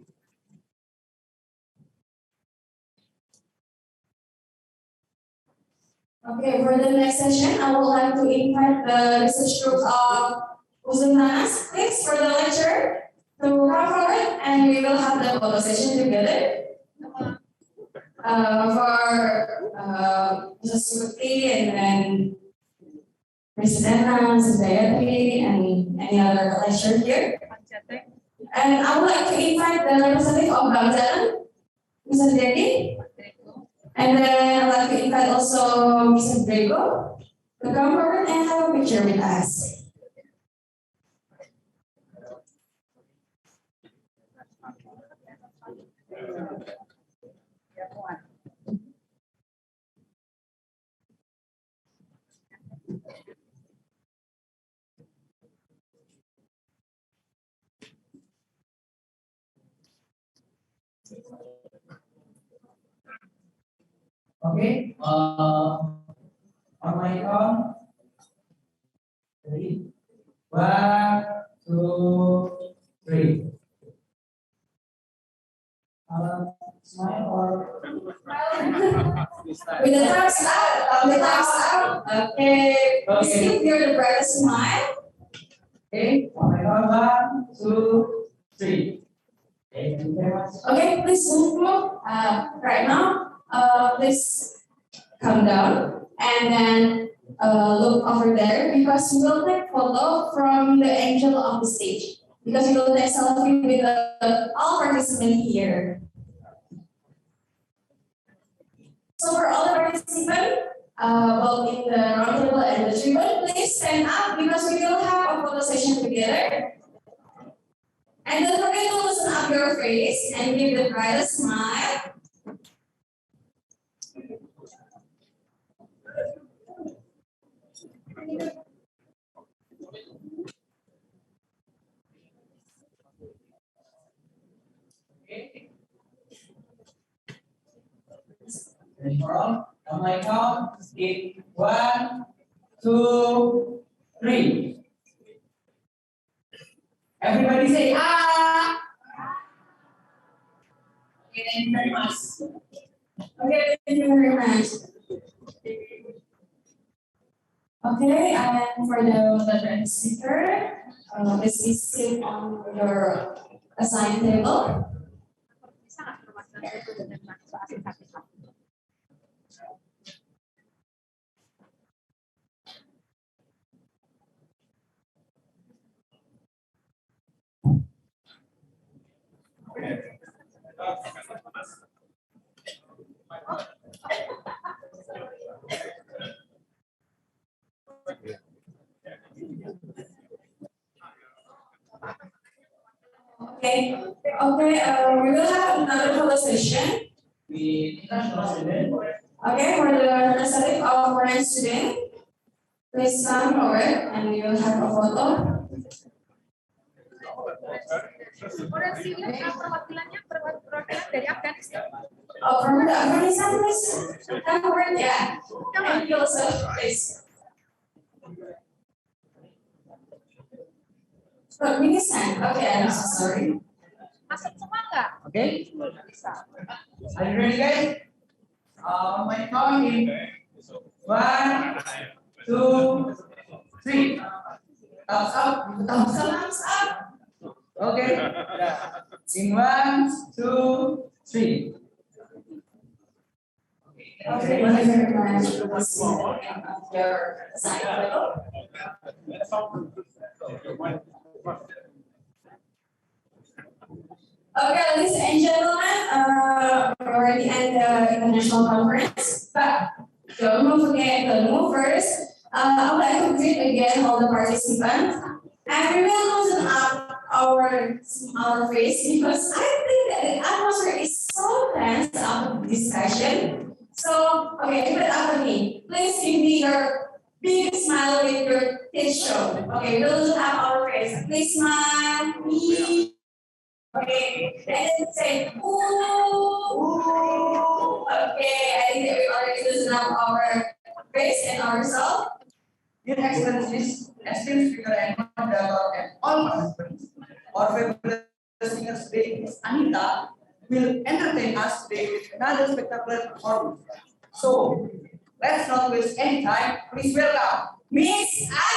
Okay, for the next session, I would like to invite the research group of Universitas, please, for the lecture to come forward and we will have the photo session together. For Mrs. Suti and then Mrs. Anna, Mrs. Gayatri, and any other lecturer here. And I would like to invite the representative of Bangjalan, Mrs. Devi. And then I'd like to invite also Mrs. Grego to come forward and have a picture with us. Okay. On my count. 3. 1, 2, 3. Smile or with the thumbs up, the thumbs up. Okay. Please give your the brightest smile. Okay. On my count. 1, 2, 3. Thank you very much. Okay, please move. Right now. Please come down and then look over there because we will take photo from the angle of the stage because we will take selfie with all participants here. So for all the participants, both in the round table and the tribune, please stand up because we will have a photo session together. And don't forget to loosen up your face and give the brightest smile. Ready for all? On my count, 1, 2, 3. Everybody say ah. Okay, thank you very much. Okay, thank you very much. Okay, and for the speaker, please sit on your assigned table. Okay, we will have another conversation. Okay, for the representative of foreign student, please come forward and we will have a photo. Perwakilan dari Afghanistan. Oh, from the Afghanistan, please. Come forward, yeah. And you also, please. Afghanistan. Okay, I'm so sorry. Masuk semua nggak? Okay. Are you ready, guys? My count in 1, 2, 3. Thumbs up. Thumbs up. Okay. In 1, 2, 3. Okay, thank you very much for your sign photo. Okay, ladies and gentlemen, we already end the international conference, but don't forget, don't move first. I would like to greet again all the participants, and we will loosen up our face because I think that the atmosphere is so tense after the discussion. So, okay, repeat after me. Please give me your big smile with your teeth show. Okay, we'll loosen up our face. Please smile. Okay, and then say, ooh. Okay, I think that we already loosened up our face and ourselves. Dear Excellencies, esteemed speaker and moderator and all participants, our favorite singer today, Miss Anita, will entertain us today with another spectacular performance. So, let's not waste any time. Please welcome Miss Anita.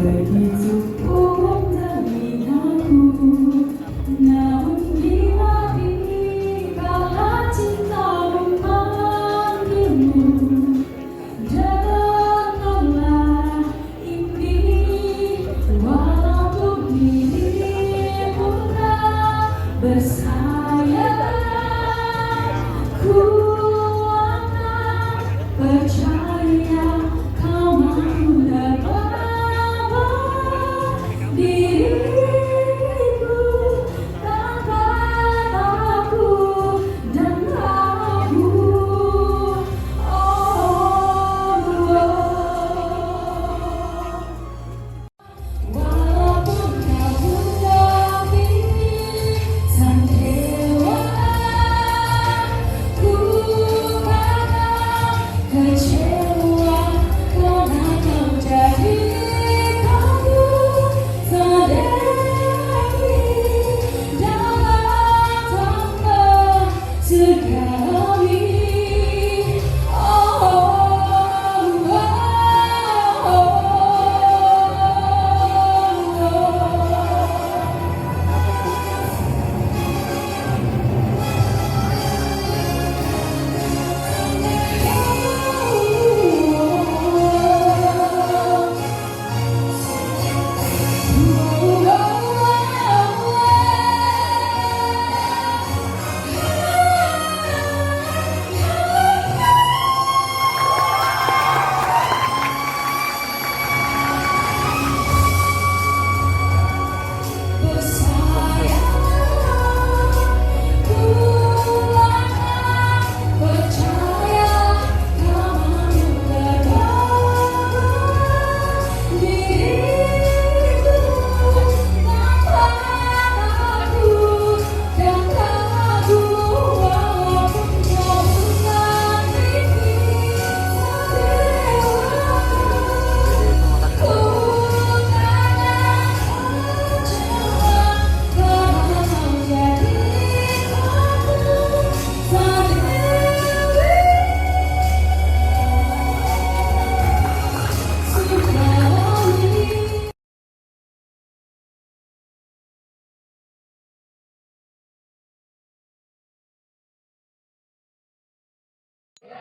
Begitu umum telingaku, namun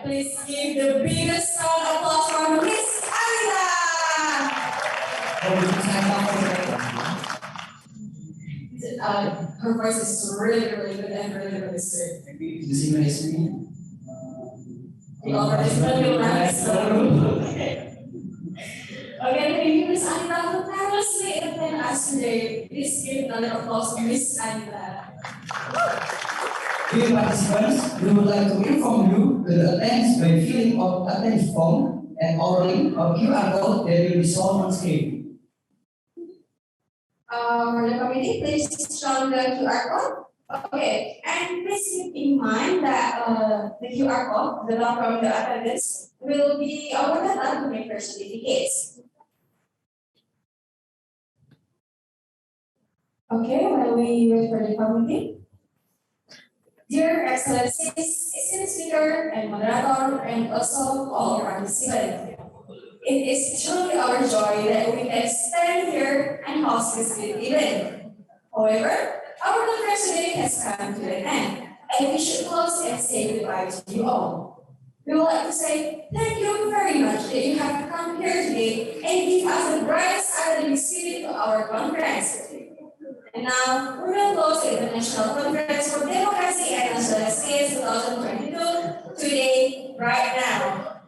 Please give the biggest round of applause for Miss Anita. Her voice is really good and really sweet. The participant will rise. Okay, thank you, Miss Anita, who tirelessly attend us today. Please give another applause to Miss Anita. Dear participants, we would like to inform you that attendance by filling of attendance form and orally or QR code that will be shown on screen. For the committee, please show the QR code. Okay, and please keep in mind that the QR code, the one from the attendance, will be our data to make your certificates. Okay, while we wait for the committee. Dear Excellencies, esteemed speaker and moderator, and also all participants, it is truly our joy that we can stand here and host this event. However, our conference today has come to an end, and we should close and say goodbye to you all. We would like to say thank you very much that you have come here today and give us the brightest academic spirit to our conference. And now, we will close the International Conference for Democracy and Nationalism 2022 today, right now.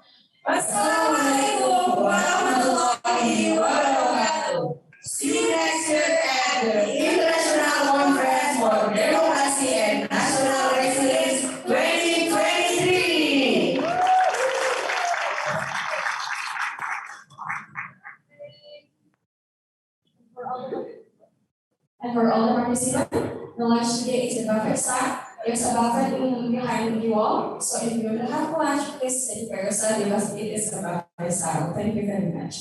Wassalamualaikum warahmatullahi wabarakatuh. See you next year at the International Conference for Democracy and National Resilience 2023. And for all the participants, the lunch today is the buffet style. There's a buffet room behind you all. So if you don't have lunch, please prepare yourself because it is a buffet style. Thank you very much.